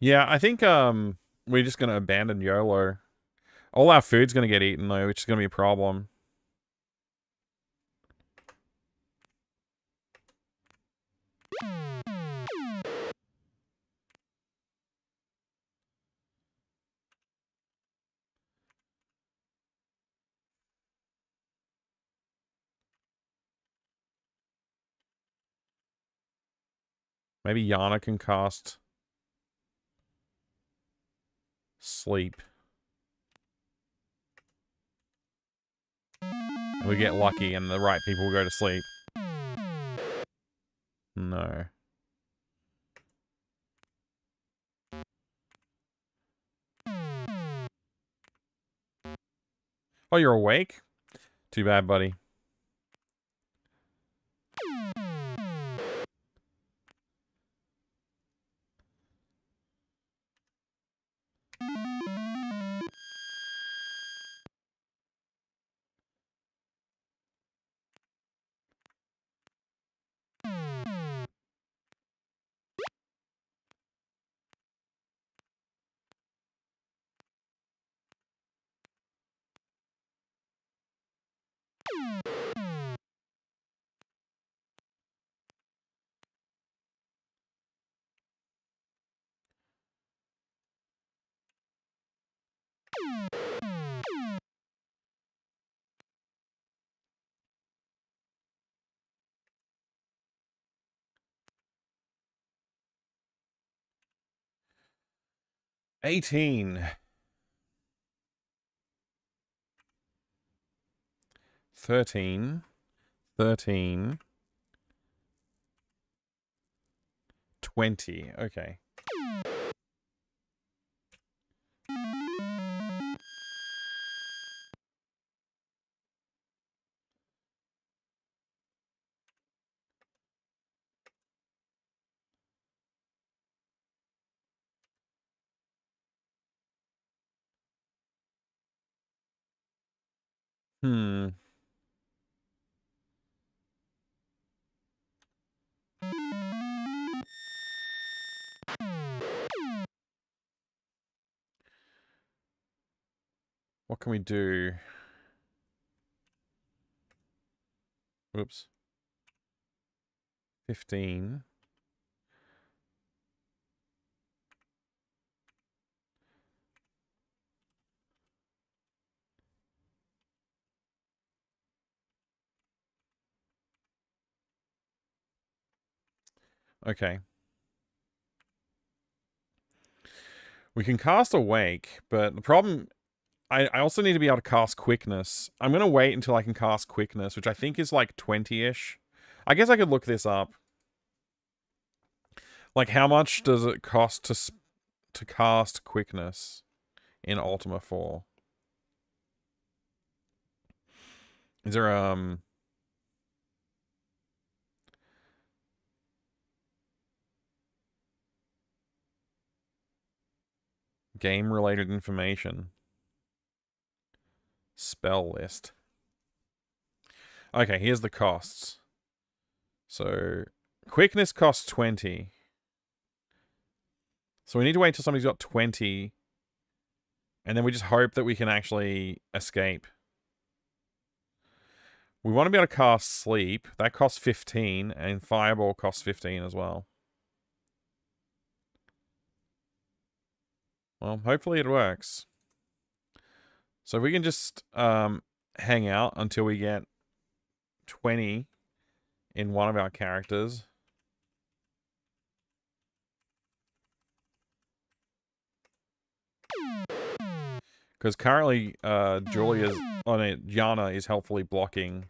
Yeah, I think we're just gonna abandon YOLO. All our food's gonna get eaten though, which is gonna be a problem. Maybe Yana can cast sleep. And we get lucky and the right people will go to sleep. No. Oh, you're awake? Too bad, buddy. $18. 13. 13. 20. Okay. Hmm. What can we do? Whoops. 15. Okay. We can cast Awake, but the problem... I also need to be able to cast Quickness. I'm going to wait until I can cast Quickness, which I think is like 20-ish. I guess I could look this up. Like, how much does it cost to cast Quickness in Ultima 4? Is there, game-related information? Spell list. Okay, here's the costs. So, Quickness costs 20. So we need to wait till somebody's got 20. And then we just hope that we can actually escape. We want to be able to cast Sleep. That costs 15. And Fireball costs 15 as well. Well, hopefully it works. So if we can just hang out until we get 20 in one of our characters. Because currently, Yana is helpfully blocking.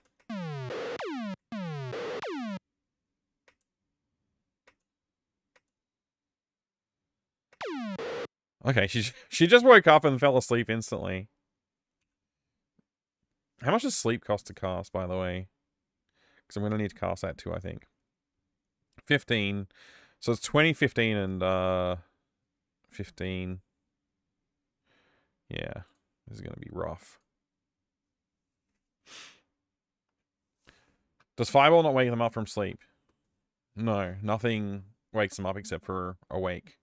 Okay, she just woke up and fell asleep instantly. How much does sleep cost to cast, by the way? Because I'm going to need to cast that too, I think. 15. So it's 20, 15, and 15. Yeah, this is going to be rough. Does Fireball not wake them up from sleep? No, nothing wakes them up except for Awake.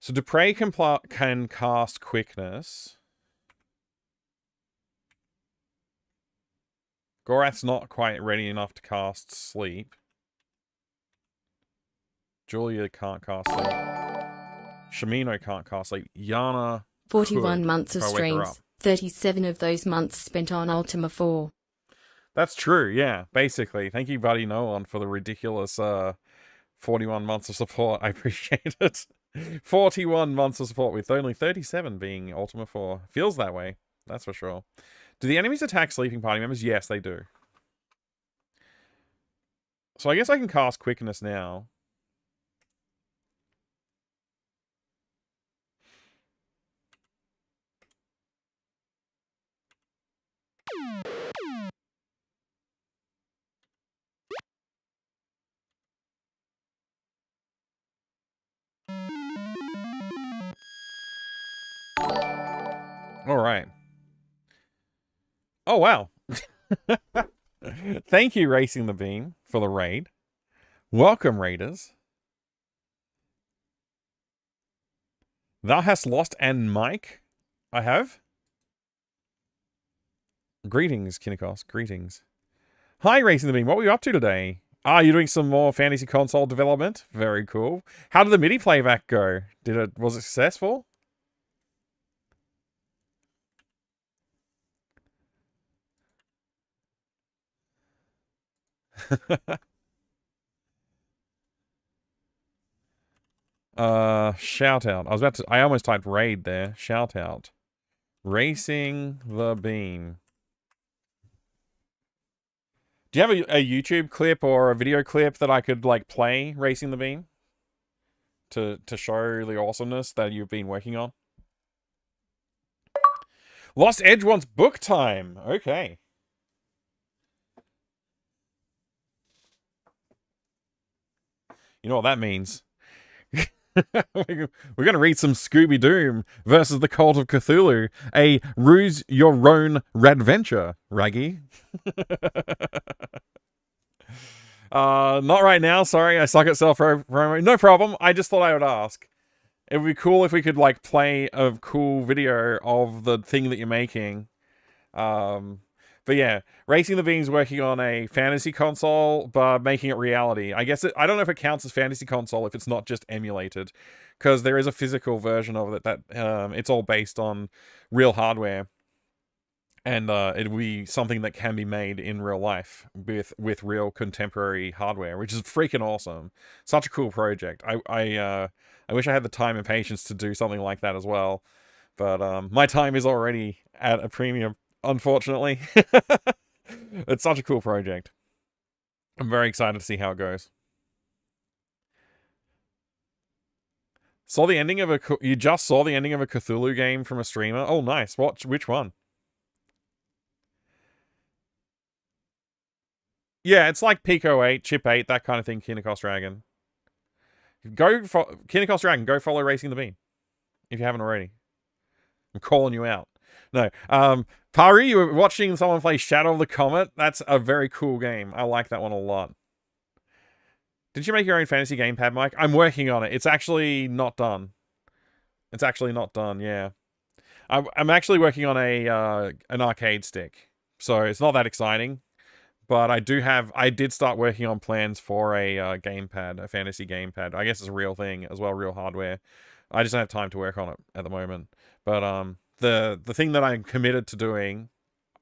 So Dupre can cast Quickness. Gorath's not quite ready enough to cast Sleep. Julia can't cast Sleep. Shamino can't cast Sleep. Yana
41
could,
months of
if I wake her up.
streams, 37 of those months spent on Ultima 4.
That's true, yeah, basically. Thank you, Buddy Nolan, for the ridiculous 41 months of support. I appreciate it. 41 months of support with only 37 being Ultima 4. Feels that way, that's for sure. Do the enemies attack sleeping party members? Yes, they do. So I guess I can cast Quickness now. All right. Oh, wow. Thank you, Racing the Beam, for the raid. Welcome, raiders. Thou hast lost and Mike? I have? Greetings, Kinnikos. Greetings. Hi, Racing the Beam. What were you up to today? Ah, you're doing some more fantasy console development? Very cool. How did the MIDI playback go? Was it successful? Shout out. I almost typed raid there. Shout out. Racing the Beam. Do you have a YouTube clip or a video clip that I could like play Racing the Beam? To show the awesomeness that you've been working on? Lost Edge wants book time. Okay. You know what that means. We're going to read some Scooby-Doo versus the Cult of Cthulhu. A Ruse Your Own Radventure, Raggy. Not right now, sorry. I suck at self-promo. No problem. I just thought I would ask. It would be cool if we could, like, play a cool video of the thing that you're making. But yeah, Racing the Bean's working on a fantasy console, but making it reality. I guess I don't know if it counts as fantasy console if it's not just emulated, because there is a physical version of it that it's all based on real hardware, and it'll be something that can be made in real life with real contemporary hardware, which is freaking awesome. Such a cool project. I wish I had the time and patience to do something like that as well, but my time is already at a premium. Unfortunately. It's such a cool project. I'm very excited to see how it goes. Saw the ending of you just saw the ending of a Cthulhu game from a streamer? Oh, nice. Which one? Yeah, it's like Pico 8, Chip 8, that kind of thing, Kinnikos Dragon. Kinnikos Dragon, go follow Racing the Bean. If you haven't already. I'm calling you out. No. Pari, you were watching someone play Shadow of the Comet? That's a very cool game. I like that one a lot. Did you make your own fantasy gamepad, Mike? I'm working on it. It's actually not done. It's actually not done, yeah. I'm actually working on an arcade stick. So it's not that exciting. But I did start working on plans for a gamepad, a fantasy gamepad. I guess it's a real thing as well, real hardware. I just don't have time to work on it at the moment. But the thing that I'm committed to doing,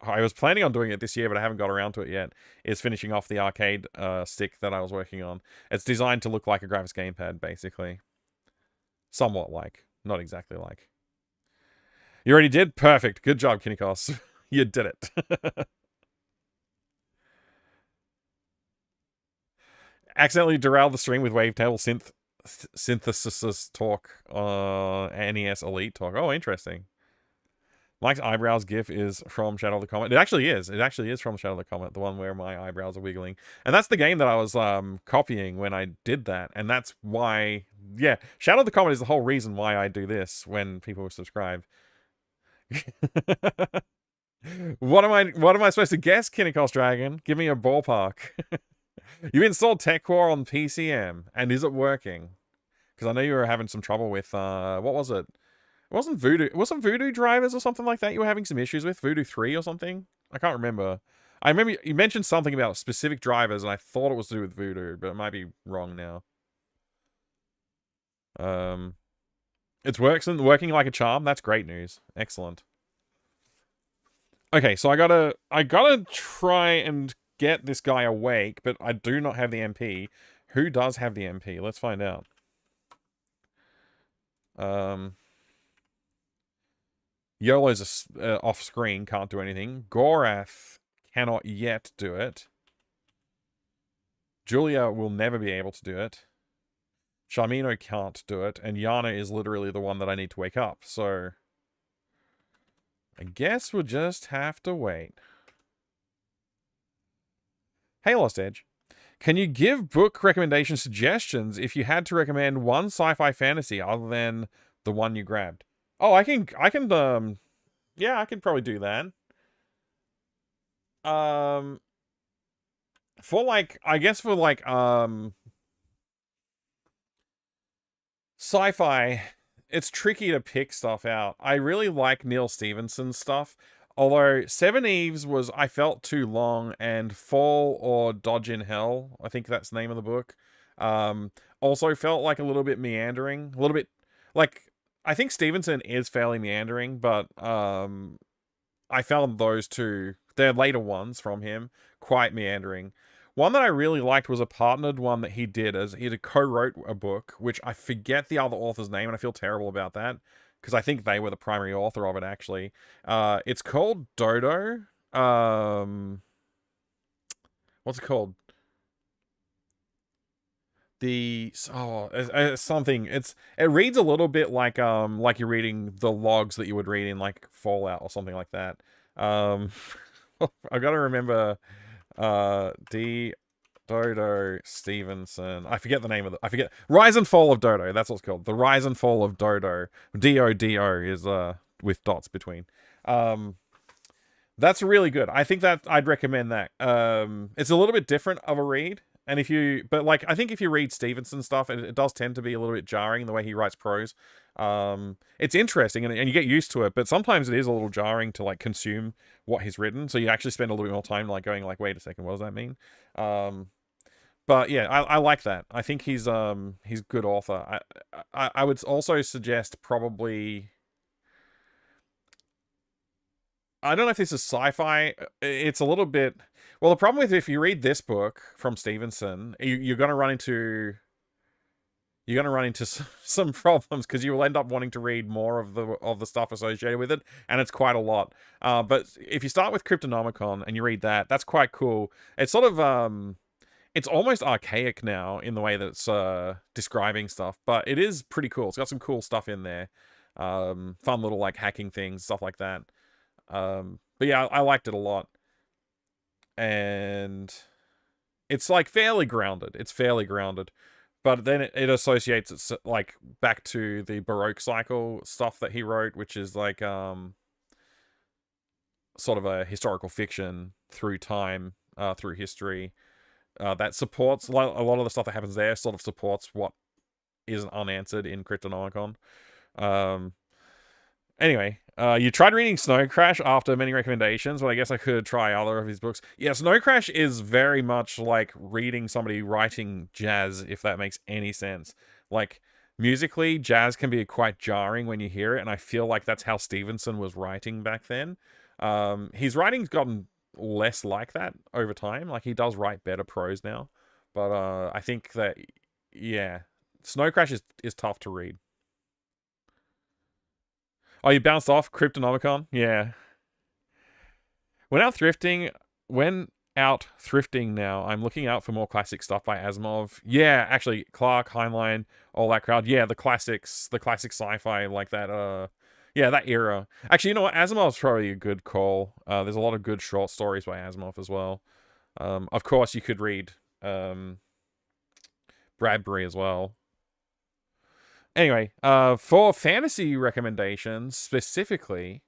I was planning on doing it this year, but I haven't got around to it yet, is finishing off the arcade stick that I was working on. It's designed to look like a graphics gamepad, basically. Somewhat like. Not exactly like. You already did? Perfect. Good job, Kinnikos. You did it. Accidentally derailed the stream with Wavetable synthesis talk, NES Elite talk. Oh, interesting. Mike's eyebrows gif is from Shadow of the Comet. It actually is. It actually is from Shadow of the Comet, the one where my eyebrows are wiggling. And that's the game that I was copying when I did that. And that's why, yeah, Shadow of the Comet is the whole reason why I do this when people subscribe. What am I supposed to guess, Kinnikos Dragon? Give me a ballpark. You installed TechCore on PCM, and is it working? Because I know you were having some trouble with, what was it? It wasn't Voodoo drivers or something like that you were having some issues with? Voodoo 3 or something? I can't remember. I remember you mentioned something about specific drivers, and I thought it was to do with Voodoo, but it might be wrong now. It's working like a charm. That's great news. Excellent. Okay, so I gotta try and get this guy awake, but I do not have the MP. Who does have the MP? Let's find out. YOLO's off screen, can't do anything. Gorath cannot yet do it. Julia will never be able to do it. Sharmino can't do it, and Yana is literally the one that I need to wake up, so I guess we'll just have to wait. Hey, Lost Edge. Can you give book recommendation suggestions if you had to recommend one sci-fi fantasy other than the one you grabbed? Oh, I can, yeah, I can probably do that. For like, I guess for like, sci-fi, it's tricky to pick stuff out. I really like Neil Stephenson's stuff. Although Seven Eves was, I felt too long, and Fall or Dodge in Hell, I think that's the name of the book, also felt like a little bit meandering. A little bit, like, I think Stevenson is fairly meandering, but I found those two, they're later ones from him, quite meandering. One that I really liked was a partnered one that he did, as he co-wrote a book, which I forget the other author's name, and I feel terrible about that. Because I think they were the primary author of it, actually. It's called Dodo. What's it called? Something. It reads a little bit like you're reading the logs that you would read in like Fallout or something like that. I gotta remember Dodo Stevenson. I forget the name of it. I forget. Rise and Fall of Dodo. That's what it's called. The Rise and Fall of Dodo. D-O-D-O is with dots between. That's really good. I think that I'd recommend that. It's a little bit different of a read. And but like, I think if you read Stevenson stuff, it does tend to be a little bit jarring the way he writes prose. It's interesting and you get used to it, but sometimes it is a little jarring to like consume what he's written. So you actually spend a little bit more time like going like, wait a second, what does that mean? But yeah, I like that. I think he's good author. I would also suggest probably, I don't know if this is sci-fi. It's a little bit, well, the problem with if you read this book from Stevenson, you're going to run into some problems because you will end up wanting to read more of the stuff associated with it, and it's quite a lot. But if you start with Cryptonomicon and you read that, that's quite cool. It's sort of it's almost archaic now in the way that it's describing stuff, but it is pretty cool. It's got some cool stuff in there, fun little like hacking things, stuff like that. But yeah, I liked it a lot. And it's like fairly grounded. It's fairly grounded. But then it associates it like back to the Baroque cycle stuff that he wrote, which is like sort of a historical fiction through time, through history. That supports a lot of the stuff that happens there, sort of supports what isn't unanswered in Cryptonomicon. Anyway, you tried reading Snow Crash after many recommendations, but I guess I could try other of his books. Yeah, Snow Crash is very much like reading somebody writing jazz, if that makes any sense. Like, musically, jazz can be quite jarring when you hear it, and I feel like that's how Stevenson was writing back then. His writing's gotten less like that over time. Like, he does write better prose now. But I think that, yeah, Snow Crash is tough to read. Oh, you bounced off Cryptonomicon? Yeah. Went out thrifting now. I'm looking out for more classic stuff by Asimov. Yeah, actually, Clark, Heinlein, all that crowd. Yeah, the classics, the classic sci-fi like that. Yeah, that era. Actually, you know what? Asimov's probably a good call. There's a lot of good short stories by Asimov as well. Of course, you could read Bradbury as well. Anyway, for fantasy recommendations specifically,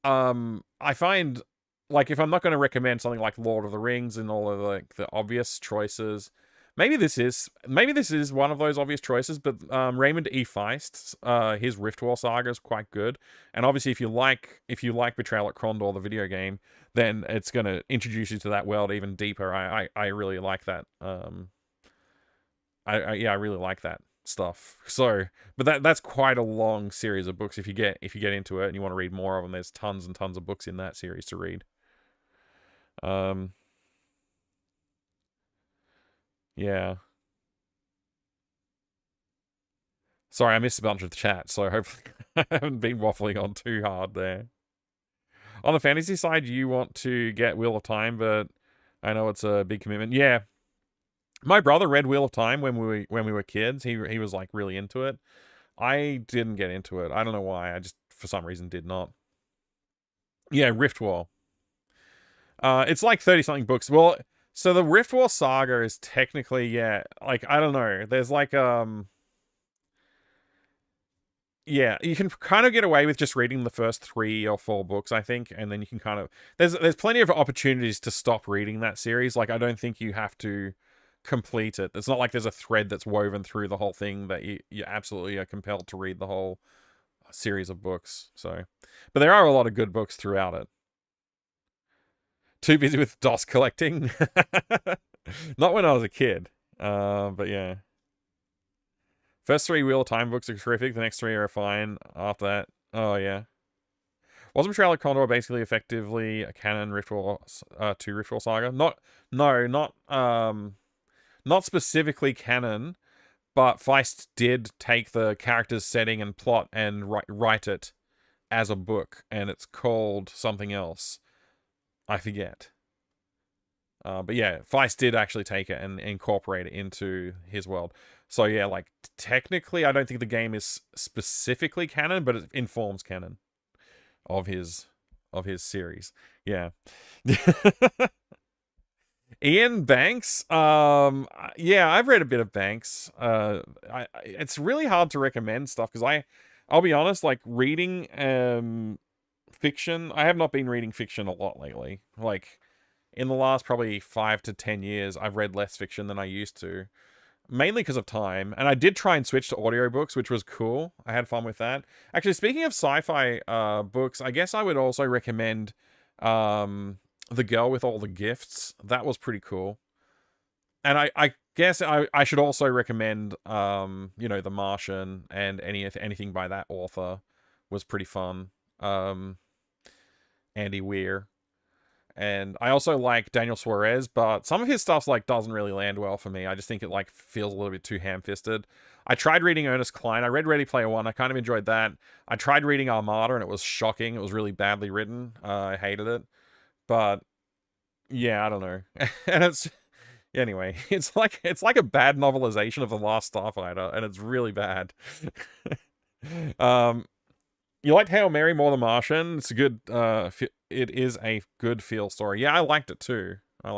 I find, like, if I'm not going to recommend something like Lord of the Rings and all of like the obvious choices, maybe this is one of those obvious choices. But Raymond E. Feist's his Rift War saga is quite good, and obviously if you like Betrayal at Krondor, the video game, then it's going to introduce you to that world even deeper. I really like that. I really like that stuff. So, but that's quite a long series of books if you get into it and you want to read more of them. There's tons and tons of books in that series to read. Yeah. Sorry, I missed a bunch of the chat, so hopefully I haven't been waffling on too hard there. On the fantasy side, you want to get Wheel of Time, but I know it's a big commitment. Yeah. My brother read Wheel of Time when we were kids. He was like really into it. I didn't get into it. I don't know why. I just for some reason did not. Yeah, Rift War. It's like 30-something books. Well, so the Rift War saga is technically, yeah, like, I don't know. There's like yeah, you can kind of get away with just reading the first 3 or 4 books, I think, and then you can kind of there's plenty of opportunities to stop reading that series. Like, I don't think you have to complete it. It's not like there's a thread that's woven through the whole thing that you absolutely are compelled to read the whole series of books. So, but there are a lot of good books throughout it. Too busy with DOS collecting. Not when I was a kid. But yeah. First 3 Wheel of Time books are terrific. The next 3 are fine. After that, oh yeah. Wasn't Betrayal at Condor basically effectively a canon Rift War to Rift War Saga? Not specifically canon, but Feist did take the character's setting and plot and write it as a book, and it's called something else. I forget. But yeah, Feist did actually take it and incorporate it into his world. So yeah, like, technically, I don't think the game is specifically canon, but it informs canon of his series. Yeah. Ian Banks. Yeah, I've read a bit of Banks. It's really hard to recommend stuff because I'll be honest, like reading fiction. I have not been reading fiction a lot lately. Like in the last probably 5 to 10 years, I've read less fiction than I used to. Mainly because of time. And I did try and switch to audiobooks, which was cool. I had fun with that. Actually, speaking of sci-fi books, I guess I would also recommend The Girl with All the Gifts. That was pretty cool. And I guess I should also recommend, you know, The Martian and anything by that author was pretty fun. Andy Weir. And I also like Daniel Suarez, but some of his stuff's like doesn't really land well for me. I just think it like feels a little bit too ham-fisted. I tried reading Ernest Cline. I read Ready Player One. I kind of enjoyed that. I tried reading Armada, and it was shocking. It was really badly written. I hated it. But yeah, I don't know. And it's anyway, it's like a bad novelization of The Last Starfighter, and it's really bad. You liked Hail Mary more than Martian? It's a good, it is a good feel story. Yeah, I liked it too. I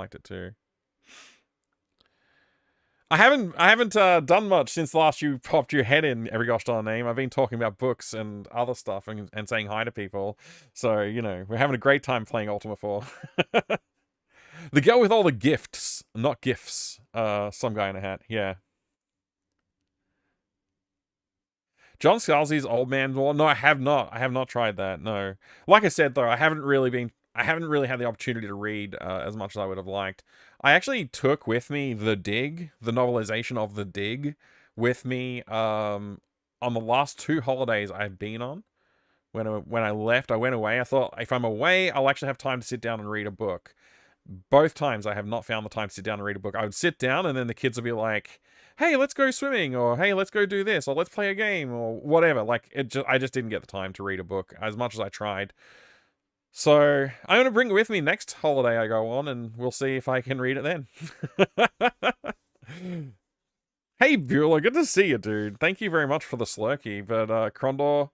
haven't done much since last you popped your head in every gosh darn name. I've been talking about books and other stuff and saying hi to people. So, you know, we're having a great time playing Ultima 4. The Girl with All the Gifts, not gifts. Some guy in a hat, yeah. John Scalzi's Old Man War? No, I have not. I have not tried that. No. Like I said though, I haven't really had the opportunity to read as much as I would have liked. I actually took with me The Dig, the novelization of The Dig, with me on the last 2 holidays I've been on. When I left, I went away. I thought if I'm away, I'll actually have time to sit down and read a book. Both times I have not found the time to sit down and read a book. I would sit down and then the kids would be like, hey, let's go swimming, or hey, let's go do this, or let's play a game, or whatever. Like, I just didn't get the time to read a book as much as I tried. So I'm going to bring it with me next holiday I go on, and we'll see if I can read it then. Hey, Bueller, good to see you, dude. Thank you very much for the slurkey, but Krondor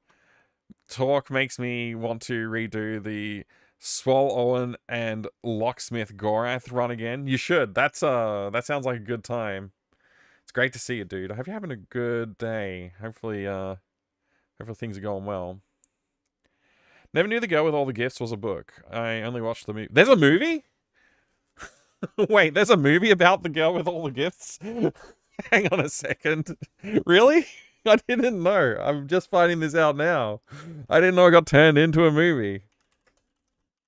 talk makes me want to redo the Swall Owen and Locksmith Gorath run again. You should. That sounds like a good time. It's great to see you, dude. I hope you're having a good day. Hopefully things are going well. Never knew The Girl with All the Gifts was a book. I only watched the movie. There's a movie? Wait, there's a movie about The Girl with All the Gifts? Hang on a second. Really? I didn't know. I'm just finding this out now. I didn't know it got turned into a movie.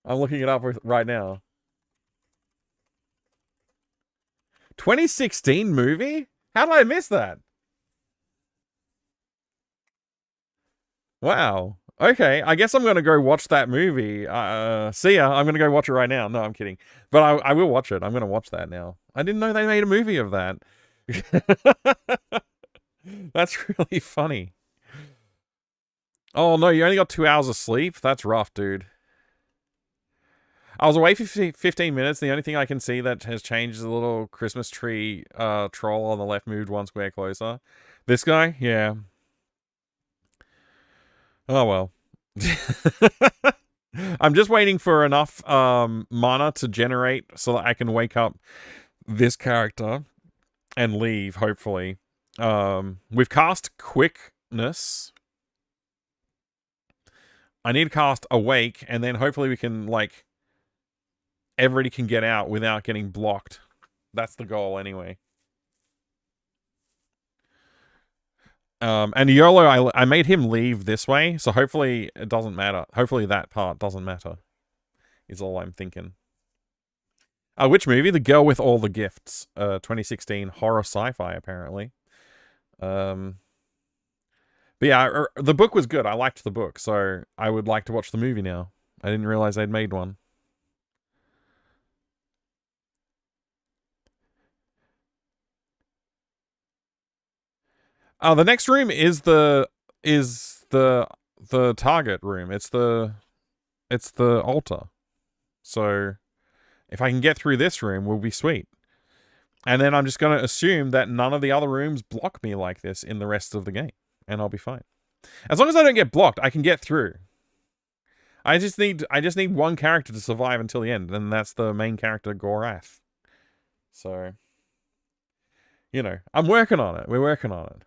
I'm looking it up right now. 2016 movie? How did I miss that? Wow. Okay, I guess I'm going to go watch that movie. See ya. I'm going to go watch it right now. No, I'm kidding. But I will watch it. I'm going to watch that now. I didn't know they made a movie of that. That's really funny. Oh, no, you only got 2 hours of sleep? That's rough, dude. I was away for 15 minutes. The only thing I can see that has changed is a little Christmas tree troll on the left moved 1 square closer. This guy? Yeah. Oh, well. I'm just waiting for enough mana to generate so that I can wake up this character and leave, hopefully. We've cast Quickness. I need to cast Awake, and then hopefully we can, like, everybody can get out without getting blocked. That's the goal, anyway. And YOLO, I made him leave this way, so hopefully it doesn't matter. Hopefully that part doesn't matter, is all I'm thinking. Which movie? The Girl with All the Gifts. 2016 horror sci-fi, apparently. But yeah, the book was good. I liked the book, so I would like to watch the movie now. I didn't realize they'd made one. The next room is the target room. It's the altar. So if I can get through this room, we'll be sweet. And then I'm just going to assume that none of the other rooms block me like this in the rest of the game. And I'll be fine. As long as I don't get blocked, I can get through. I just need one character to survive until the end, and that's the main character, Gorath. So, you know, I'm working on it. We're working on it.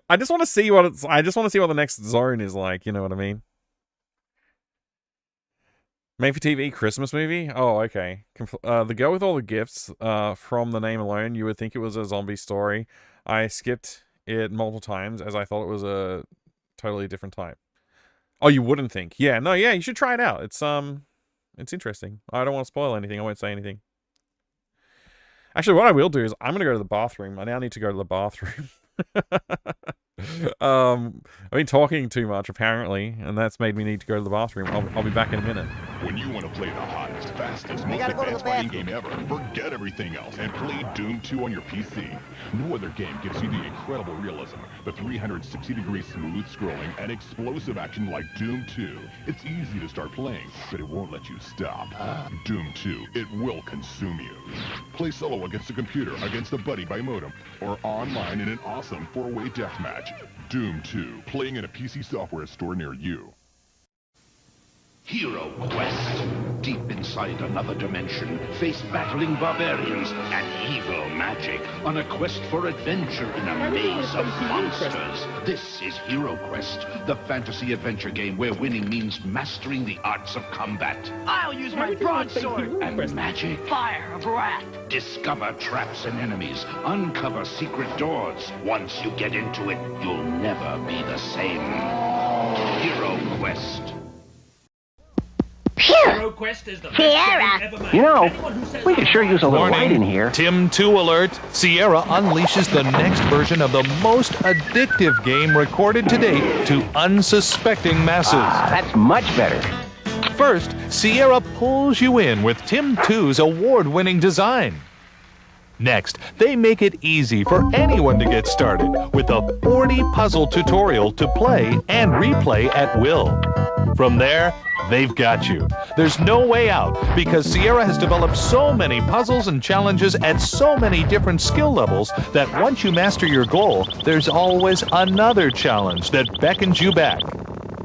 I just want to see what it's. I just want to see what the next zone is like. You know what I mean? Made for TV Christmas movie? Oh, okay. The girl with all the gifts. From the name alone, you would think it was a zombie story. I skipped it multiple times as I thought it was a totally different type. Oh, you wouldn't think? Yeah, no, yeah. You should try it out. It's interesting. I don't want to spoil anything. I won't say anything. Actually, what I will do is I'm gonna go to the bathroom. I now need to go to the bathroom. I've been talking too much apparently, and that's made me need to go to the bathroom. I'll be back in a minute.
When you want to play the hottest, fastest, most advanced fighting game ever, forget everything else and play Doom 2 on your PC. No other game gives you the incredible realism, the 360-degree smooth scrolling, and explosive action like Doom 2. It's easy to start playing, but it won't let you stop. Doom 2, it will consume you. Play solo against a computer, against a buddy by modem, or online in an awesome 4-way deathmatch. Doom 2, playing in a PC software store near you.
Hero Quest. Deep inside another dimension, face battling barbarians and evil magic on a quest for adventure in a maze of monsters. This is Hero Quest, the fantasy adventure game where winning means mastering the arts of combat.
I'll use my broadsword
And magic.
fire of wrath.
Discover traps and enemies. Uncover secret doors. Once you get into it, you'll never be the same. Hero Quest.
Hero Quest is the best game ever made.
You know,
Anyone who says
we could sure use a little light in here.
Tim 2 alert. Sierra unleashes the next version of the most addictive game recorded to date to unsuspecting masses.
That's much better.
First, Sierra pulls you in with Tim 2's award-winning design. Next, they make it easy for anyone to get started with a 40-puzzle tutorial to play and replay at will. From there, they've got you. There's no way out because Sierra has developed so many puzzles and challenges at so many different skill levels that once you master your goal, there's always another challenge that beckons you back.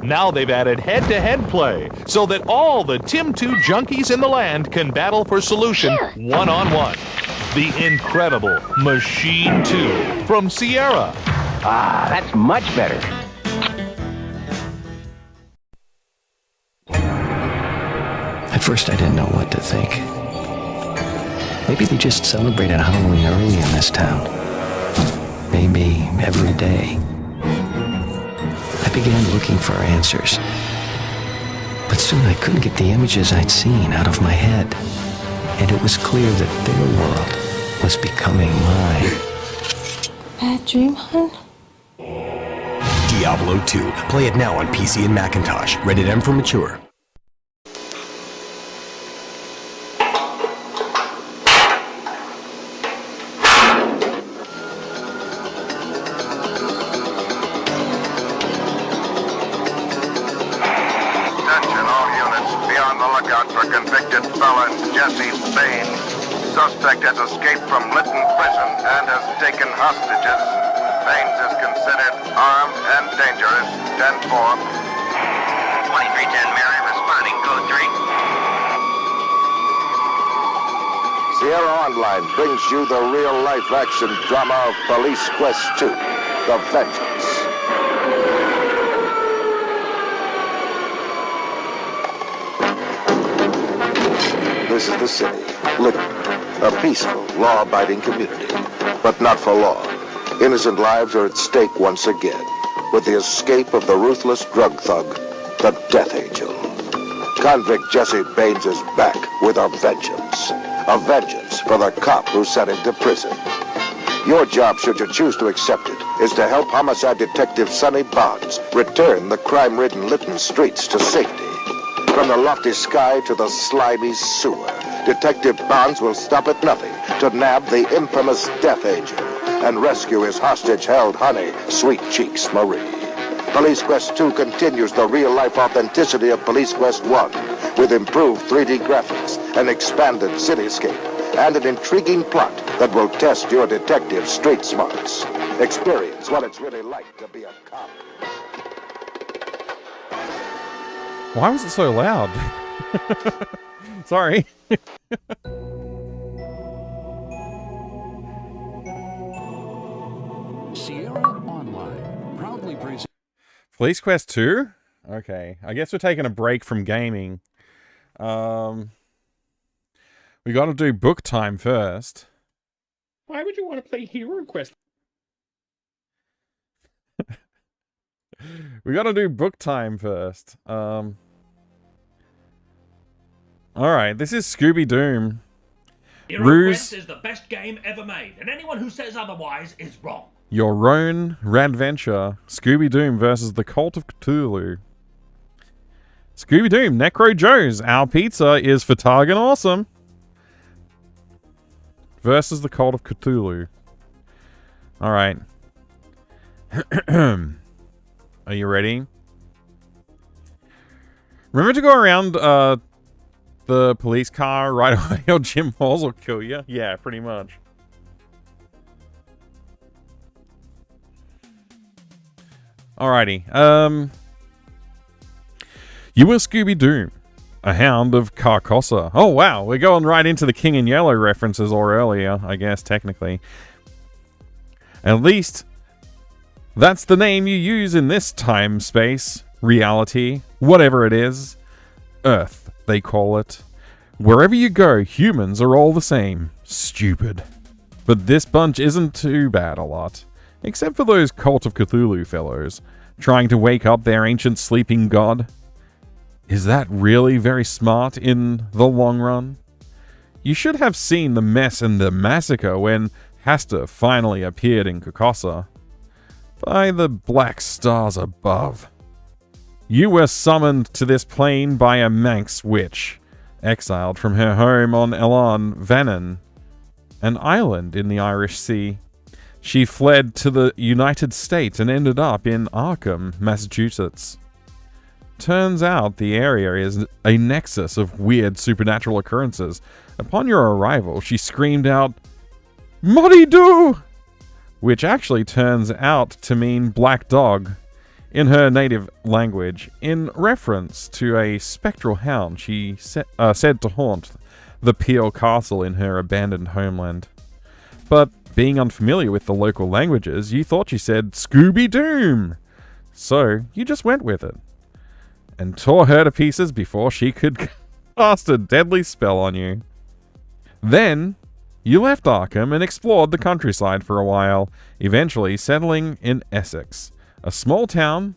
Now they've added head-to-head play so that all the Tim 2 junkies in the land can battle for solution one-on-one. The incredible Machine 2 from Sierra.
That's much better.
At first I didn't know what to think. Maybe they just celebrated Halloween early in this town. Maybe every day. I began looking for answers. But soon I couldn't get the images I'd seen out of my head. And it was clear that their world was becoming mine.
Bad dream, hun?
Diablo 2. Play it now on PC and Macintosh. Rated M for mature.
Suspect has escaped from Lytton Prison and has taken hostages. Baines is considered armed and dangerous. 10-4. 2310 Mary responding. Code 3.
Sierra Online brings you the real-life action drama of Police Quest 2, The Vengeance. This is the city, Lytton, a peaceful, law-abiding community, but not for long. Innocent lives are at stake once again, with the escape of the ruthless drug thug, the Death Angel. Convict Jesse Baines is back with a vengeance for the cop who sent him to prison. Your job, should you choose to accept it, is to help homicide detective Sonny Bonds return the crime-ridden Lytton streets to safety. From the lofty sky to the slimy sewer, Detective Bonds will stop at nothing to nab the infamous Death Angel and rescue his hostage-held honey, Sweet Cheeks Marie. Police Quest 2 continues the real-life authenticity of Police Quest 1 with improved 3D graphics, an expanded cityscape, and an intriguing plot that will test your detective's street smarts. Experience what it's really like to be a cop.
Why was it so loud? Sorry. Police Quest 2? Okay. I guess we're taking a break from gaming. We got to do book time first.
Why would you want to play Hero Quest?
We got to do book time first. Alright, this is Scooby Doom.
Hero Quest is the best game ever made, and anyone who says otherwise is wrong.
Your own Radventure. Scooby Doom versus the Cult of Cthulhu. Scooby Doom, Necro Joe's. Our pizza is for Targan Awesome. Versus the Cult of Cthulhu. Alright. Are you ready? Remember to go around the police car right away or Jim Halls will kill you? Yeah, pretty much. Alrighty. You were Scooby Doom, a hound of Carcosa. Oh wow, we're going right into the King in Yellow references or earlier, I guess, technically. At least, that's the name you use in this time, space, reality, whatever it is. Earth, they call it. Wherever you go, humans are all the same. Stupid. But this bunch isn't too bad a lot. Except for those Cult of Cthulhu fellows, trying to wake up their ancient sleeping god. Is that really very smart in the long run? You should have seen the mess and the massacre when Hasta finally appeared in Carcosa. By the black stars above. You were summoned to this plane by a Manx witch, exiled from her home on Elan Vannon, an island in the Irish Sea. She fled to the United States and ended up in Arkham, Massachusetts. Turns out the area is a nexus of weird supernatural occurrences. Upon your arrival, she screamed out, "Moddy-doo!" which actually turns out to mean black dog in her native language, in reference to a spectral hound she said to haunt the Peel Castle in her abandoned homeland. But being unfamiliar with the local languages, you thought she said Scooby Doom. So you just went with it. And tore her to pieces before she could cast a deadly spell on you. Then, you left Arkham and explored the countryside for a while, eventually settling in Essex. A small town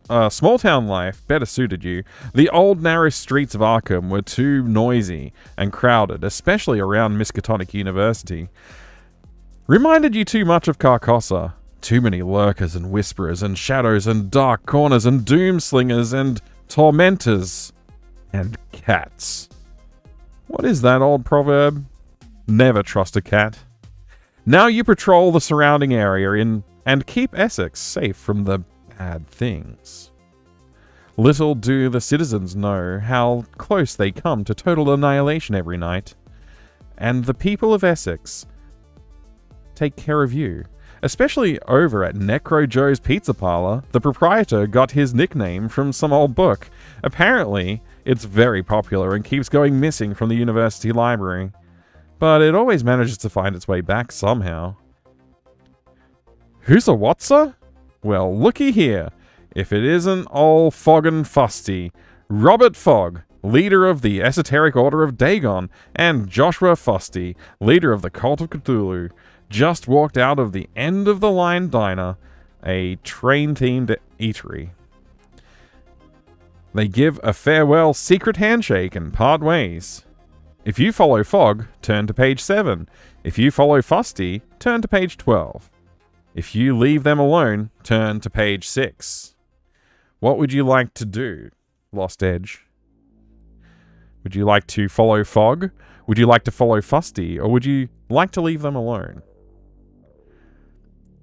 life better suited you. The old narrow streets of Arkham were too noisy and crowded, especially around Miskatonic University. Reminded you too much of Carcosa. Too many lurkers and whisperers and shadows and dark corners and doomslingers and tormentors and cats. What is that old proverb? Never trust a cat. Now you patrol the surrounding area and keep Essex safe from the bad things. Little do the citizens know how close they come to total annihilation every night. And the people of Essex take care of you. Especially over at Necro Joe's Pizza Parlor, the proprietor got his nickname from some old book. Apparently, it's very popular and keeps going missing from the university library. But it always manages to find its way back somehow. Who's a whatsa? Well, looky here. If it isn't old Fogg and Fusty, Robert Fogg, leader of the Esoteric Order of Dagon, and Joshua Fusty, leader of the Cult of Cthulhu, just walked out of the End of the Line Diner, a train-themed eatery. They give a farewell secret handshake and part ways. If you follow Fogg, turn to page 7. If you follow Fusty, turn to page 12. If you leave them alone, turn to page 6. What would you like to do, Lost Edge? Would you like to follow Fogg? Would you like to follow Fusty? Or would you like to leave them alone?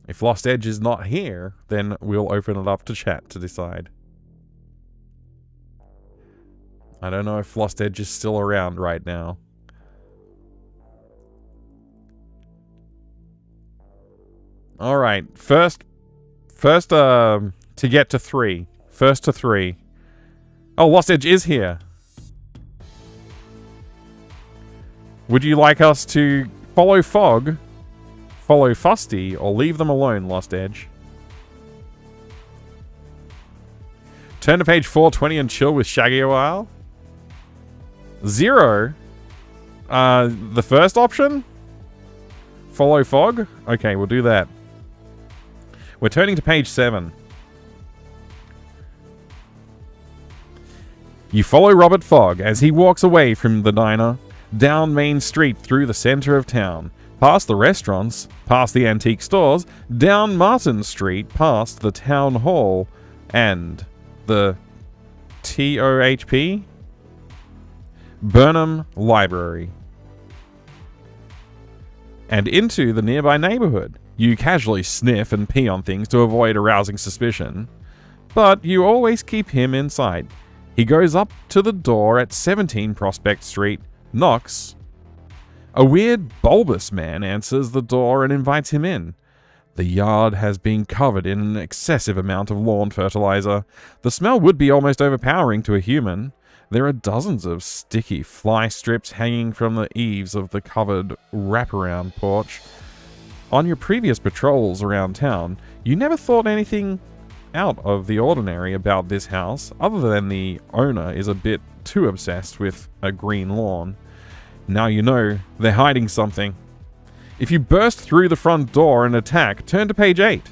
If Lost Edge is not here, then we'll open it up to chat to decide. I don't know if Lost Edge is still around right now. Alright, first to get to 3. First to 3. Oh, Lost Edge is here. Would you like us to follow Fogg, follow Fusty, or leave them alone, Lost Edge? Turn to page 420 and chill with Shaggy a while. 0. The first option? Follow Fog? Okay, we'll do that. We're turning to page 7. You follow Robert Fogg as he walks away from the diner, down Main Street through the center of town, past the restaurants, past the antique stores, down Martin Street, past the town hall, and the TOHP? Burnham Library. And into the nearby neighborhood. You casually sniff and pee on things to avoid arousing suspicion, but you always keep him inside. He goes up to the door at 17 Prospect Street, knocks. A weird, bulbous man answers the door and invites him in. The yard has been covered in an excessive amount of lawn fertilizer. The smell would be almost overpowering to a human. There are dozens of sticky fly strips hanging from the eaves of the covered wraparound porch. On your previous patrols around town, you never thought anything out of the ordinary about this house, other than the owner is a bit too obsessed with a green lawn. Now you know they're hiding something. If you burst through the front door and attack, turn to page 8.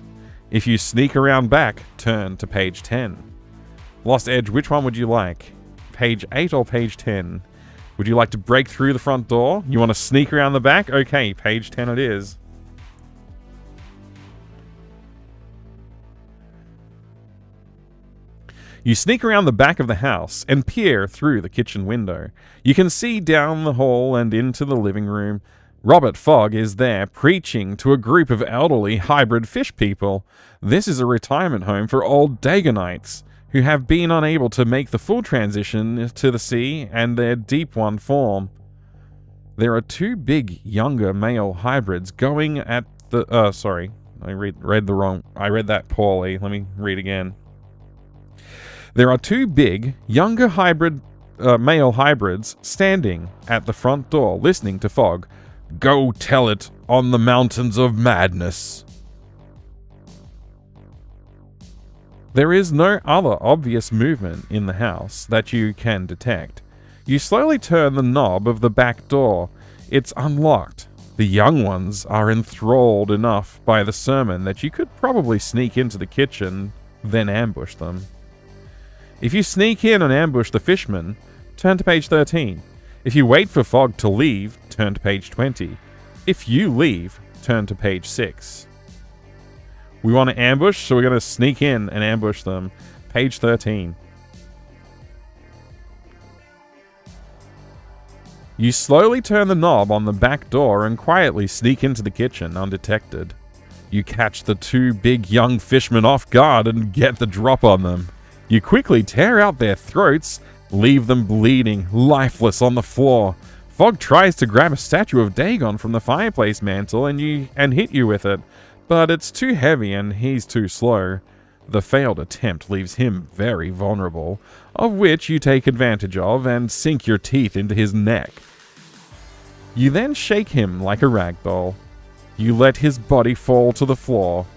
If you sneak around back, turn to page 10. Lost Edge, which one would you like? Page 8 or page 10? Would you like to break through the front door? You want to sneak around the back? Okay, page 10 it is. You sneak around the back of the house and peer through the kitchen window. You can see down the hall and into the living room. Robert Fogg is there preaching to a group of elderly hybrid fish people. This is a retirement home for old Dagonites who have been unable to make the full transition to the sea and their deep one form. There are 2 big younger male hybrids going at the sorry, I read that poorly. Let me read again. There are 2 big, younger male hybrids standing at the front door, listening to Fogg. Go tell it on the mountains of madness. There is no other obvious movement in the house that you can detect. You slowly turn the knob of the back door. It's unlocked. The young ones are enthralled enough by the sermon that you could probably sneak into the kitchen, then ambush them. If you sneak in and ambush the fisherman, turn to page 13. If you wait for Fogg to leave, turn to page 20. If you leave, turn to page 6. We want to ambush, so we're going to sneak in and ambush them. Page 13. You slowly turn the knob on the back door and quietly sneak into the kitchen undetected. You catch the 2 big young fishmen off guard and get the drop on them. You quickly tear out their throats, leave them bleeding, lifeless on the floor. Fogg tries to grab a statue of Dagon from the fireplace mantle and hit you with it, but it's too heavy and he's too slow. The failed attempt leaves him very vulnerable, of which you take advantage of and sink your teeth into his neck. You then shake him like a rag doll. You let his body fall to the floor.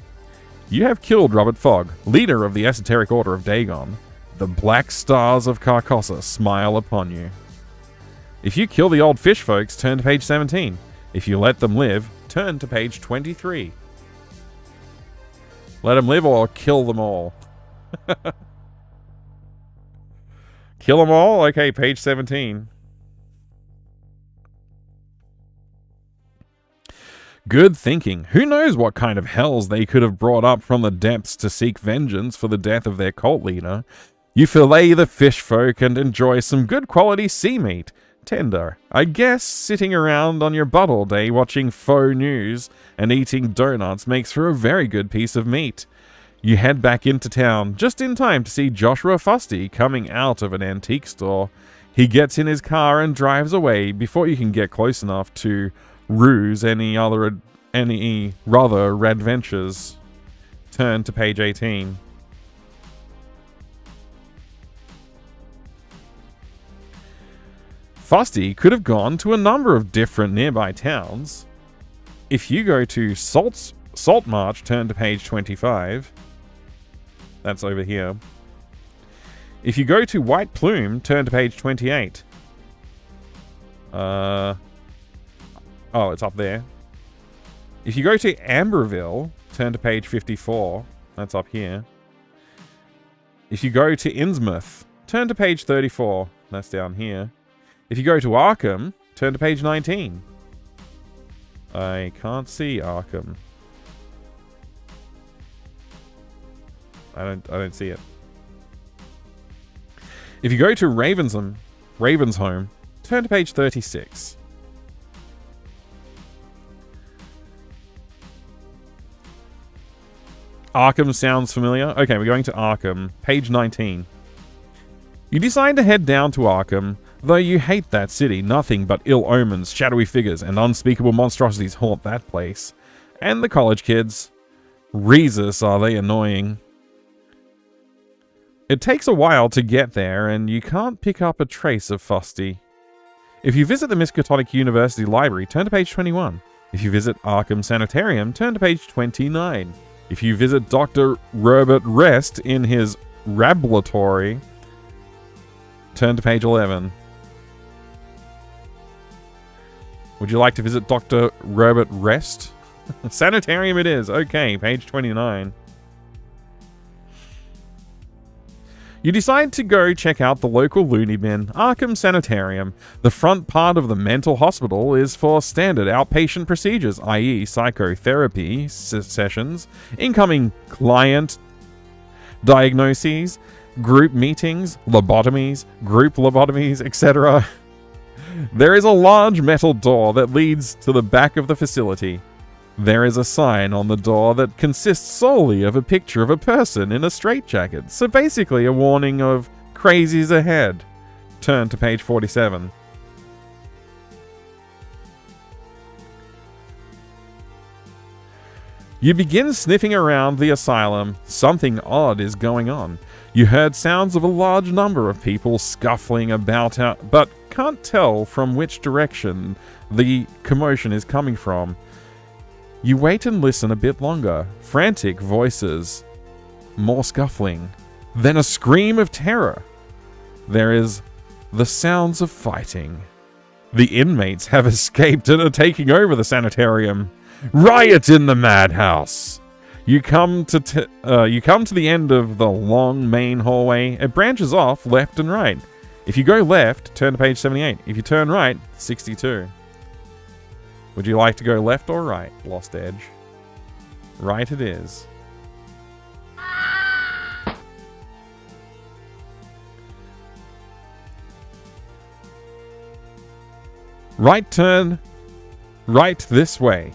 You have killed Robert Fogg, leader of the Esoteric Order of Dagon. The black stars of Carcosa smile upon you. If you kill the old fish folks, turn to page 17. If you let them live, turn to page 23. Let them live or kill them all. Kill them all? Okay, page 17. Good thinking. Who knows what kind of hells they could have brought up from the depths to seek vengeance for the death of their cult leader. You fillet the fish folk and enjoy some good quality sea meat. Tender. I guess sitting around on your butt all day watching faux news and eating donuts makes for a very good piece of meat. You head back into town, just in time to see Joshua Fusty coming out of an antique store. He gets in his car and drives away before you can get close enough to ruse any rather adventures. Turn to page 18. Fusty could have gone to a number of different nearby towns. If you go to Salt March, turn to page 25. That's over here. If you go to White Plume, turn to page 28. Oh, it's up there. If you go to Amberville, turn to page 54. That's up here. If you go to Innsmouth, turn to page 34. That's down here. If you go to Arkham, turn to page 19. I can't see Arkham. I don't see it. If you go to Ravensholm, turn to page 36. Arkham sounds familiar. Okay, we're going to Arkham. Page 19. You decide to head down to Arkham, though you hate that city. Nothing but ill omens, shadowy figures, and unspeakable monstrosities haunt that place. And the college kids. Rezus, are they annoying. It takes a while to get there, and you can't pick up a trace of Fusty. If you visit the Miskatonic University Library, turn to page 21. If you visit Arkham Sanitarium, turn to page 29. If you visit Dr. Robert Rest in his laboratory, turn to page 11. Would you like to visit Dr. Robert Rest? Sanitarium it is. Okay, page 29. You decide to go check out the local loony bin, Arkham Sanitarium. The front part of the mental hospital is for standard outpatient procedures, i.e. psychotherapy sessions, incoming client diagnoses, group meetings, lobotomies, group lobotomies, etc. There is a large metal door that leads to the back of the facility. There is a sign on the door that consists solely of a picture of a person in a straitjacket, so basically a warning of crazies ahead. Turn to page 47. You begin sniffing around the asylum. Something odd is going on. You heard sounds of a large number of people scuffling about, but can't tell from which direction the commotion is coming from. You wait and listen a bit longer. Frantic voices. More scuffling. Then a scream of terror. There is the sounds of fighting. The inmates have escaped and are taking over the sanitarium. Riot in the madhouse! You come to the end of the long main hallway. It branches off left and right. If you go left, turn to page 78. If you turn right, 62. Would you like to go left or right, Lost Edge? Right it is. Right turn. Right this way.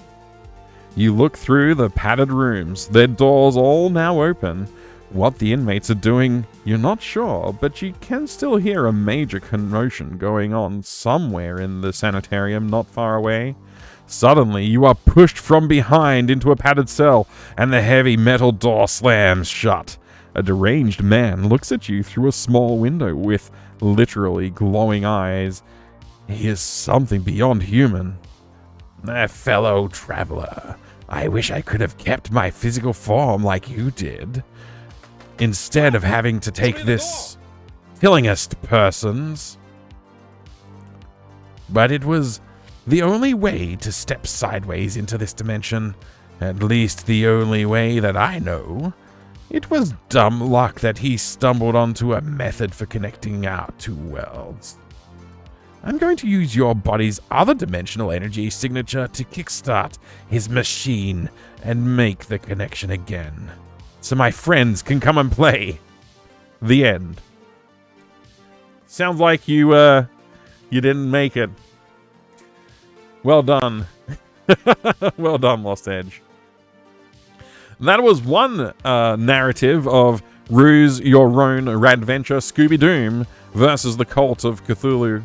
You look through the padded rooms. Their doors all now open. What the inmates are doing, you're not sure, but you can still hear a major commotion going on somewhere in the sanitarium not far away. Suddenly, you are pushed from behind into a padded cell, and the heavy metal door slams shut. A deranged man looks at you through a small window with literally glowing eyes. He is something beyond human. Fellow traveler, I wish I could have kept my physical form like you did. Instead of having to take this killing us persons. But it was the only way to step sideways into this dimension. At least the only way that I know. It was dumb luck that he stumbled onto a method for connecting our two worlds. I'm going to use your body's other dimensional energy signature to kickstart his machine and make the connection again. So my friends can come and play. The end. Sounds like you didn't make it. Well done. Well done, Lost Edge. That was one narrative of Ruse Your Own Radventure Scooby-Doom versus the Cult of Cthulhu.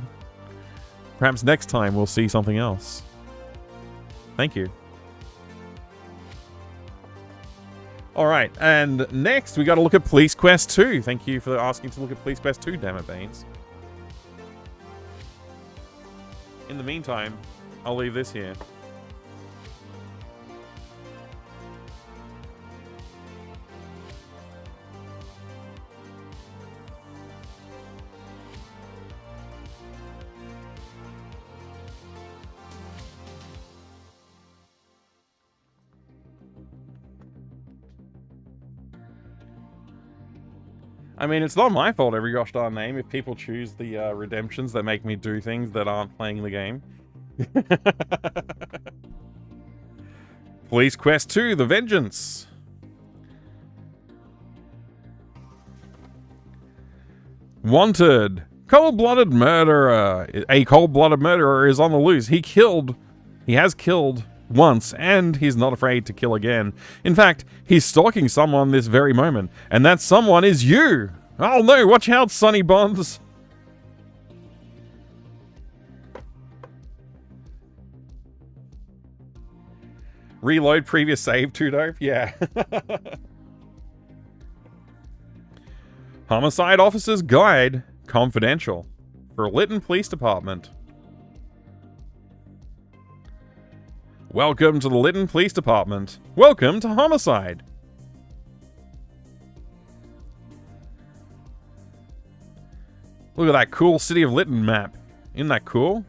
Perhaps next time we'll see something else. Thank you. Alright, and next we got to look at Police Quest 2. Thank you for asking to look at Police Quest 2, damn it, Baines. In the meantime, I'll leave this here. I mean, it's not my fault every gosh darn name if people choose the redemptions that make me do things that aren't playing the game. Police Quest 2, The Vengeance. Wanted. Cold-blooded murderer. A cold-blooded murderer is on the loose. He has killed once, and he's not afraid to kill again. In fact, he's stalking someone this very moment, and that someone is you! Oh no, watch out, Sonny Bonds! Reload previous save, too dope? Yeah. Homicide Officer's Guide, confidential, for Lytton Police Department. Welcome to the Lytton Police Department. Welcome to Homicide. Look at that cool City of Lytton map. Isn't that cool?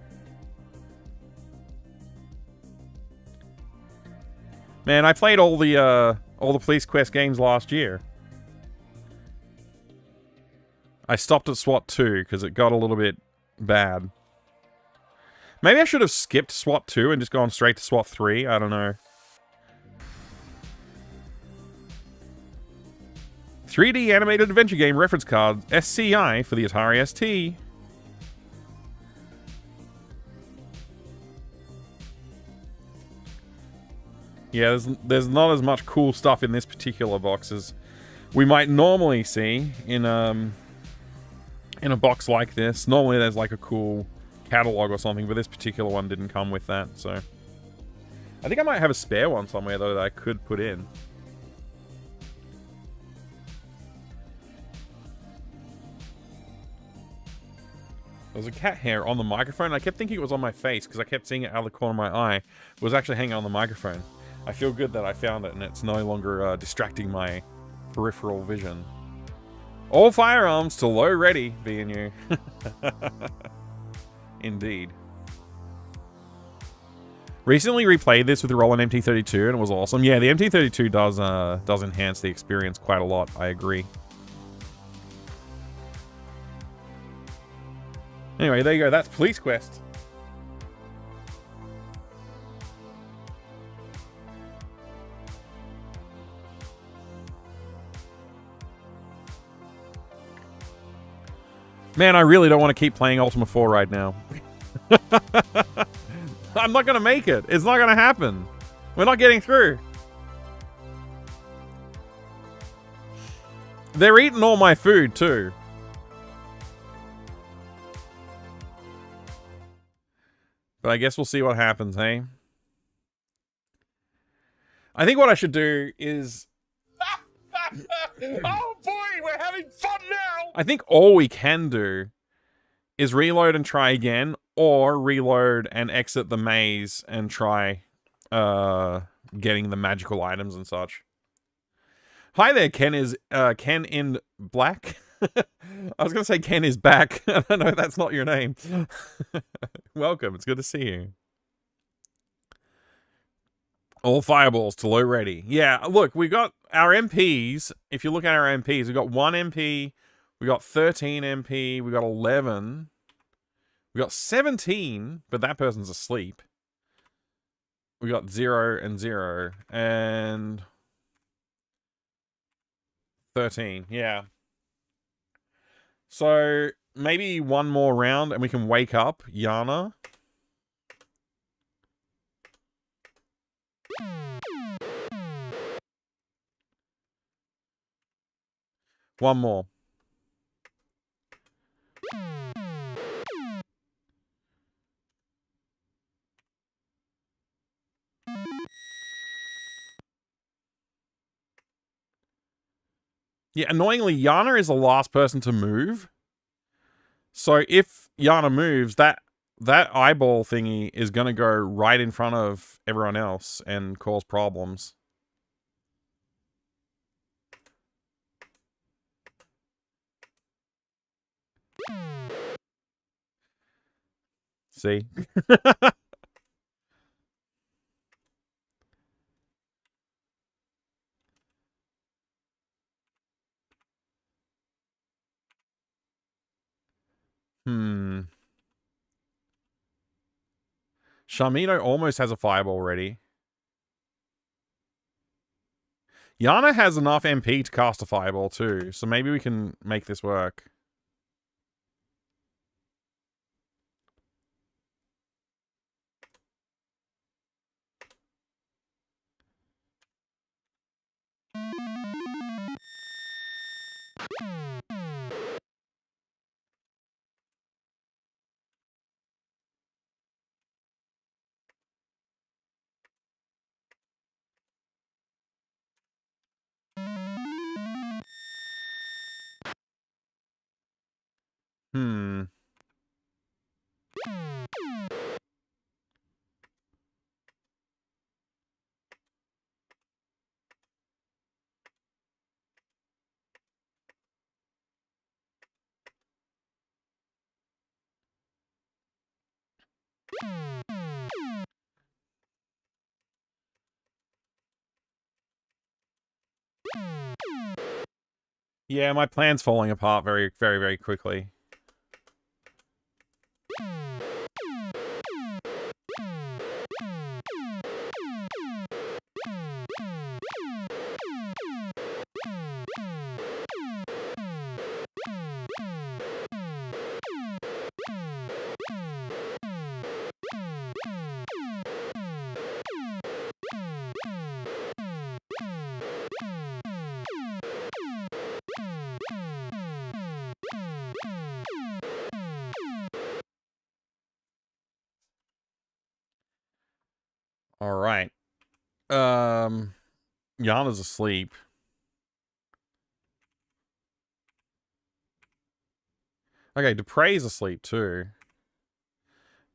Man, I played all the Police Quest games last year. I stopped at SWAT 2 because it got a little bit bad. Maybe I should have skipped SWAT 2 and just gone straight to SWAT 3. I don't know. 3D animated adventure game reference card SCI for the Atari ST. Yeah, there's not as much cool stuff in this particular box as we might normally see in a box like this. Normally there's like a cool catalog or something, but this particular one didn't come with that, so I think I might have a spare one somewhere though that I could put in. There was a cat hair on the microphone. I kept thinking it was on my face because I kept seeing it out of the corner of my eye. It was actually hanging on the microphone. I feel good that I found it and it's no longer distracting my peripheral vision. All firearms to low ready, B&U. Indeed. Recently replayed this with the Roland MT32 and it was awesome. Yeah, the MT32 does enhance the experience quite a lot. I agree. Anyway, there you go. That's Police Quest. Man, I really don't want to keep playing Ultima 4 right now. I'm not going to make it. It's not going to happen. We're not getting through. They're eating all my food, too. But I guess we'll see what happens, hey? I think what I should do is...
Oh boy, we're having fun now!
I think all we can do is reload and try again, or reload and exit the maze and try getting the magical items and such. Hi there, Ken is Ken in black. I was gonna say Ken is back. I don't know, that's not your name. Welcome, it's good to see you. All fireballs to low ready. Yeah, look, we got our MPs. If you look at our MPs, we got 1 MP, we got 13 MP, we got 11, we got 17, but that person's asleep. We got 0 and 0, and 13, yeah. So, maybe one more round and we can wake up Yana. One more. Yeah, annoyingly, Yana is the last person to move. So if Yana moves, that eyeball thingy is going to go right in front of everyone else and cause problems. See? Sharmino almost has a fireball ready. Yana has enough MP to cast a fireball too, so maybe we can make this work. Hmm. Yeah, my plan's falling apart very, very, very quickly. All right. Yana's asleep. Okay, Dupre's asleep too.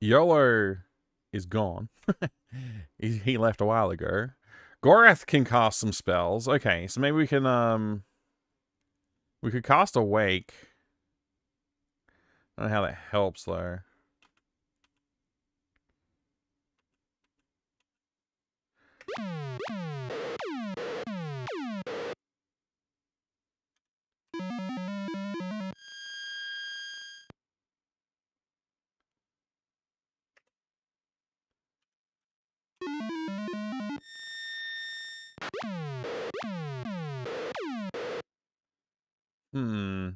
YOLO is gone. he left a while ago. Gorath can cast some spells. Okay, so maybe we can we could cast Awake. I don't know how that helps though. Hmm.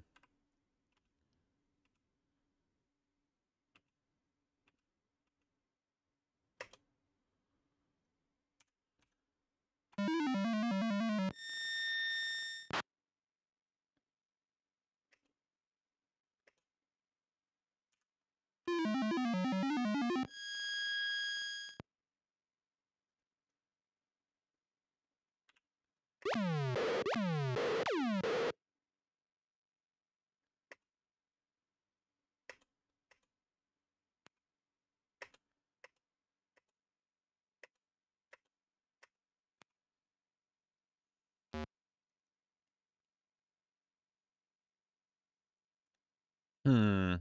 Hmm.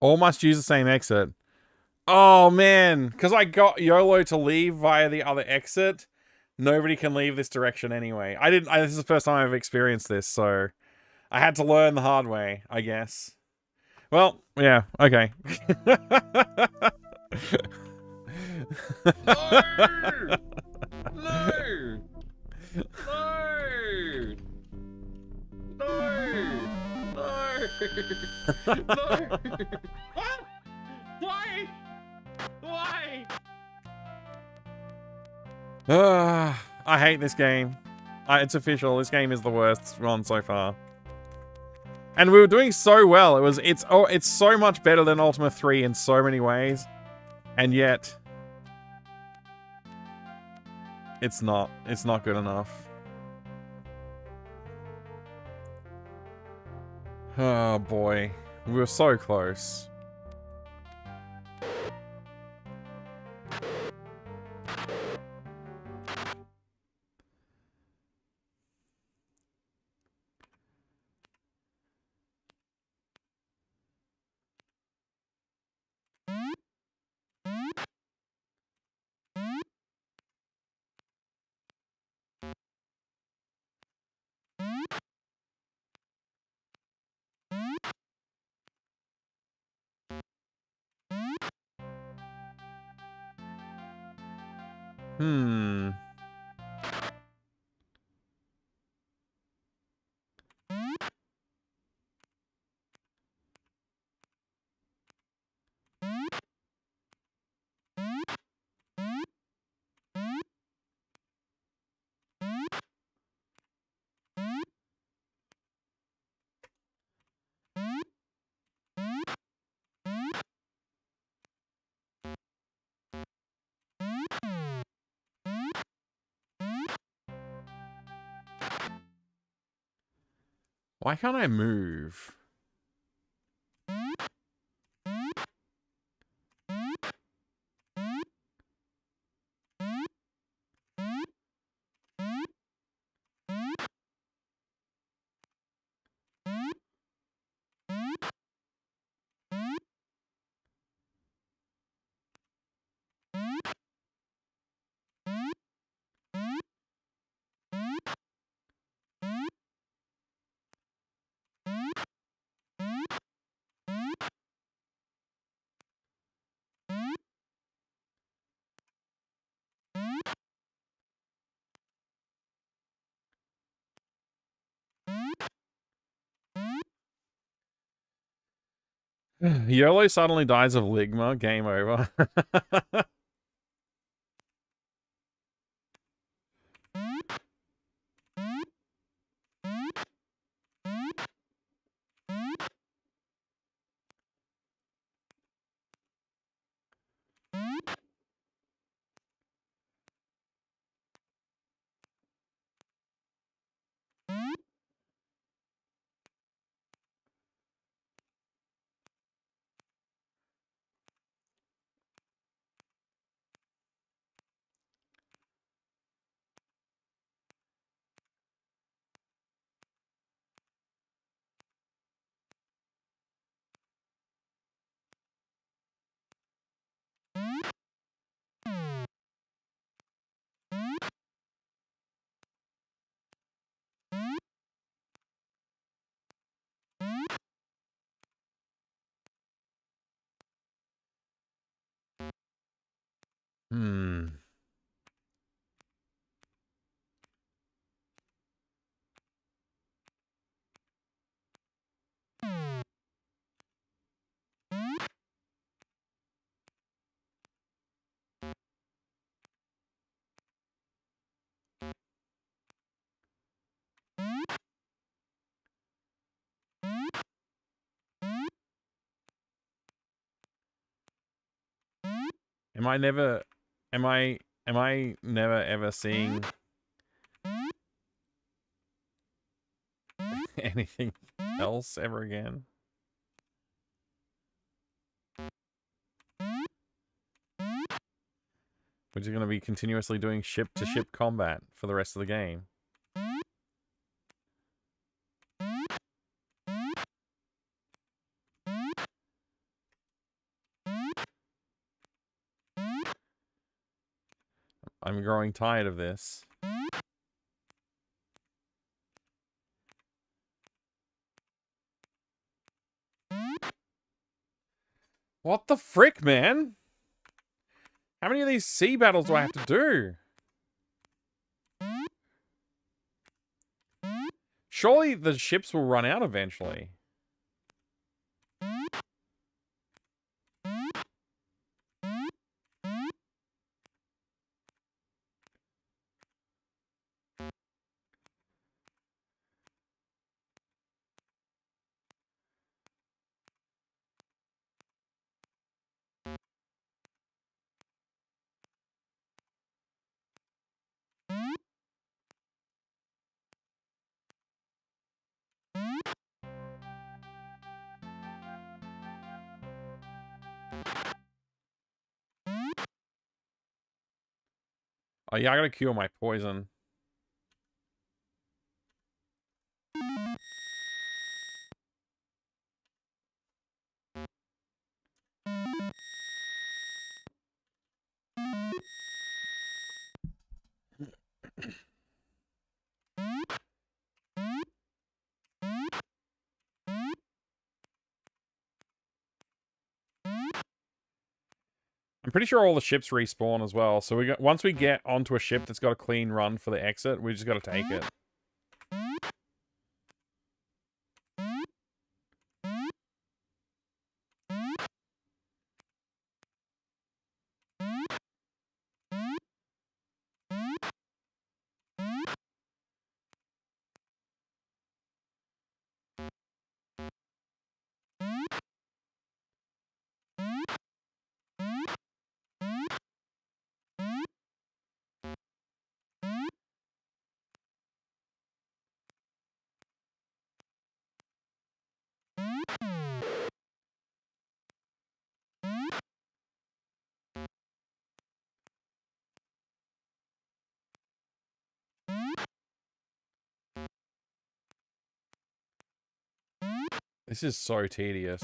All must use the same exit. Oh man, because I got YOLO to leave via the other exit. Nobody can leave this direction anyway. This is the first time I've experienced this, so I had to learn the hard way, I guess. Well, yeah, okay.
No! No! No! No! No! No! What? Why? Why?
I hate this game. It's official. This game is the worst one so far. And we were doing so well. It's so much better than Ultima 3 in so many ways. And yet it's not good enough. Oh boy. We were so close. Hmm. Why can't I move? YOLO suddenly dies of Ligma. Game over. Hmm. Am I never... Am I never ever seeing... anything else ever again? We're just going to be continuously doing ship-to-ship combat for the rest of the game. I'm growing tired of this. What the frick, man? How many of these sea battles do I have to do? Surely the ships will run out eventually. Oh yeah, I gotta cure my poison. I'm pretty sure all the ships respawn as well. So once we get onto a ship that's got a clean run for the exit, we just got to take it. This is so tedious.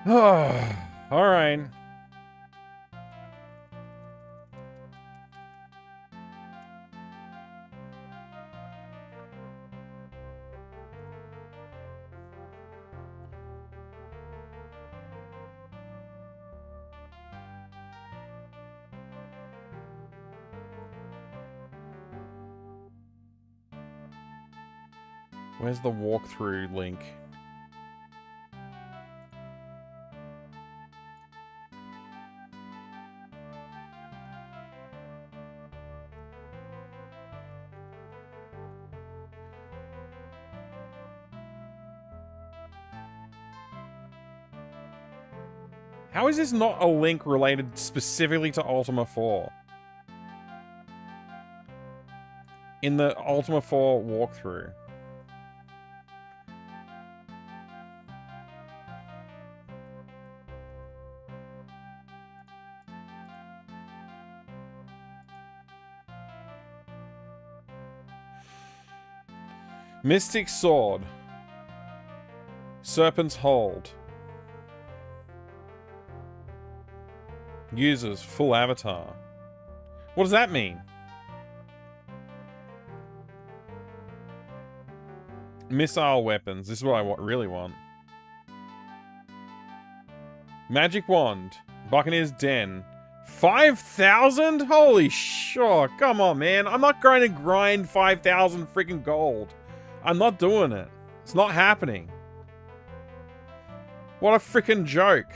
All right. Where's the walkthrough link? How is this not a link related specifically to Ultima 4? In the Ultima 4 walkthrough. Mystic Sword. Serpent's Hold. Users full avatar. What does that mean? Missile weapons. This is what I really want. Magic Wand. Buccaneer's Den. 5,000? Holy shit. Come on, man. I'm not going to grind 5,000 freaking gold. I'm not doing it. It's not happening. What a freaking joke.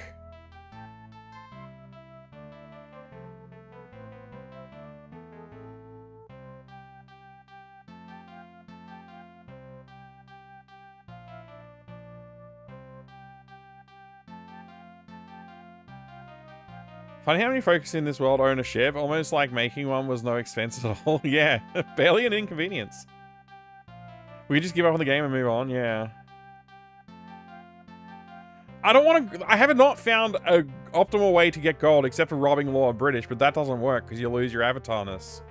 Funny how many folks in this world own a ship, almost like making one was no expense at all. Yeah, barely an inconvenience. We just give up on the game and move on, yeah. I don't want to... I have not found an optimal way to get gold except for robbing Lord British, but that doesn't work because you lose your avatarness.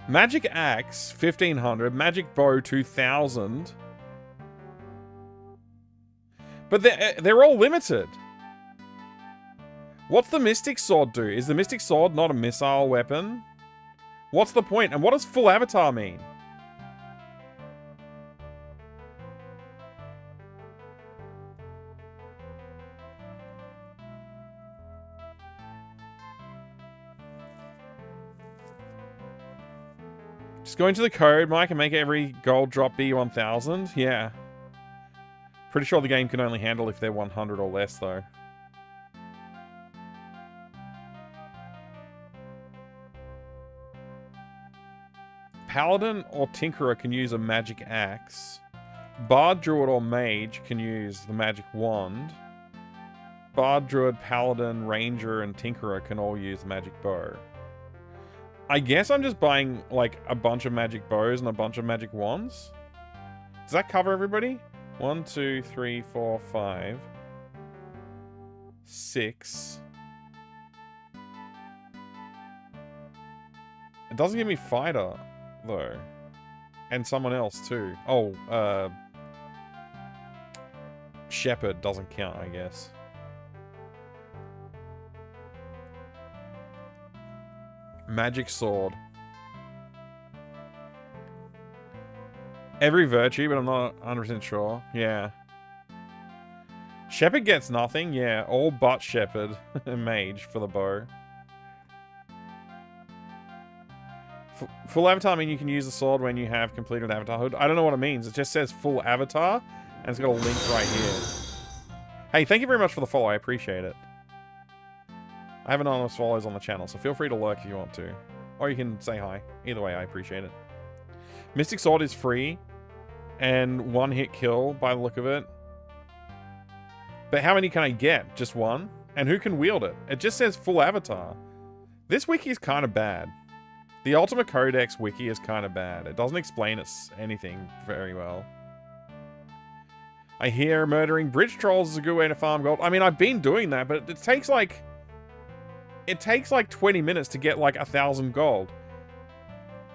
Magic Axe, 1500. Magic Bow, 2000. But they're all limited. What's the Mystic Sword do? Is the Mystic Sword not a missile weapon? What's the point? And what does full avatar mean? Just go into the code, Mike, and make every gold drop be 1000? Yeah. Pretty sure the game can only handle if they're 100 or less, though. Paladin or Tinkerer can use a magic axe. Bard, Druid, or Mage can use the magic wand. Bard, Druid, Paladin, Ranger, and Tinkerer can all use the magic bow. I guess I'm just buying, like, a bunch of magic bows and a bunch of magic wands. Does that cover everybody? 1, 2, 3, 4, 5, 6. It doesn't give me fighter, though. And someone else, too. Oh, Shepherd doesn't count, I guess. Magic sword. Every virtue, but I'm not 100% sure. Yeah. Shepherd gets nothing. Yeah, all but Shepherd and Mage for the bow. Full avatar mean you can use the sword when you have completed avatarhood. I don't know what it means. It just says full avatar, and it's got a link right here. Hey, thank you very much for the follow. I appreciate it. I have anonymous followers on the channel, so feel free to lurk if you want to. Or you can say hi. Either way, I appreciate it. Mystic Sword is free, and one-hit kill by the look of it. But how many can I get? Just one? And who can wield it? It just says full avatar. This wiki is kind of bad. The Ultima Codex wiki is kind of bad. It doesn't explain anything very well. I hear murdering bridge trolls is a good way to farm gold. I mean, I've been doing that, but it takes like... It takes like 20 minutes to get like 1,000 gold.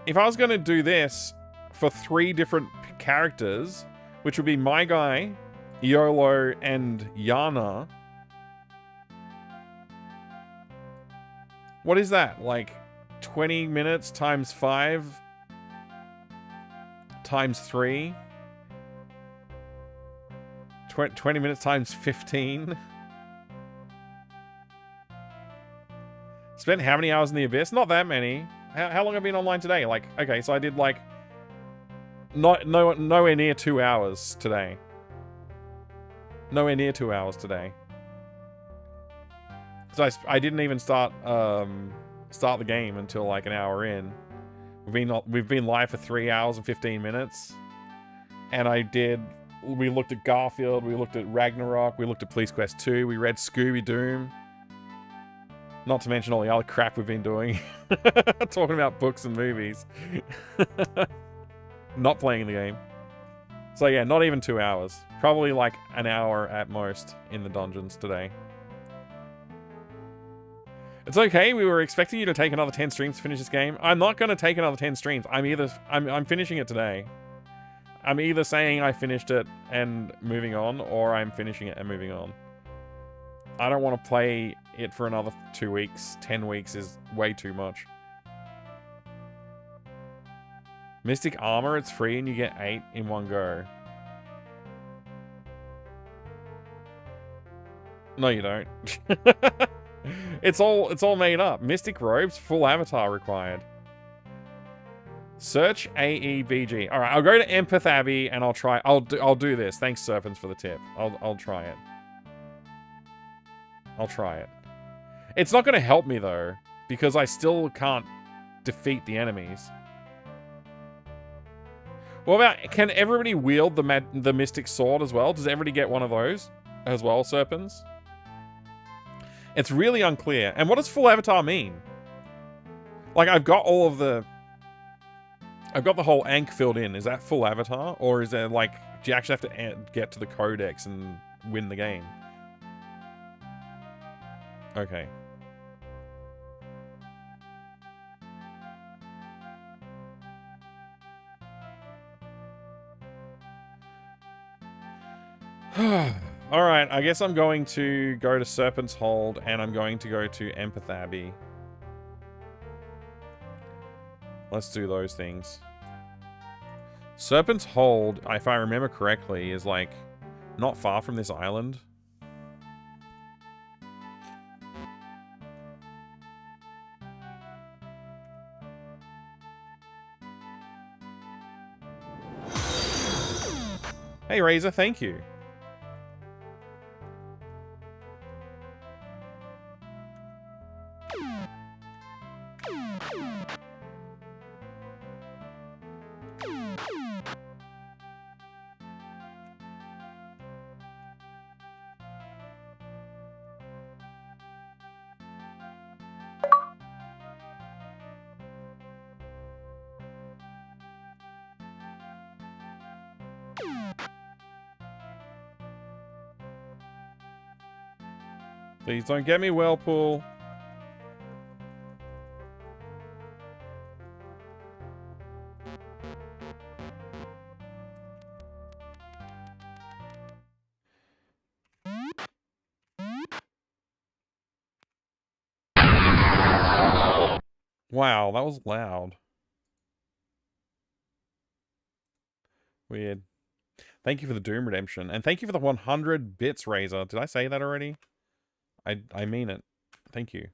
If I was going to do this for 3 different characters, which would be my guy, YOLO, and Yana. What is that? Like 20 minutes times 5 times 3? 20 minutes times 15? Spent how many hours in the Abyss? Not that many. How long have I been online today? Like, okay, so I did like nowhere near 2 hours today. Nowhere near 2 hours today. So I didn't even start the game until like an hour in. We've been live for 3 hours and 15 minutes, and we looked at Garfield, we looked at Ragnarok, we looked at Police Quest 2, we read Scooby Doom. Not to mention all the other crap we've been doing. Talking about books and movies. Not playing the game. So yeah, not even 2 hours. Probably like an hour at most in the dungeons today. It's okay, we were expecting you to take another 10 streams to finish this game. I'm not going to take another 10 streams. I'm finishing it today. I'm either saying I finished it and moving on, or I'm finishing it and moving on. I don't want to play it for another 2 weeks. 10 weeks is way too much. Mystic Armor, it's free and you get 8 in one go. No, you don't. It's all made up. Mystic Robes, full avatar required. Search AEBG. All right, I'll go to Empath Abbey and I'll try. I'll do this. Thanks, Serpents, for the tip. I'll try it. I'll try it. It's not going to help me though, because I still can't defeat the enemies. What about, can everybody wield the Mystic Sword as well? Does everybody get one of those as well, Serpents? It's really unclear. And what does full avatar mean? Like, I've got the whole Ankh filled in. Is that full avatar? Or is there, like, do you actually have to get to the codex and win the game? Okay. Alright, I guess I'm going to go to Serpent's Hold, and I'm going to go to Empath Abbey. Let's do those things. Serpent's Hold, if I remember correctly, is like not far from this island. Hey Razor, thank you. Please don't get me, Whirlpool. Wow, that was loud. Weird. Thank you for the Doom Redemption. And thank you for the 100 bits, Razor. Did I say that already? I mean it. Thank you.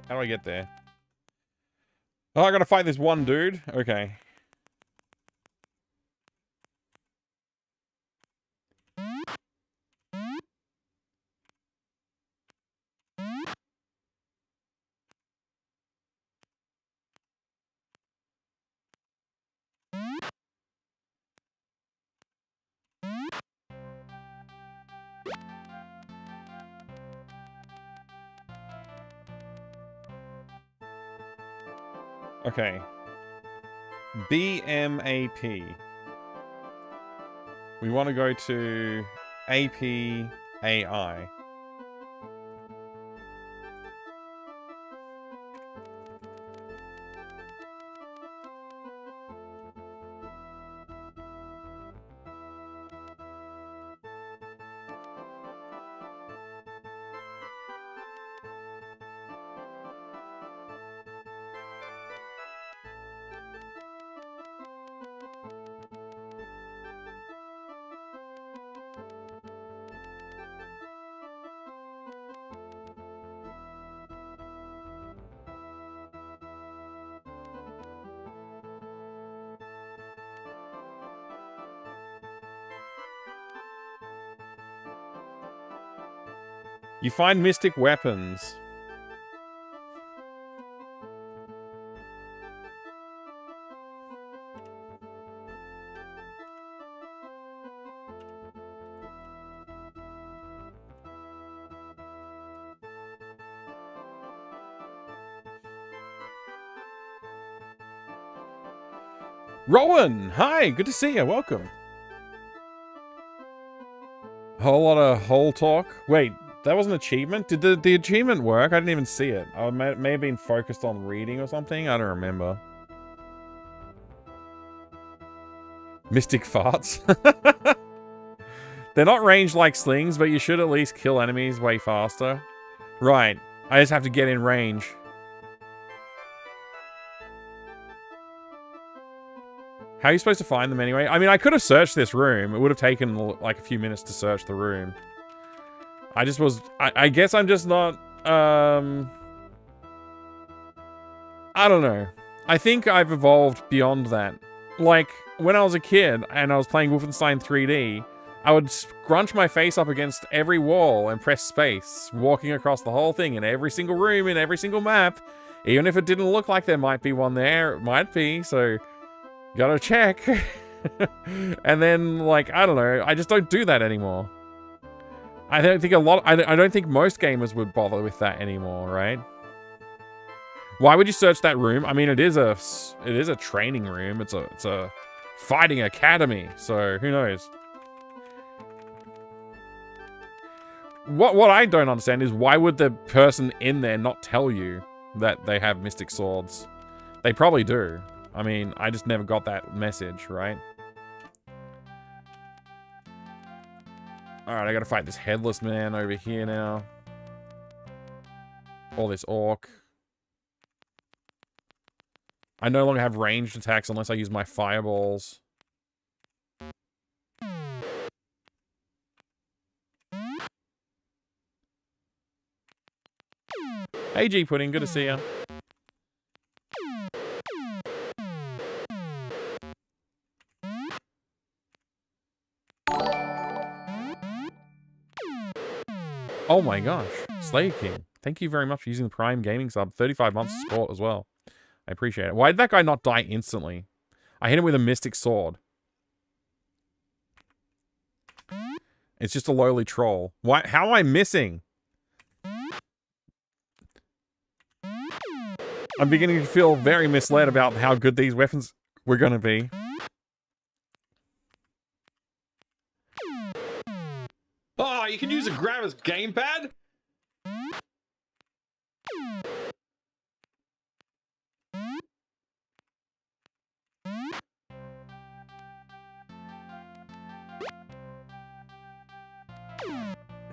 How do I get there? Oh, I gotta fight this one dude? Okay. Okay. BMAP. We want to go to APAI. You find mystic weapons. Rowan! Hi! Good to see you. Welcome. Whole lot of whole talk. Wait, that was an achievement? Did the achievement work? I didn't even see it. I may have been focused on reading or something. I don't remember. Mystic farts. They're not ranged like slings, but you should at least kill enemies way faster. Right. I just have to get in range. How are you supposed to find them anyway? I mean, I could have searched this room. It would have taken like a few minutes to search the room. I just was... I guess I'm just not... I don't know. I think I've evolved beyond that. Like, when I was a kid and I was playing Wolfenstein 3D, I would scrunch my face up against every wall and press space, walking across the whole thing in every single room, in every single map. Even if it didn't look like there might be one there, it might be, so gotta check. And then, like, I don't know, I just don't do that anymore. I don't think I don't think most gamers would bother with that anymore, right? Why would you search that room? I mean, it is a training room. It's a fighting academy, so who knows? What I don't understand is why would the person in there not tell you that they have mystic swords? They probably do. I mean, I just never got that message, right? Alright, I gotta fight this headless man over here now. Or this orc. I no longer have ranged attacks unless I use my fireballs. Hey G Pudding, good to see ya. Oh my gosh, Slave King. Thank you very much for using the Prime Gaming sub. 35 months of support as well. I appreciate it. Why did that guy not die instantly? I hit him with a mystic sword. It's just a lowly troll. Why? How am I missing? I'm beginning to feel very misled about how good these weapons were going to be.
Oh, you can use a grab as gamepad?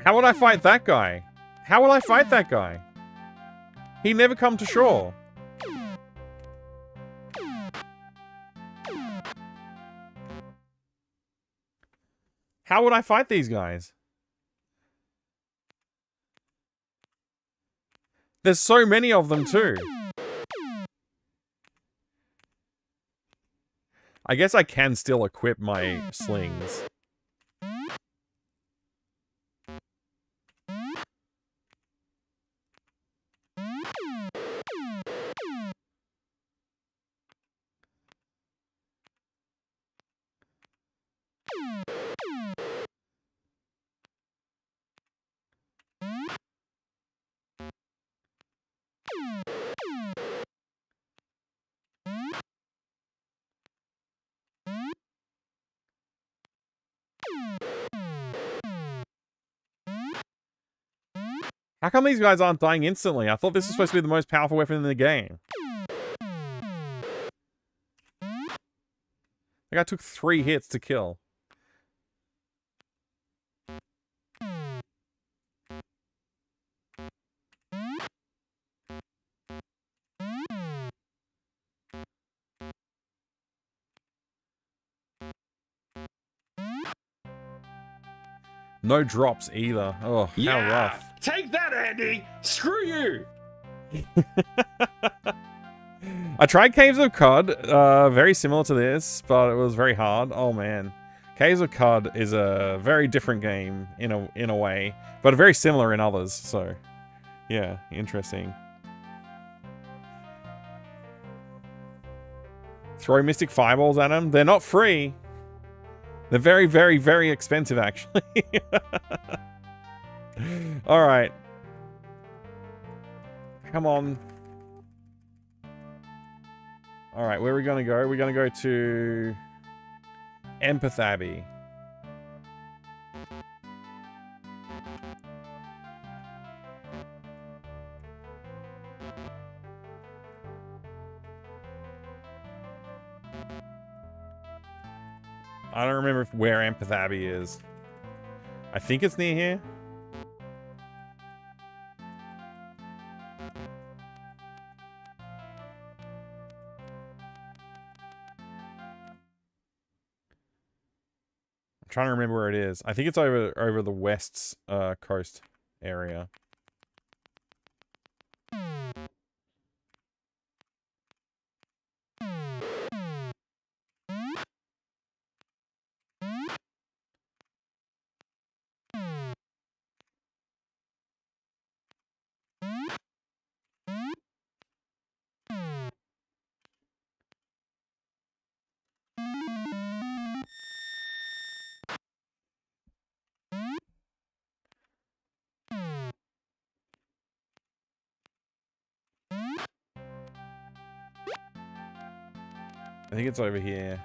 How would I fight that guy? How will I fight that guy? He never come to shore. How would I fight these guys? There's so many of them too. I guess I can still equip my slings. How come these guys aren't dying instantly? I thought this was supposed to be the most powerful weapon in the game. The guy took 3 hits to kill. No drops either. Oh, how rough.
Take that, Andy! Screw you!
I tried Caves of Cod, very similar to this, but it was very hard. Oh man. Caves of Cod is a very different game in a way, but very similar in others, so yeah, interesting. Throw Mystic Fireballs at them. They're not free. They're very, very, very expensive, actually. Alright. Come on. Alright, where are we going to go? We're going to go to Empath Abbey. I don't remember where Empath Abbey is. I think it's near here. I'm trying to remember where it is. I think it's over the west's coast area. I think it's over here.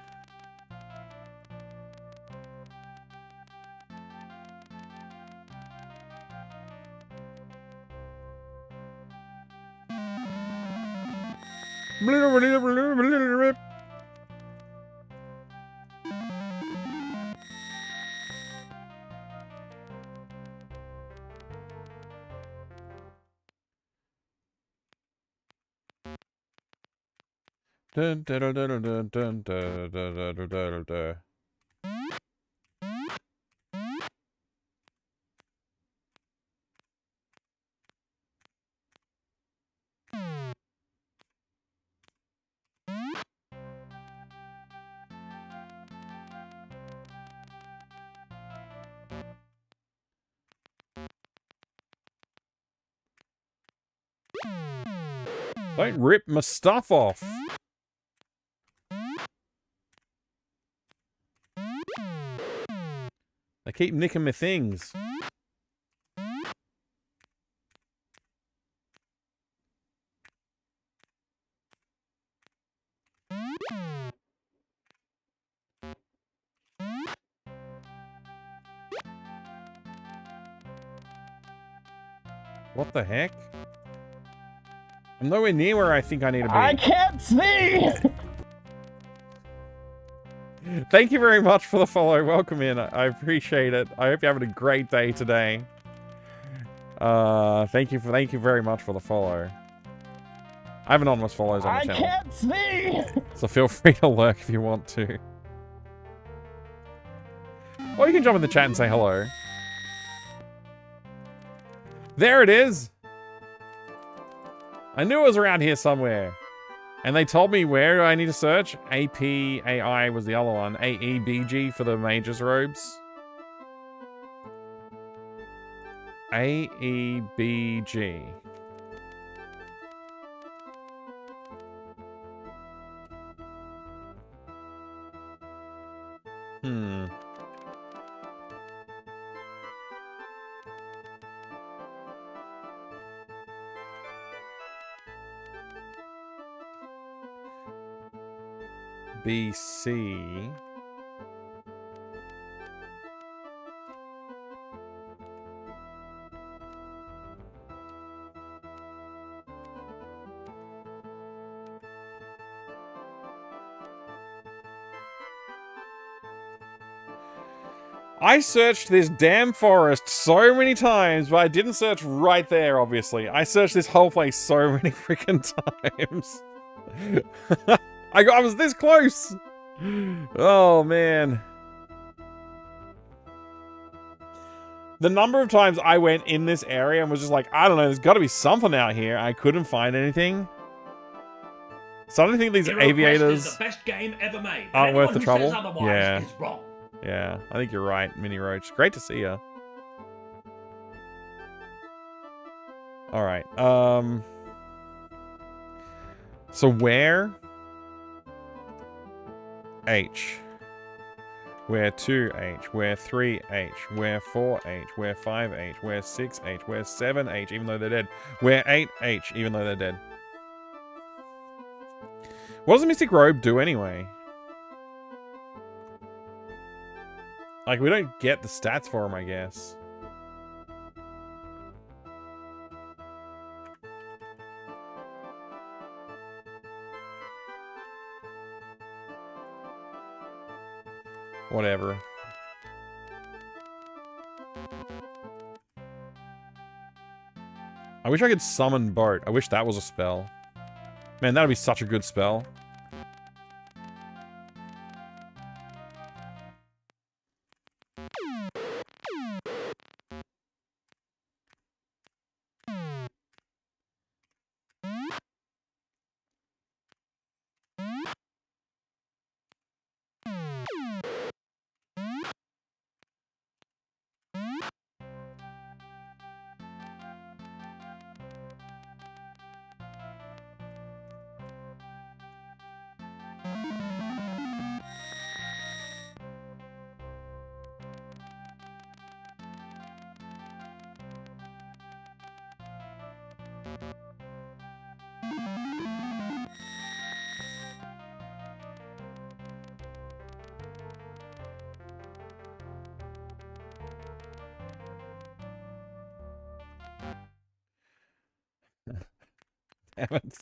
Dun, dun, dun, dun, dun, dun, dun, dun, dun, dun, dun. Don't rip my stuff off. They keep nicking my things. What the heck? I'm nowhere near where I think I need to be.
I can't see!
Thank you very much for the follow. Welcome in. I appreciate it. I hope you're having a great day today. Thank you very much for the follow. I have anonymous follows on the channel.
I can't see!
So feel free to lurk if you want to. Or you can jump in the chat and say hello. There it is! I knew it was around here somewhere. And they told me where I need to search. APAI was the other one. AEBG for the mage's robes. AEBG. BC. I searched this damn forest so many times, but I didn't search right there, obviously. I searched this whole place so many freaking times. I was this close! Oh, man. The number of times I went in this area and was just like, I don't know, there's got to be something out here. I couldn't find anything. So I don't think these aviators
is the best game ever made.
aren't worth the
Who
trouble.
says otherwise
Yeah.
is wrong.
Yeah, I think you're right, Mini Roach. Great to see you. Alright, so where? H. Where 2H? Where 3H? Where 4H? Where 5H? Where 6H? Where 7H, even though they're dead? Where 8H, even though they're dead? What does the Mystic Robe do anyway? Like, we don't get the stats for him, I guess. Whatever. I wish I could summon Boat. I wish that was a spell. Man, that would be such a good spell. Damn it.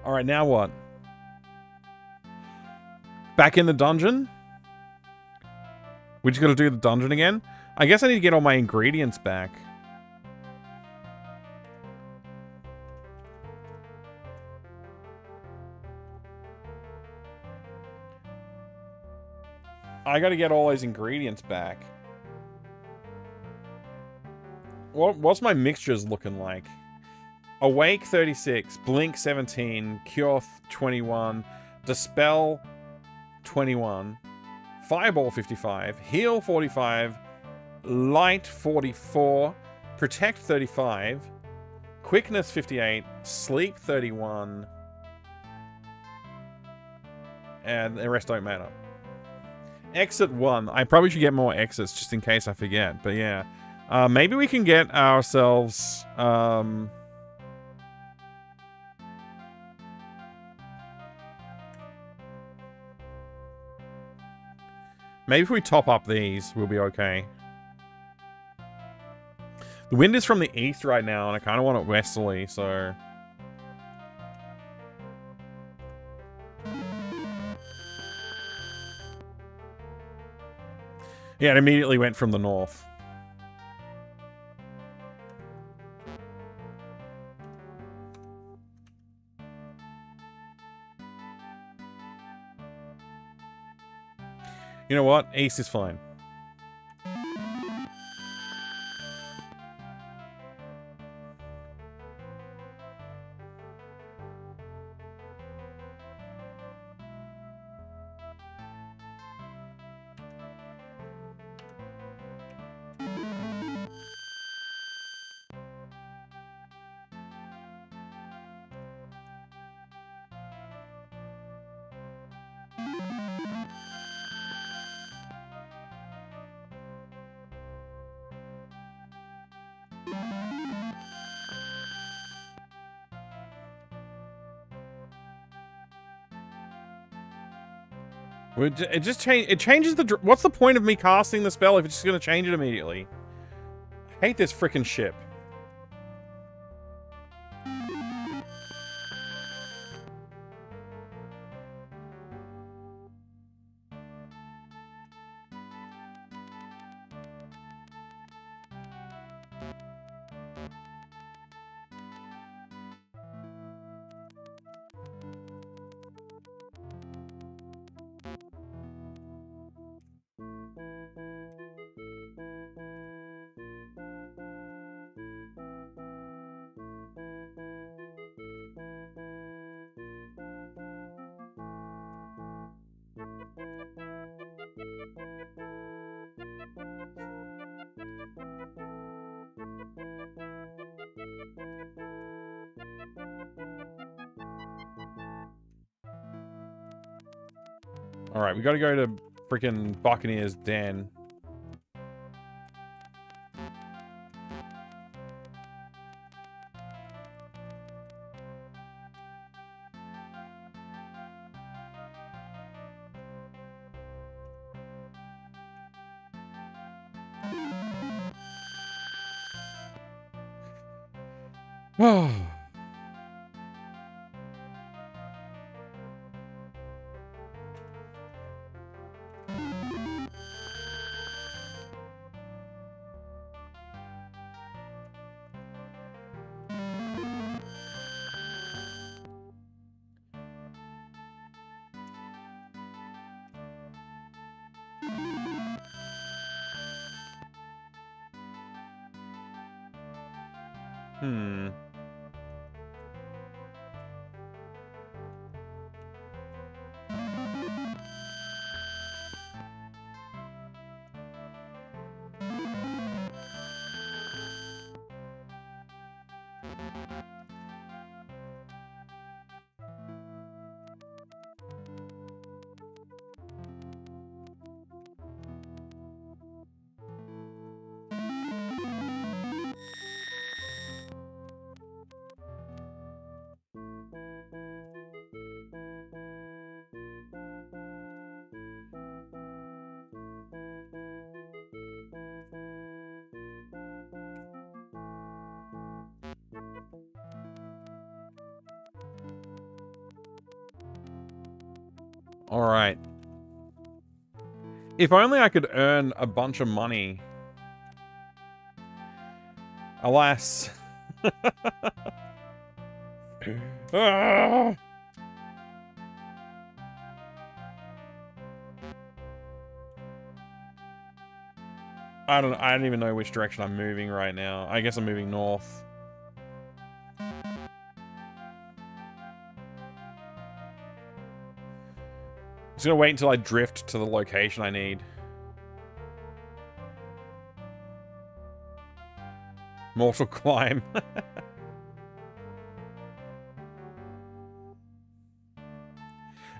All right, now what? Back in the dungeon? We just gotta do the dungeon again? I guess I need to get all my ingredients back. I gotta get all those ingredients back. What's my mixtures looking like? Awake 36, Blink 17, Cure 21, Dispel 21, Fireball 55, Heal 45, Light 44, Protect 35, Quickness 58, Sleep 31, and the rest don't matter. Exit 1. I probably should get more exits just in case I forget, but yeah. Maybe we can get ourselves... maybe if we top up these, we'll be okay. The wind is from the east right now, and I kind of want it westerly, so... yeah, it immediately went from the north. You know what? East is fine. It just changes the... what's the point of me casting the spell if it's just going to change it immediately? I hate this frickin' ship. Alright, we gotta go to freaking Buccaneers Den. Oh. Hmm. Alright. If only I could earn a bunch of money. Alas. Ah! I don't even know which direction I'm moving right now. I guess I'm moving north. I'm just gonna wait until I drift to the location I need. Mortal climb.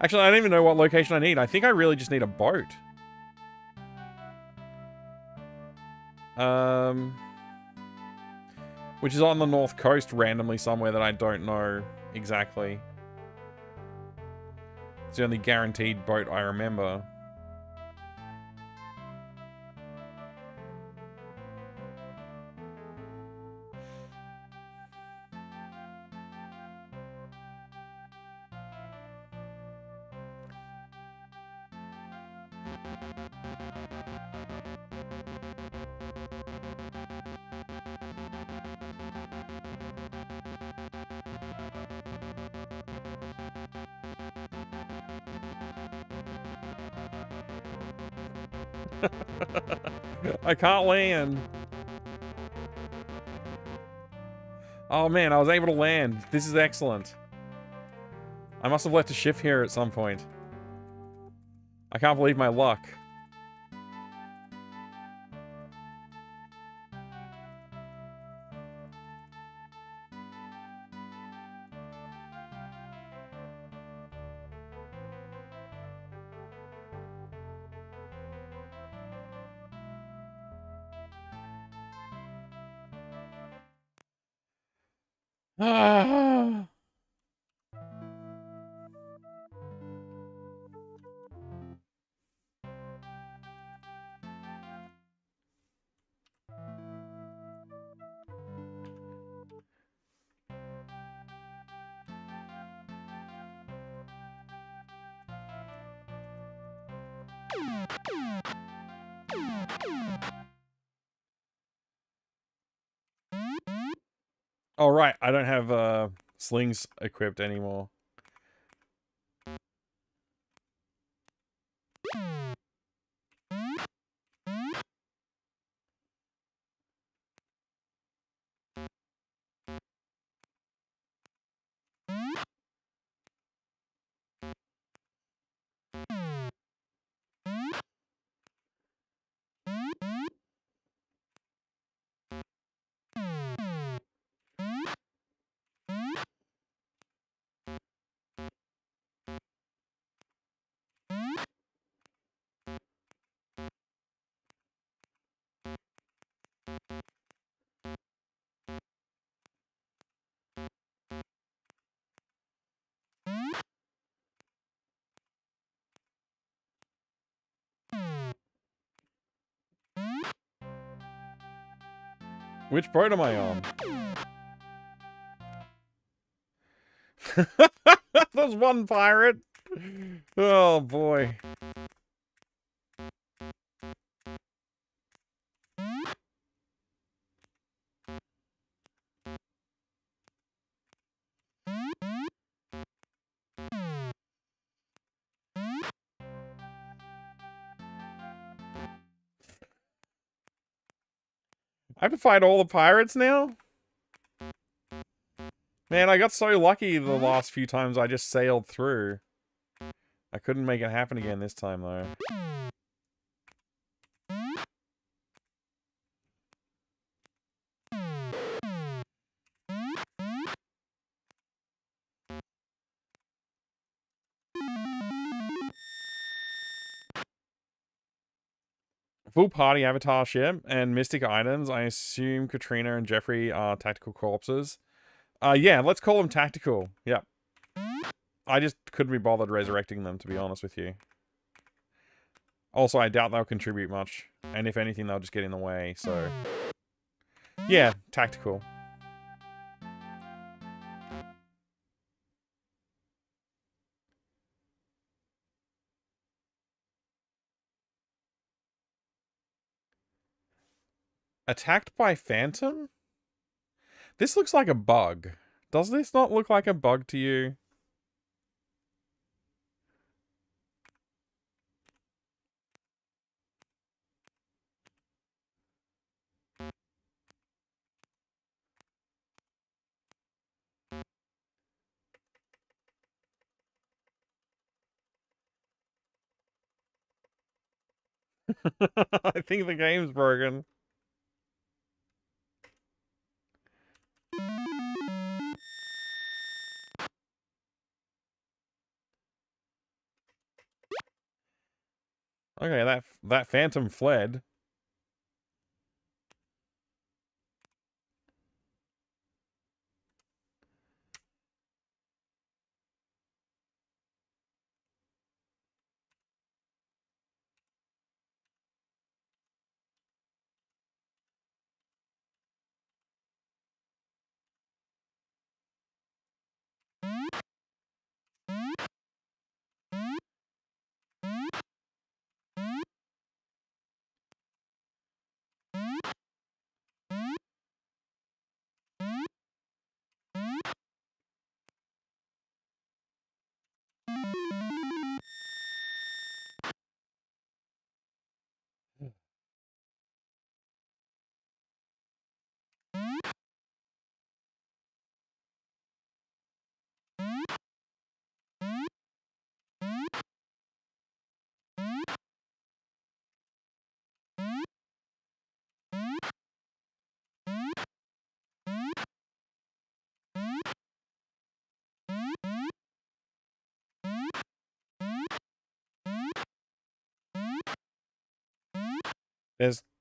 Actually, I don't even know what location I need. I think I really just need a boat. Which is on the north coast randomly somewhere that I don't know exactly. It's the only guaranteed boat I remember. I can't land. Oh man, I was able to land. This is excellent. I must have left a ship here at some point. I can't believe my luck. Ah. Oh, right. I don't have slings equipped anymore. Which boat am I on? There's one pirate. Oh boy. I have to fight all the pirates now? Man, I got so lucky the last few times I just sailed through. I couldn't make it happen again this time, though. Full party avatar ship and mystic items. I assume Katrina and Jeffrey are tactical corpses. Yeah, let's call them tactical. Yep. I just couldn't be bothered resurrecting them, to be honest with you. Also, I doubt they'll contribute much. And if anything, they'll just get in the way, so... Yeah, tactical. Attacked by Phantom? This looks like a bug. Does this not look like a bug to you? I think the game's broken. Okay, that Phantom fled.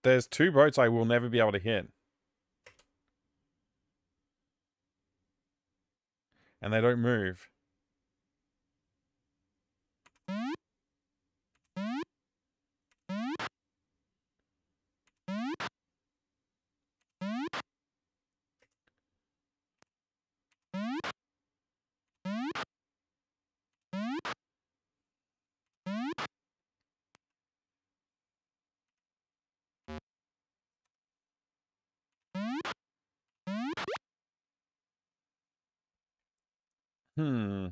There's two boats I will never be able to hit. And they don't move. Hmm.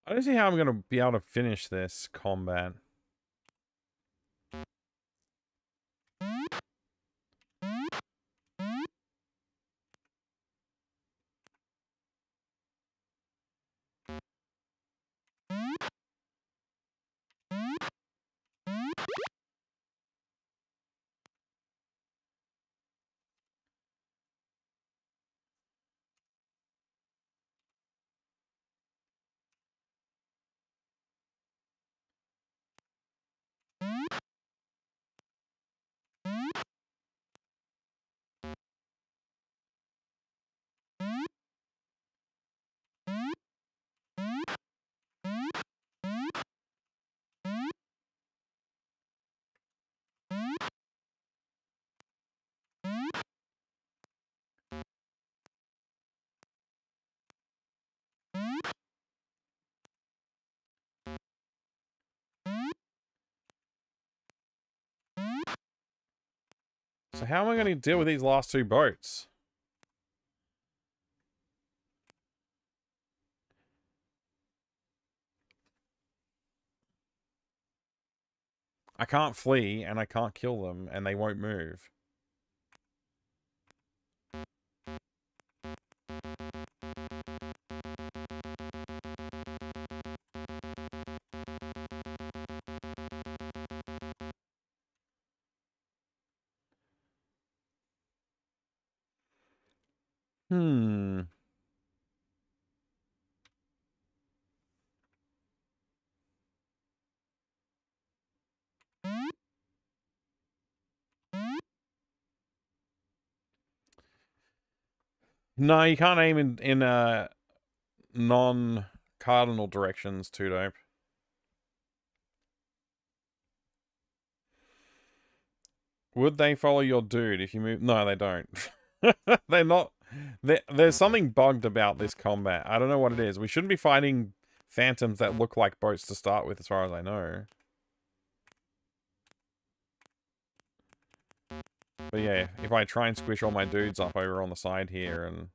I don't see how I'm going to be able to finish this combat. So how am I going to deal with these last two boats? I can't flee, and I can't kill them, and they won't move. Hmm. No, you can't aim in non-cardinal directions, too dope. Would they follow your dude if you move? No, they don't. They're not. There's something bugged about this combat. I don't know what it is. We shouldn't be fighting phantoms that look like boats to start with, as far as I know. But yeah, if I try and squish all my dudes up over on the side here, and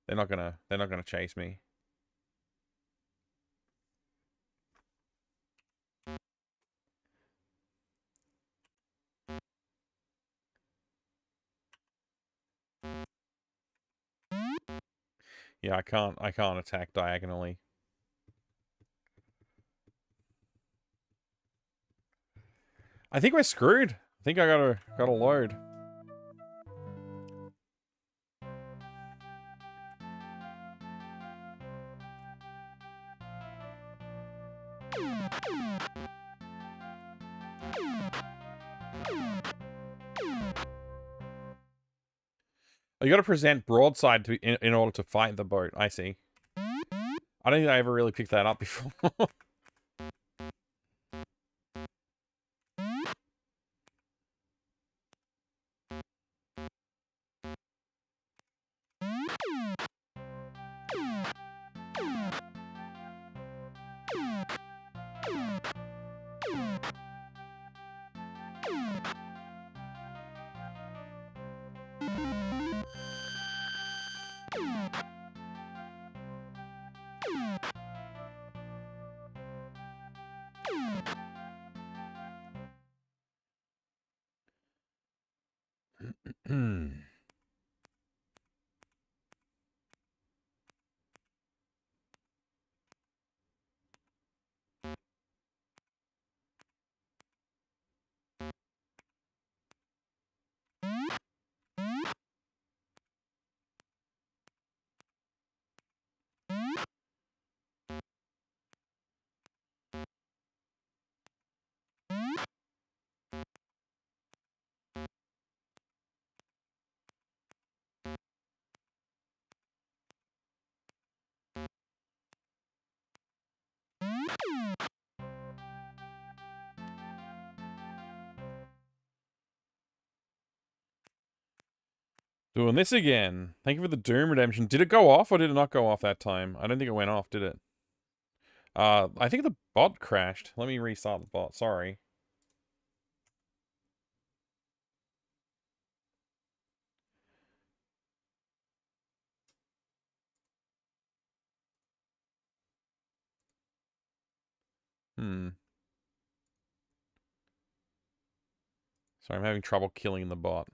they're not gonna chase me. Yeah, I can't attack diagonally. I think we're screwed. I think I gotta load. You gotta present broadside in order to fight the boat. I see. I don't think I ever really picked that up before. Doing this again. Thank you for the Doom Redemption. Did it go off or did it not go off that time? I don't think it went off, did it? I think the bot crashed. Let me restart the bot. Sorry. Sorry, I'm having trouble killing the bot.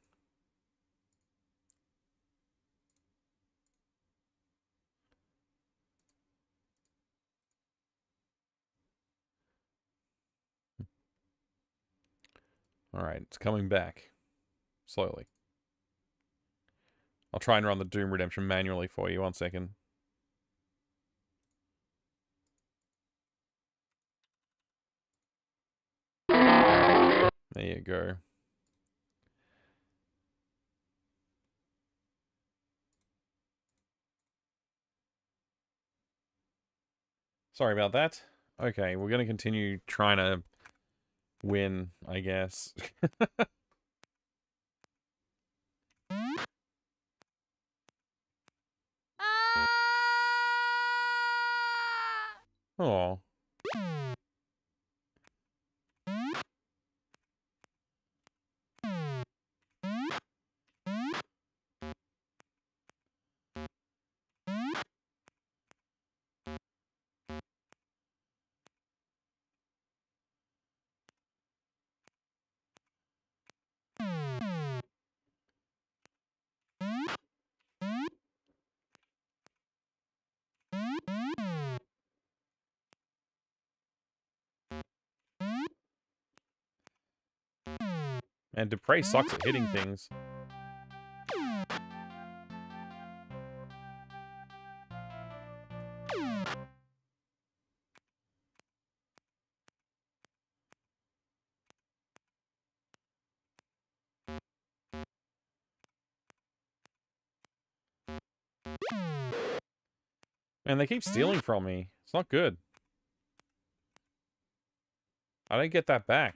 Alright, it's coming back. Slowly. I'll try and run the Doom Redemption manually for you. 1 second. There you go. Sorry about that. Okay, we're going to continue trying to win, I guess. Oh. And Dupre sucks at hitting things. Man, they keep stealing from me. It's not good. I don't get that back.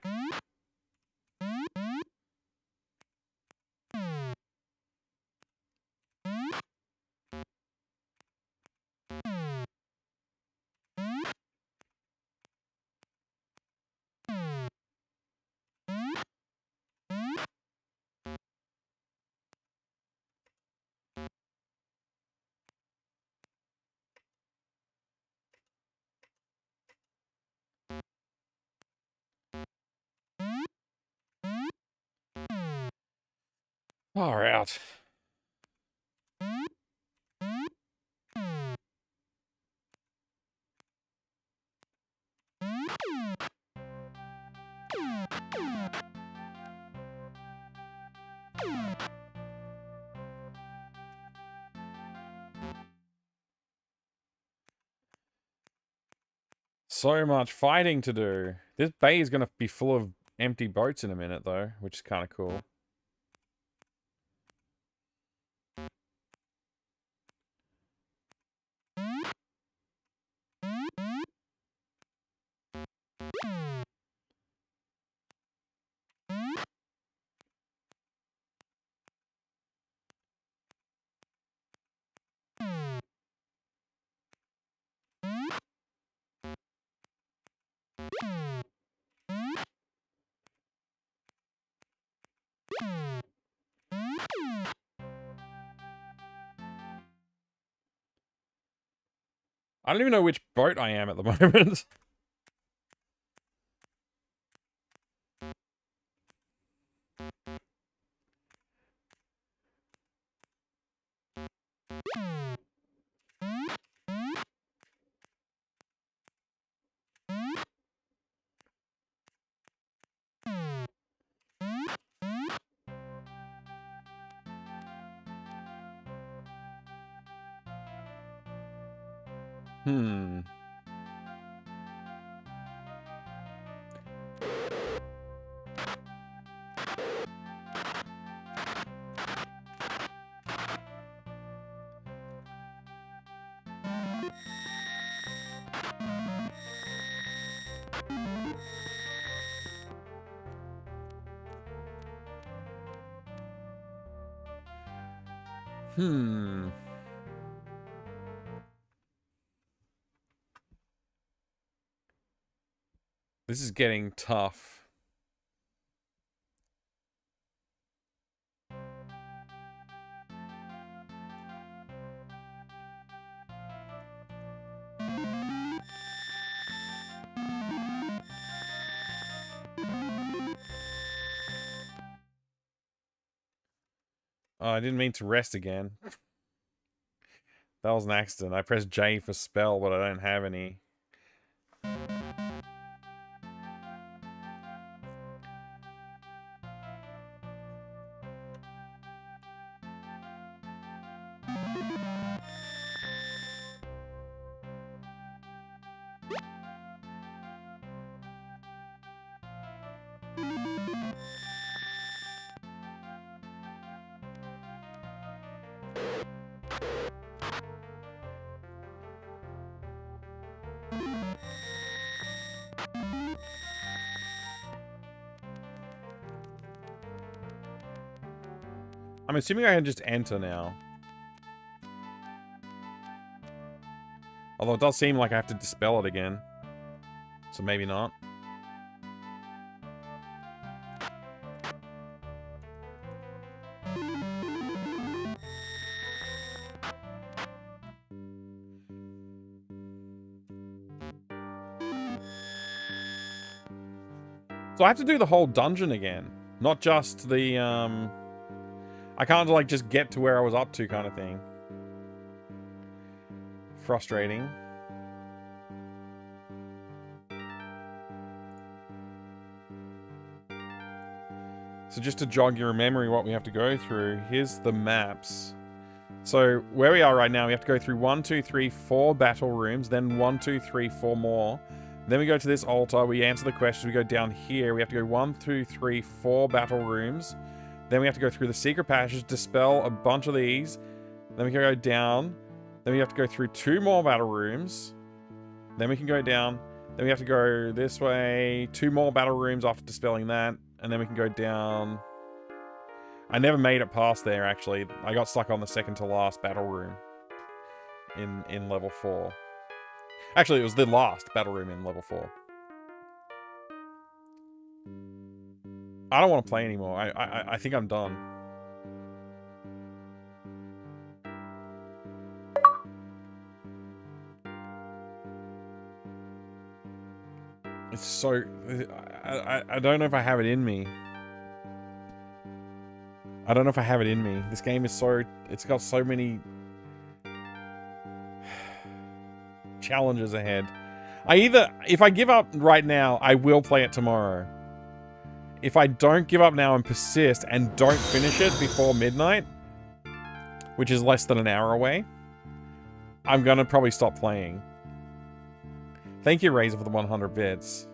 Far out. So much fighting to do. This bay is going to be full of empty boats in a minute, though, which is kind of cool. I don't even know which boat I am at the moment. Hmm. Hmm. This is getting tough. Oh, I didn't mean to rest again. That was an accident. I pressed J for spell, but I don't have any. I'm assuming I can just enter now. Although it does seem like I have to dispel it again. So maybe not. So I have to do the whole dungeon again. Not just the, I can't, like, just get to where I was up to kind of thing. Frustrating. So just to jog your memory what we have to go through, here's the maps. So where we are right now, we have to go through 1, 2, 3, 4 battle rooms, then 1, 2, 3, 4 more. Then we go to this altar, we answer the questions, we go down here, we have to go 1, 2, 3, 4 battle rooms. Then we have to go through the secret passage, dispel a bunch of these. Then we can go down. Then we have to go through 2 more battle rooms. Then we can go down. Then we have to go this way, 2 more battle rooms after dispelling that. And then we can go down. I never made it past there, actually. I got stuck on the second to last battle room in level 4. Actually, it was the last battle room in level 4. I don't want to play anymore. I think I'm done. It's so... I don't know if I have it in me. I don't know if I have it in me. This game is so... It's got so many... challenges ahead. If I give up right now, I will play it tomorrow. If I don't give up now and persist and don't finish it before midnight, which is less than an hour away, I'm gonna probably stop playing. Thank you, Razor, for the 100 bits.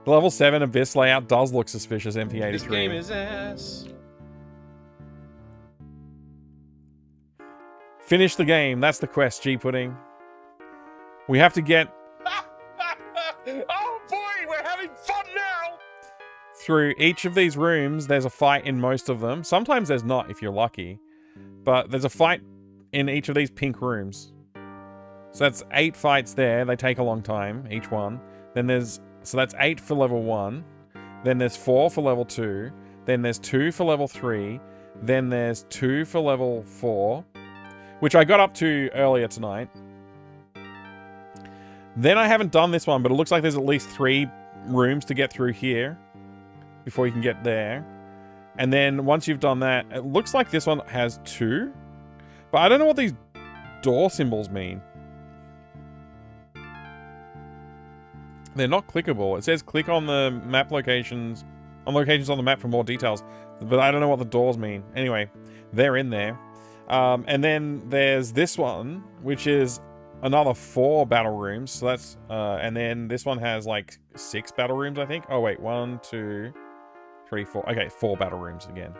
The level 7 Abyss layout does look suspicious, MP83.
This game is ass.
Finish the game. That's the quest, G-Pudding. We have to get...
Oh boy, we're having fun now!
Through each of these rooms, there's a fight in most of them. Sometimes there's not, if you're lucky. But there's a fight in each of these pink rooms. So that's 8 fights there. They take a long time, each one. Then there's... So that's 8 for level 1. Then there's 4 for level 2. Then there's 2 for level 3. Then there's 2 for level 4. Which I got up to earlier tonight. Then I haven't done this one, but it looks like there's at least 3 rooms to get through here before you can get there. And then once you've done that, it looks like this one has 2. But I don't know what these door symbols mean. They're not clickable. It says click on the map locations, on locations on the map for more details. But I don't know what the doors mean. Anyway, they're in there. And then there's this one, which is another 4 battle rooms. So that's, and then this one has like 6 battle rooms, I think. Oh, wait, 1, 2, 3, 4. Okay, 4 battle rooms again.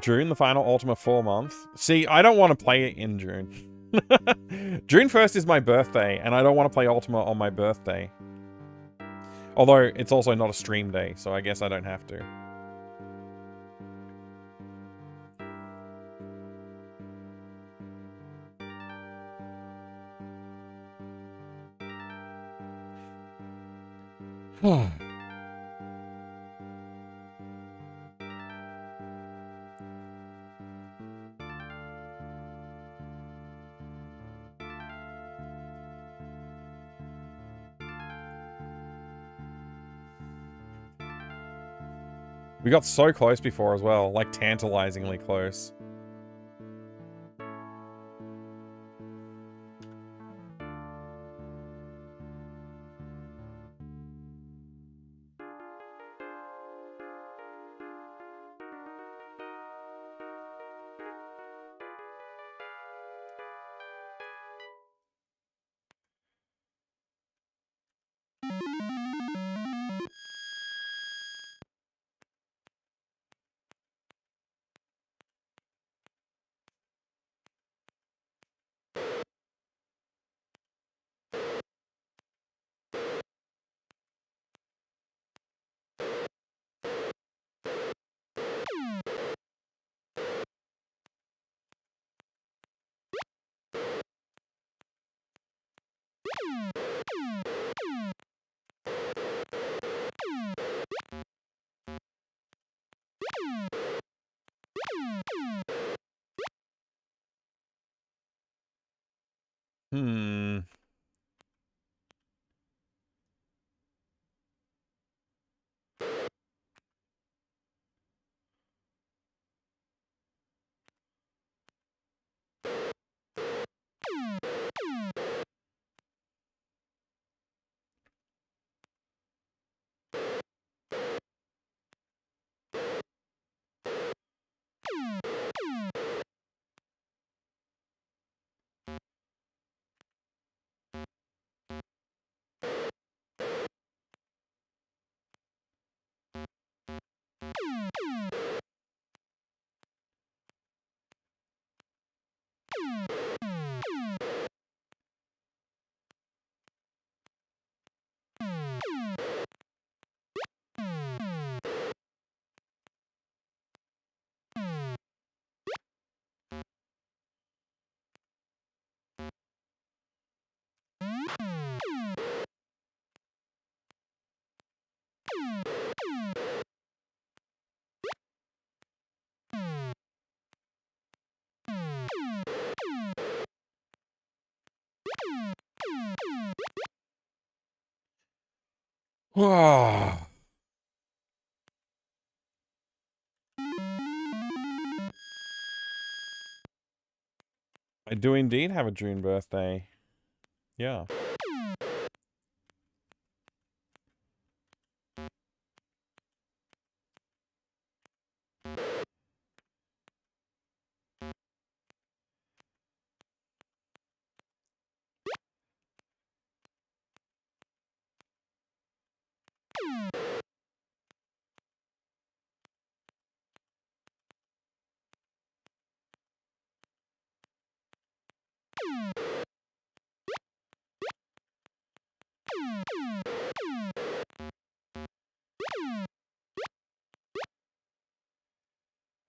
June, the final Ultima 4 month. See, I don't want to play it in June. June 1st is my birthday, and I don't want to play Ultima on my birthday. Although, it's also not a stream day, so I guess I don't have to. We got so close before as well, like tantalizingly close. I do indeed have a June birthday. Yeah.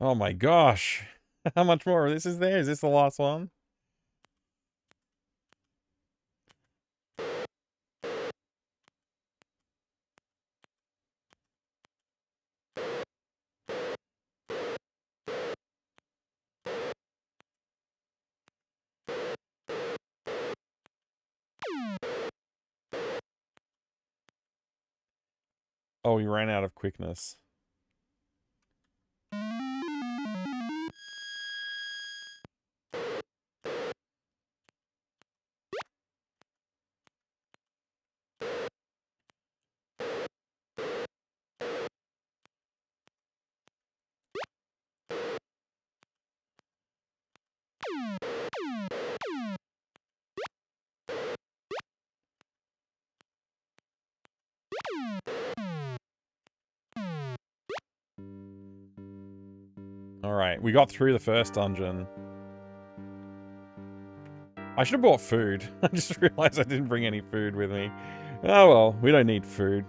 Oh my gosh. How much more of this is there? Is this the last one? Oh, we ran out of quickness. Alright, we got through the first dungeon. I should have bought food. I just realized I didn't bring any food with me. Oh well, we don't need food.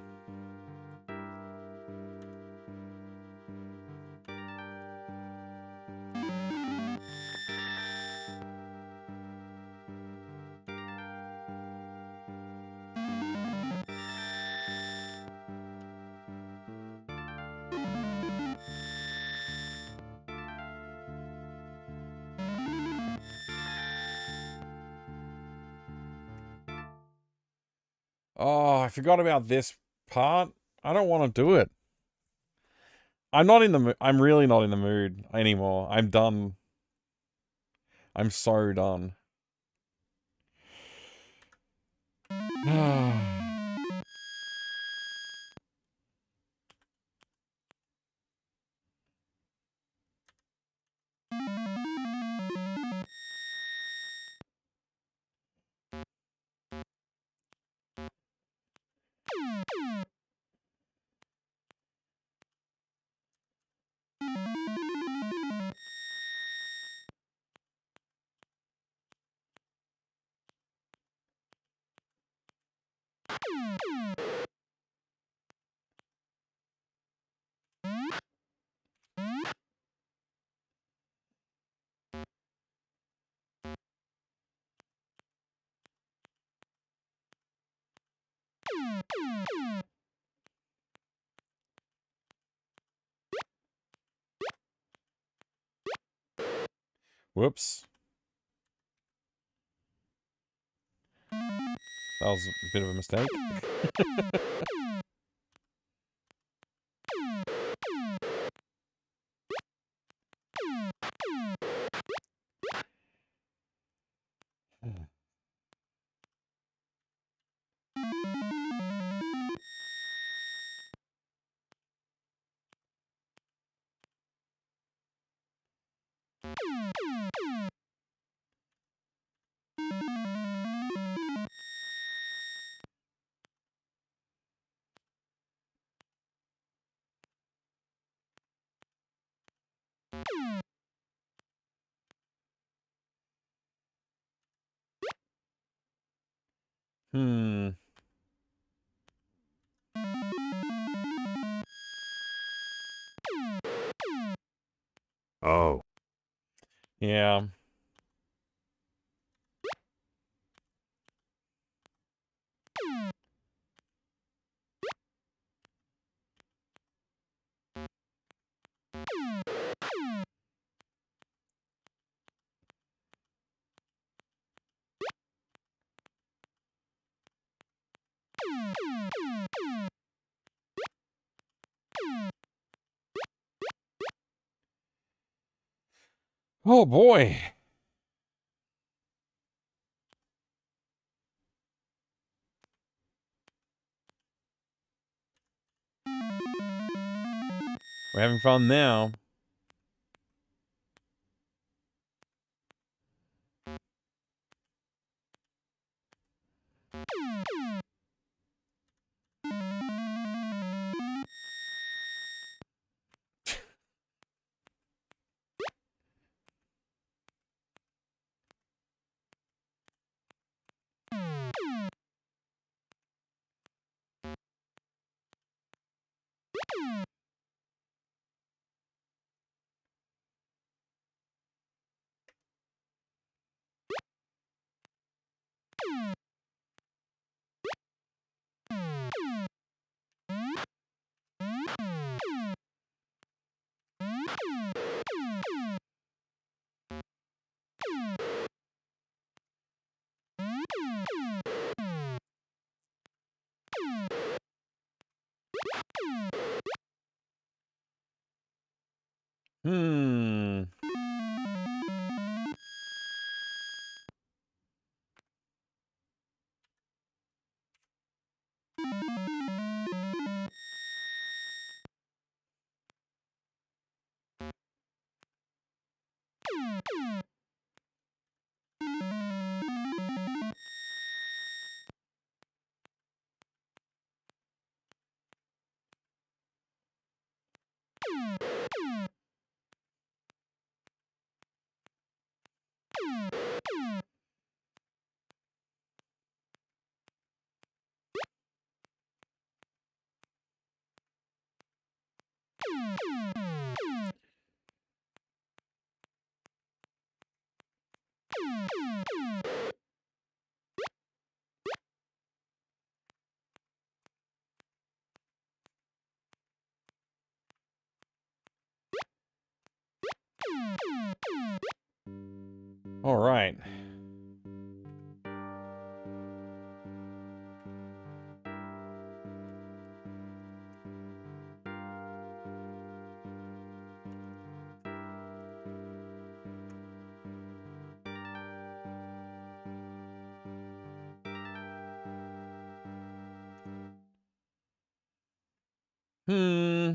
Oh, I forgot about this part. I don't want to do it. I'm not in the I'm really not in the mood anymore. I'm done. I'm so done. Whoops. That was a bit of a mistake. Hmm.
Oh.
Yeah. Oh boy. We're having fun now. Hmm. All right. Hmm.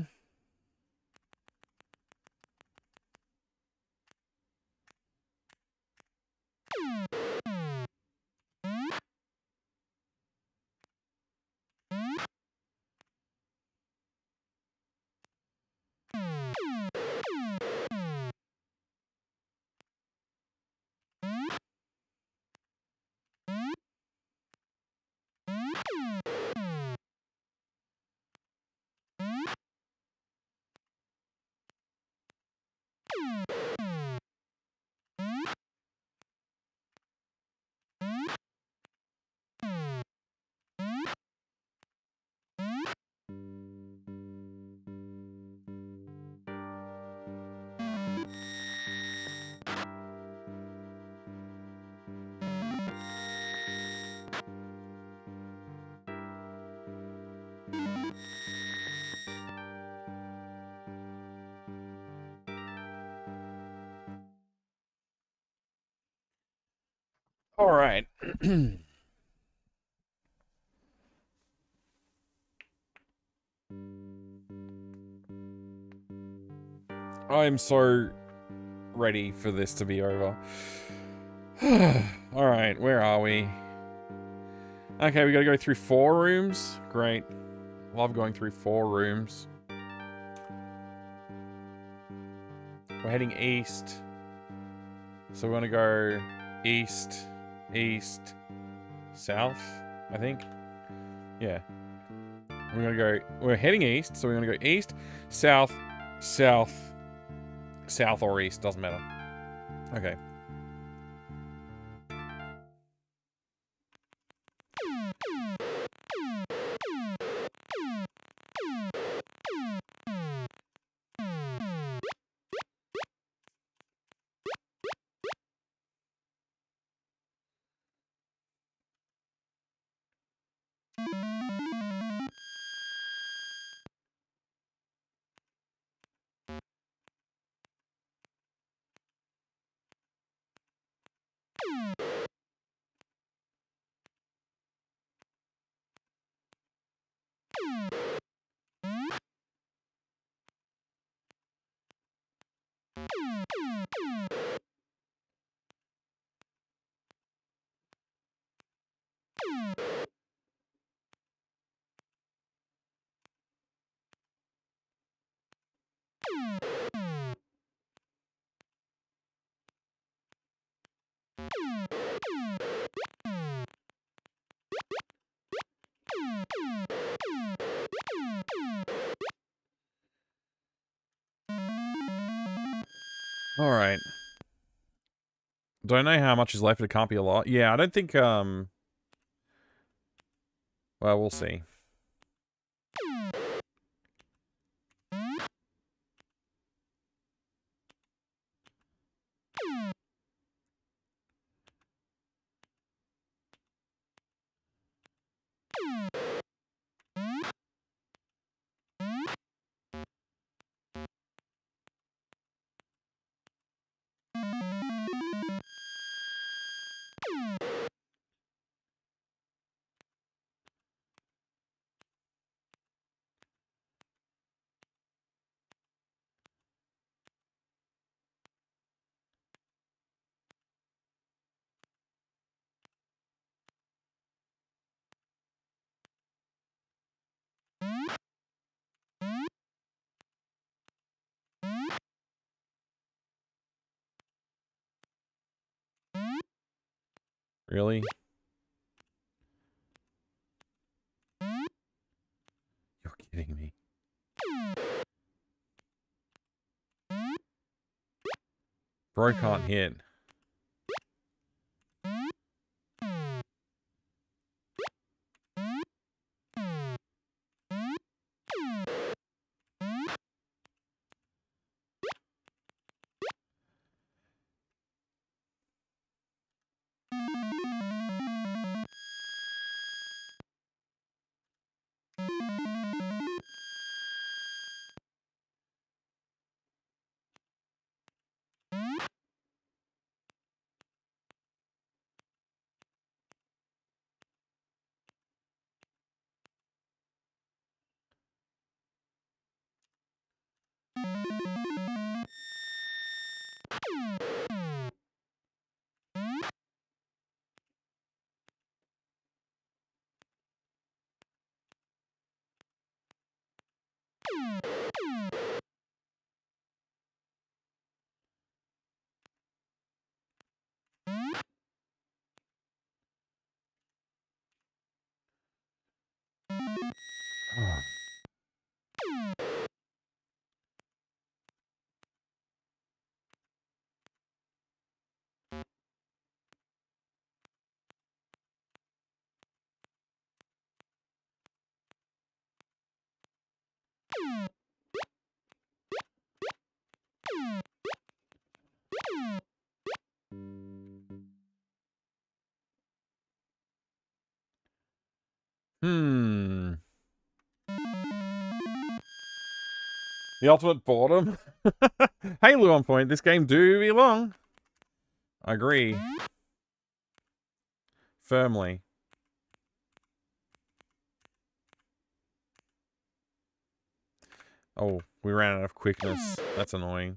All right. I'm so ready for this to be over. All right, where are we? Okay, we gotta go through 4 rooms. Great. Love going through 4 rooms. We're heading east. So we're gonna go east, east, south, I think. Yeah. We're heading east, so we're gonna go east, south, south, south or east, doesn't matter. Okay. Alright. Don't know how much is left. It can't be a lot. Yeah, I don't think, well, we'll see. Really? You're kidding me. Bro can't hit. The ultimate boredom. Hey, Lou on point. This game do be long. I agree. Firmly. Oh, we ran out of quickness. That's annoying.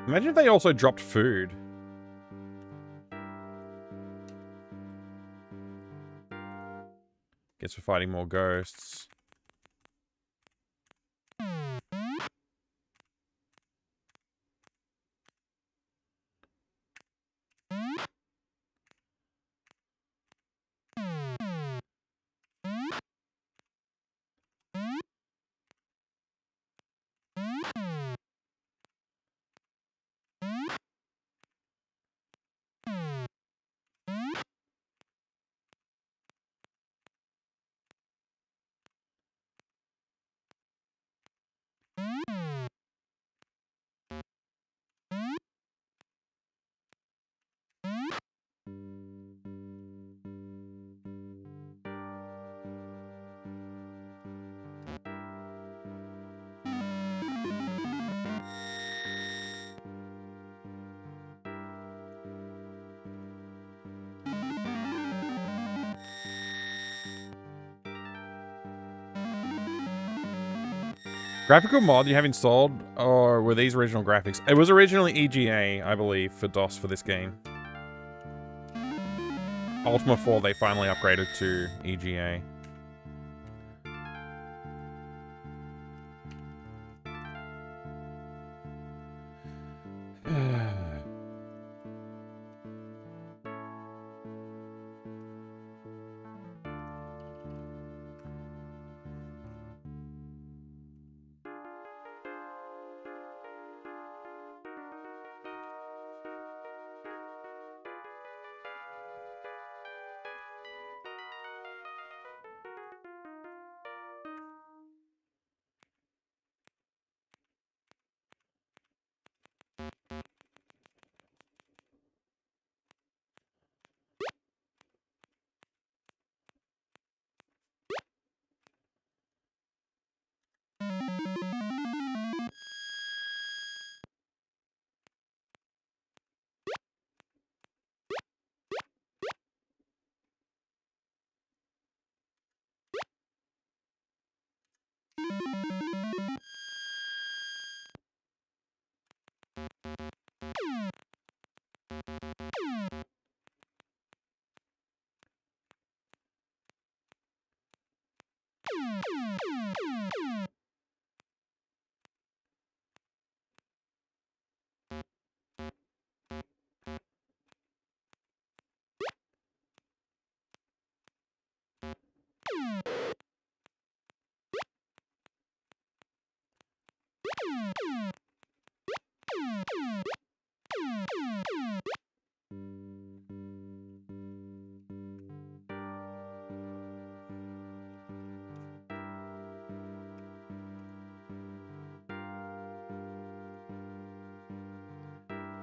Imagine if they also dropped food. Guess we're fighting more ghosts. Graphical mod you have installed, or were these original graphics? It was originally EGA, I believe, for DOS for this game. Ultima 4, they finally upgraded to EGA.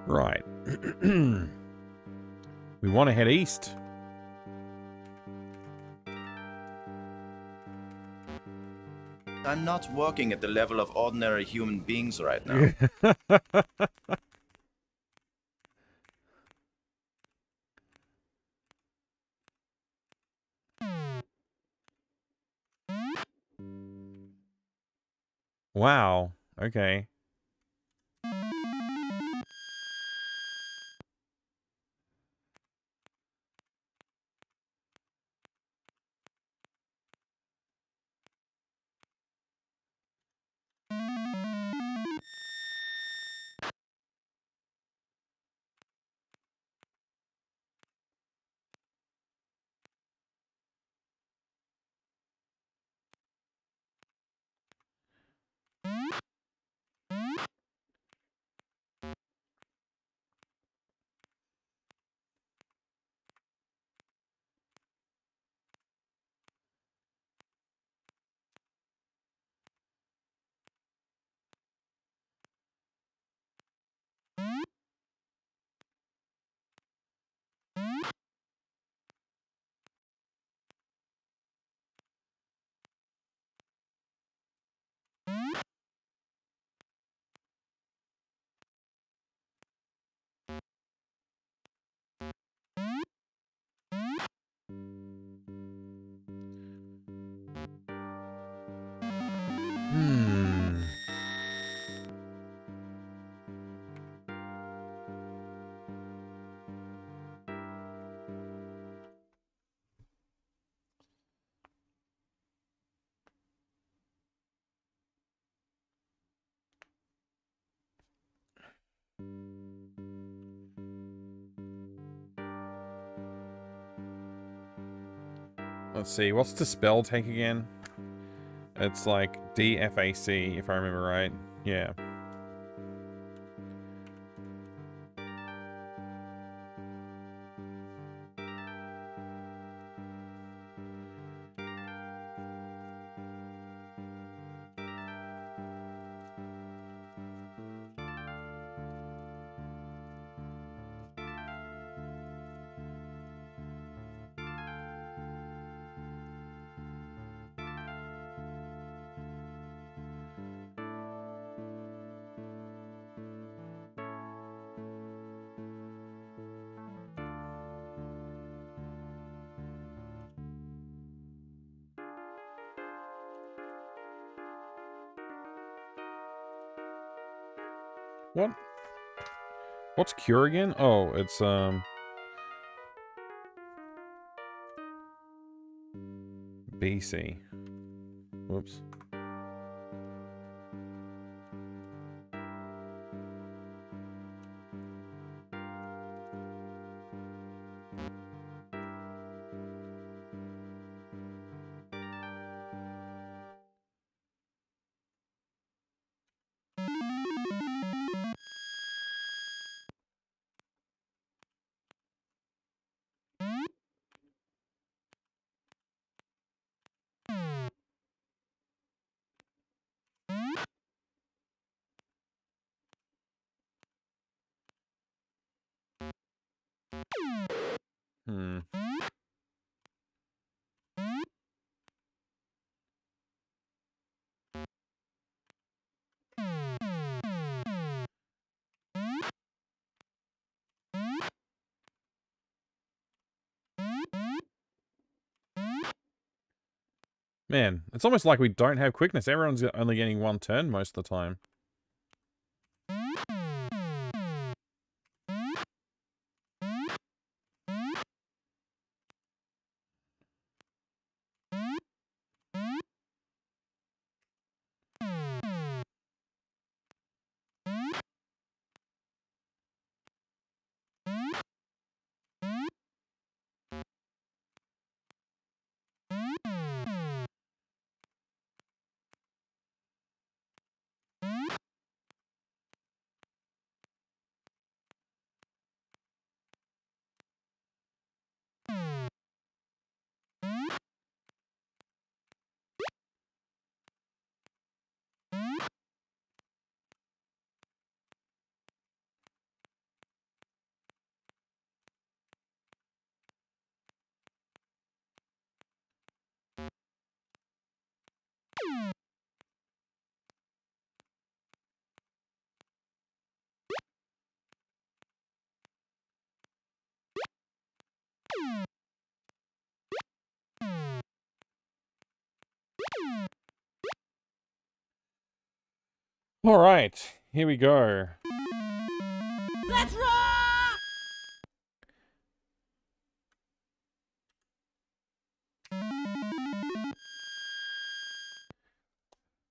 Right. We want to head east.
I'm not working at the level of ordinary human beings right now.
Wow. Okay. Hmm. Let's see. What's the spell take again? It's like DFAC, if I remember right. Yeah. What? What's cure again? Oh, it's BC. Whoops. Hmm. Man, it's almost like we don't have quickness. Everyone's only getting one turn most of the time. All right, here we go.
Let's rock!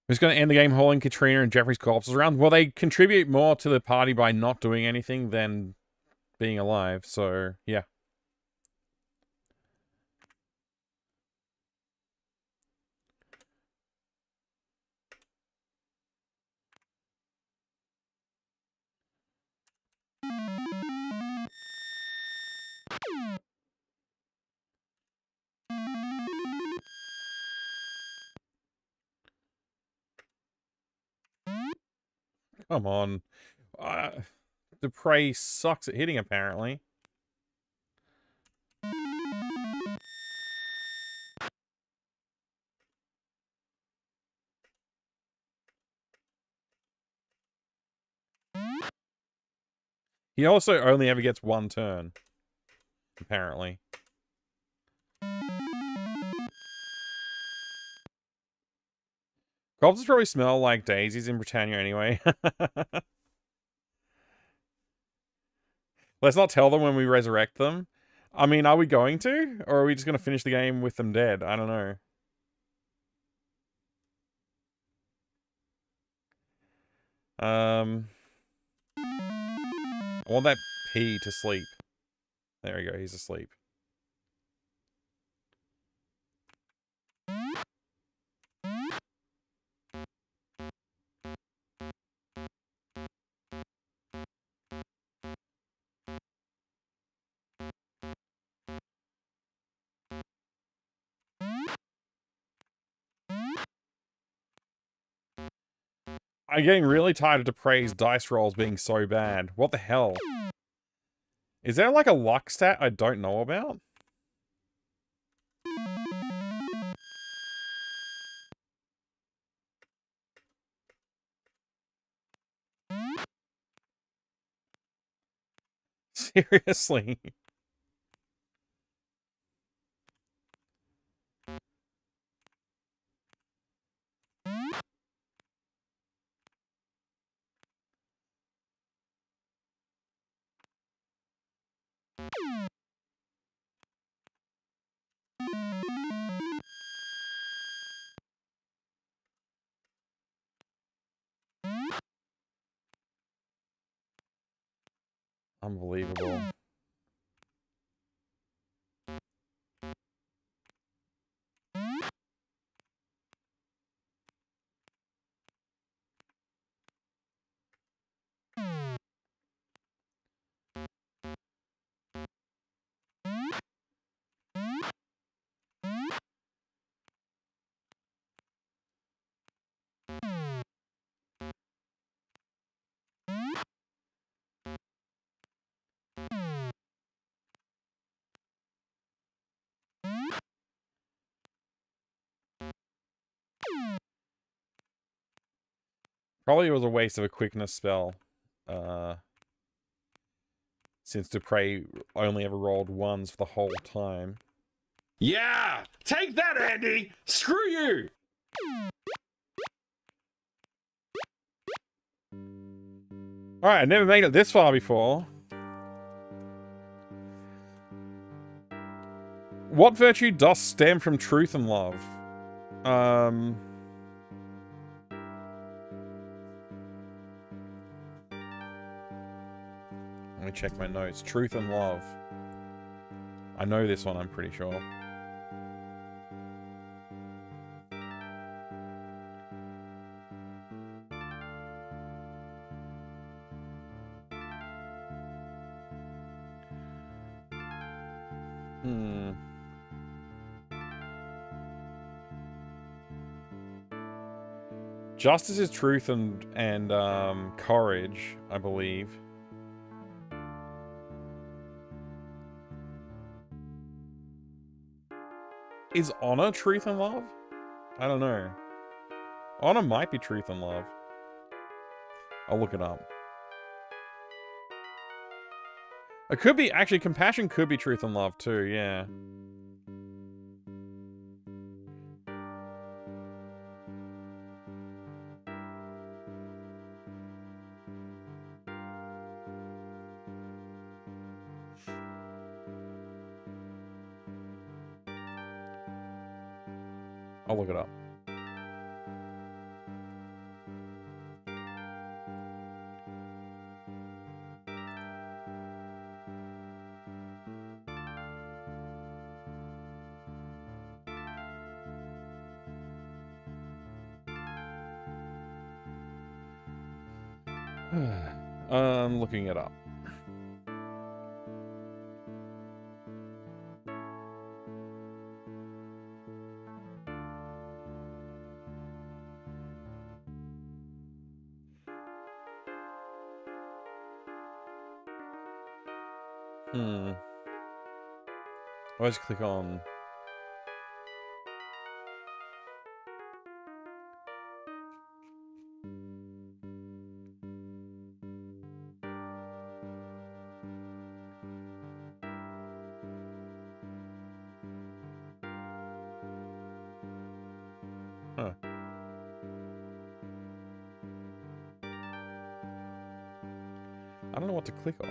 Who's going to end the game hauling Katrina and Jeffrey's corpses around? Well, they contribute more to the party by not doing anything than being alive, so yeah. Come on. The prey sucks at hitting, apparently. He also only ever gets one turn, apparently. Corpses probably smell like daisies in Britannia anyway. Let's not tell them when we resurrect them. I mean, are we going to? Or are we just going to finish the game with them dead? I don't know. I want that P to sleep. There we go, he's asleep. I'm getting really tired of Dupre's dice rolls being so bad. What the hell? Is there like a luck stat I don't know about? Seriously? Unbelievable. Probably was a waste of a quickness spell. Since Dupre only ever rolled ones for the whole time.
Yeah! Take that, Andy! Screw you!
Alright, I never made it this far before. What virtue does stem from truth and love? Let me check my notes. Truth and love. I know this one, I'm pretty sure. Justice is truth and courage, I believe. Is honor truth and love? I don't know. Honor might be truth and love. I'll look it up. It could be, actually, compassion could be truth and love too, yeah. I'll look it up. I'm looking it up. I'll just click on... Huh. I don't know what to click on.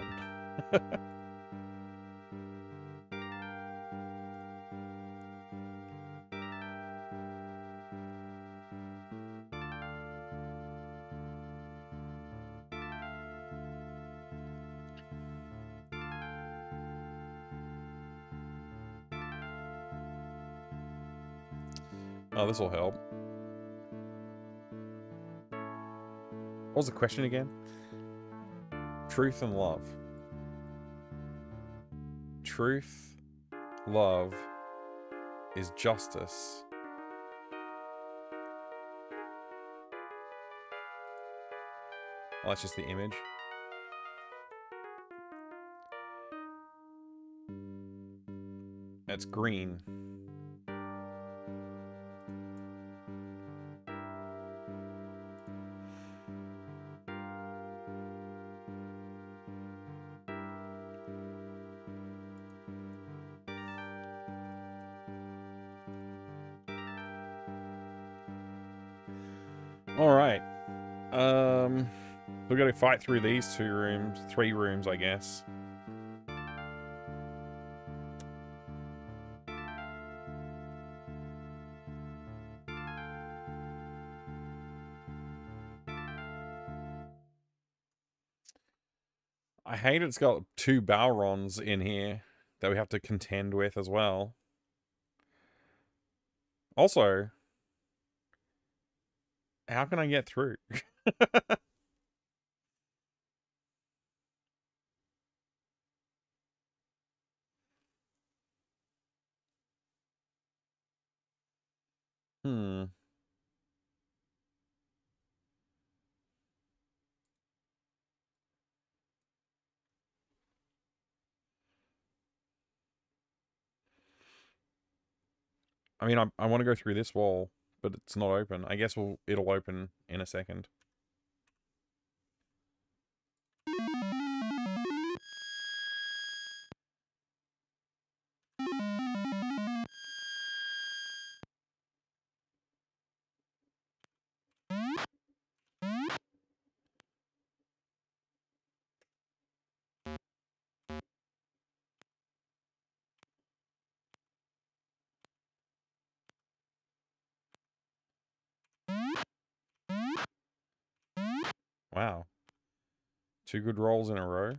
Oh, this will help. What was the question again? Truth and love. Truth, love, is justice. Oh, that's just the image. It's green. Alright. We've got to fight through these 3 rooms, I guess. I hate it's got 2 Balrons in here that we have to contend with as well. Also, how can I get through? I mean, I want to go through this wall, but it's not open. I guess it'll open in a second. Wow. 2 good rolls in a row.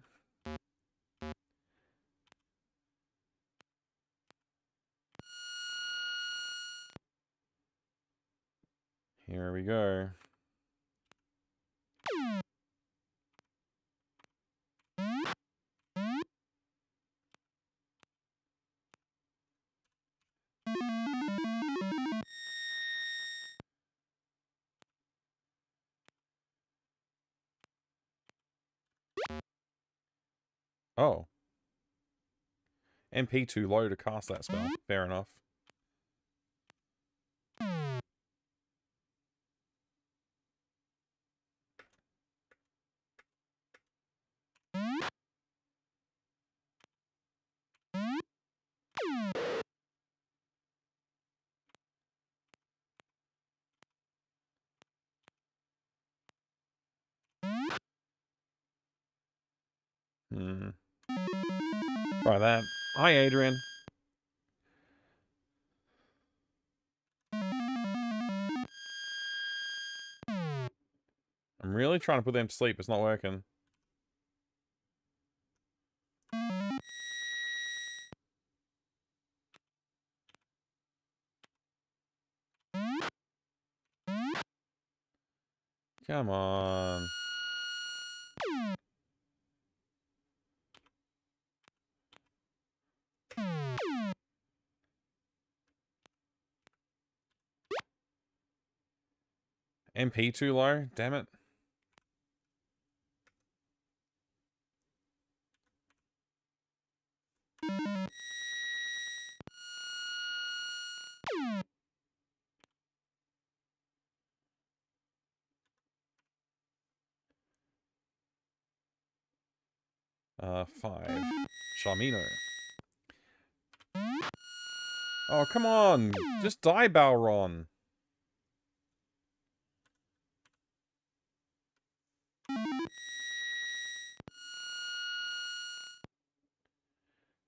Here we go. Oh. MP too low to cast that spell. Fair enough. Try that. Hi, Adrian. I'm really trying to put them to sleep. It's not working. Come on. MP too low? Damn it. Five. Shamino. Oh, come on. Just die, Balron.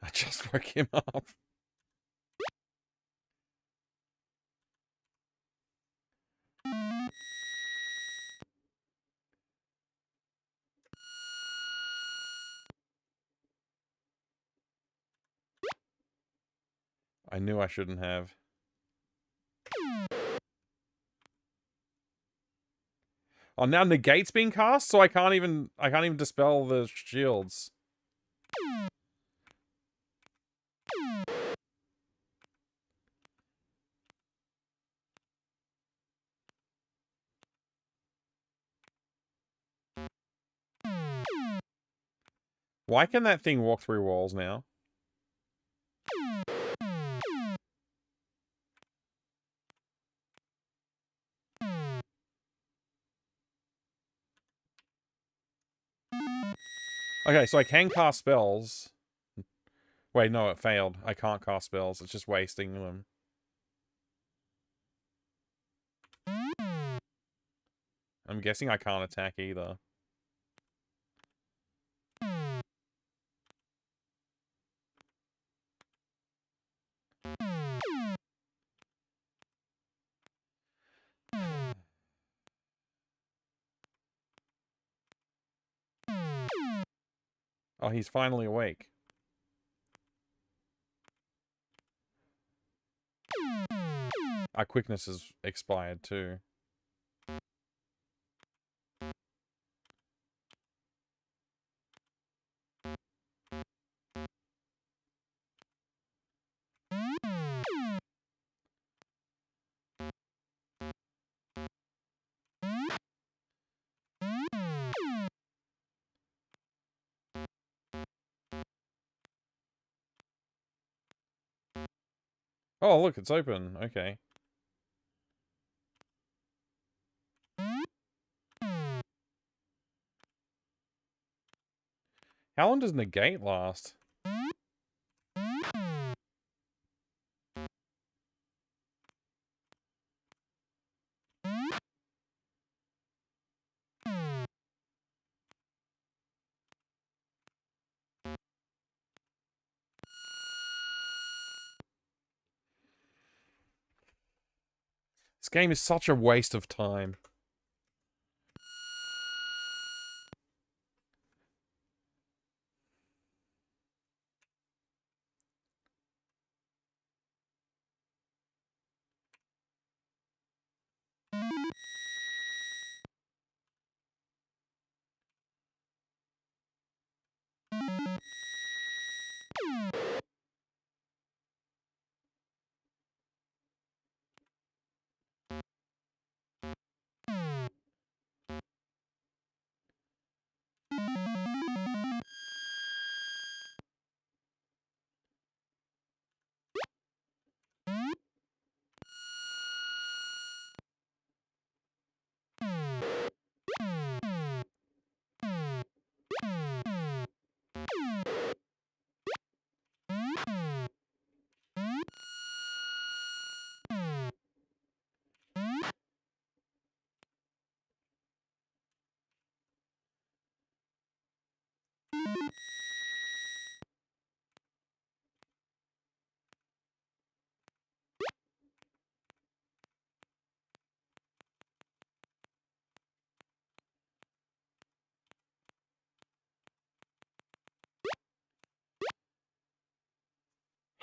I just woke him up. I knew I shouldn't have. Oh, now negate's being cast, so I can't even dispel the shields. Why can that thing walk through walls now? Okay, so I can cast spells. Wait, no, it failed. I can't cast spells. It's just wasting them. I'm guessing I can't attack either. Oh, he's finally awake. Our quickness has expired too. Oh, look, it's open. Okay. How long does negate last? This game is such a waste of time.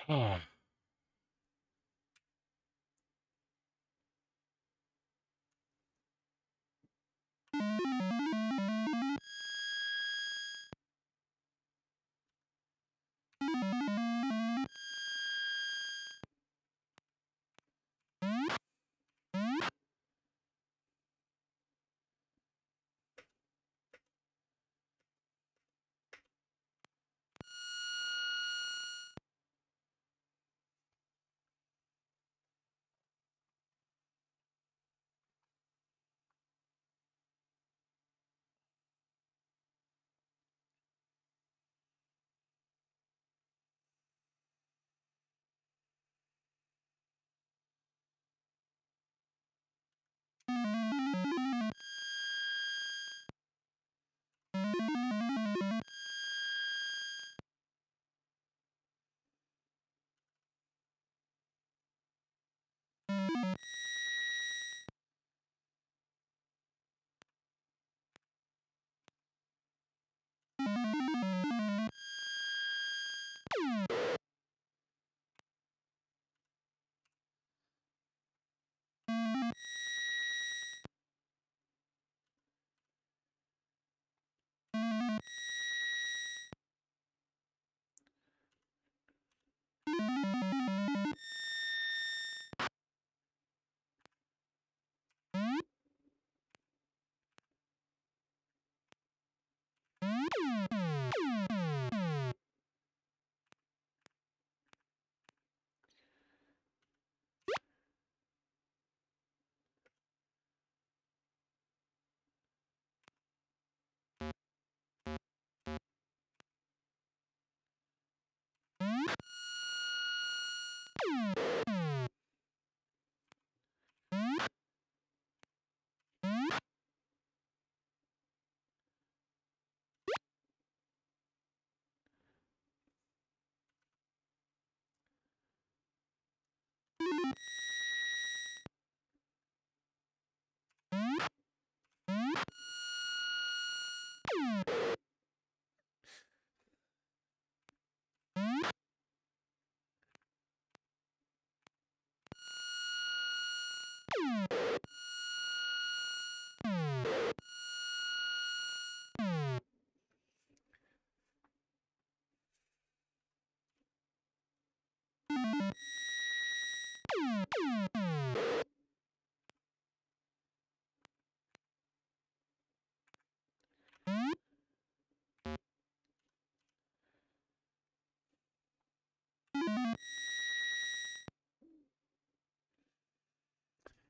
Oh.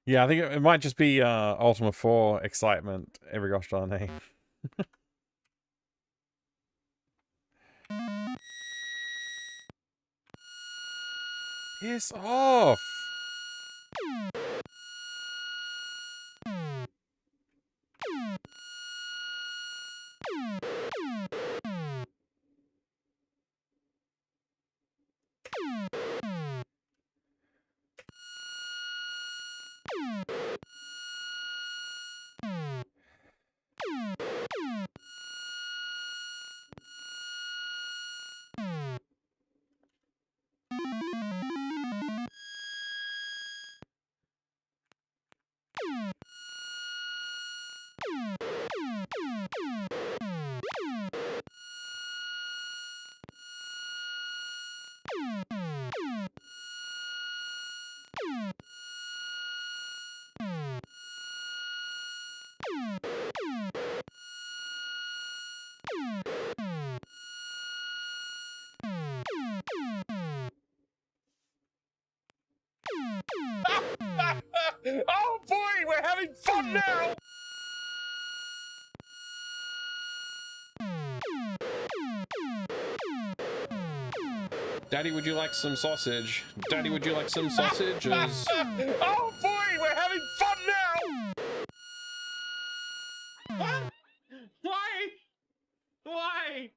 Yeah, I think it might just be Ultima 4 excitement every gosh darn day. Piss off! Oh boy, we're having fun now!
Daddy, would you like some sausage? Daddy, would you like some sausages?
Oh boy, we're having fun now! Why? Why?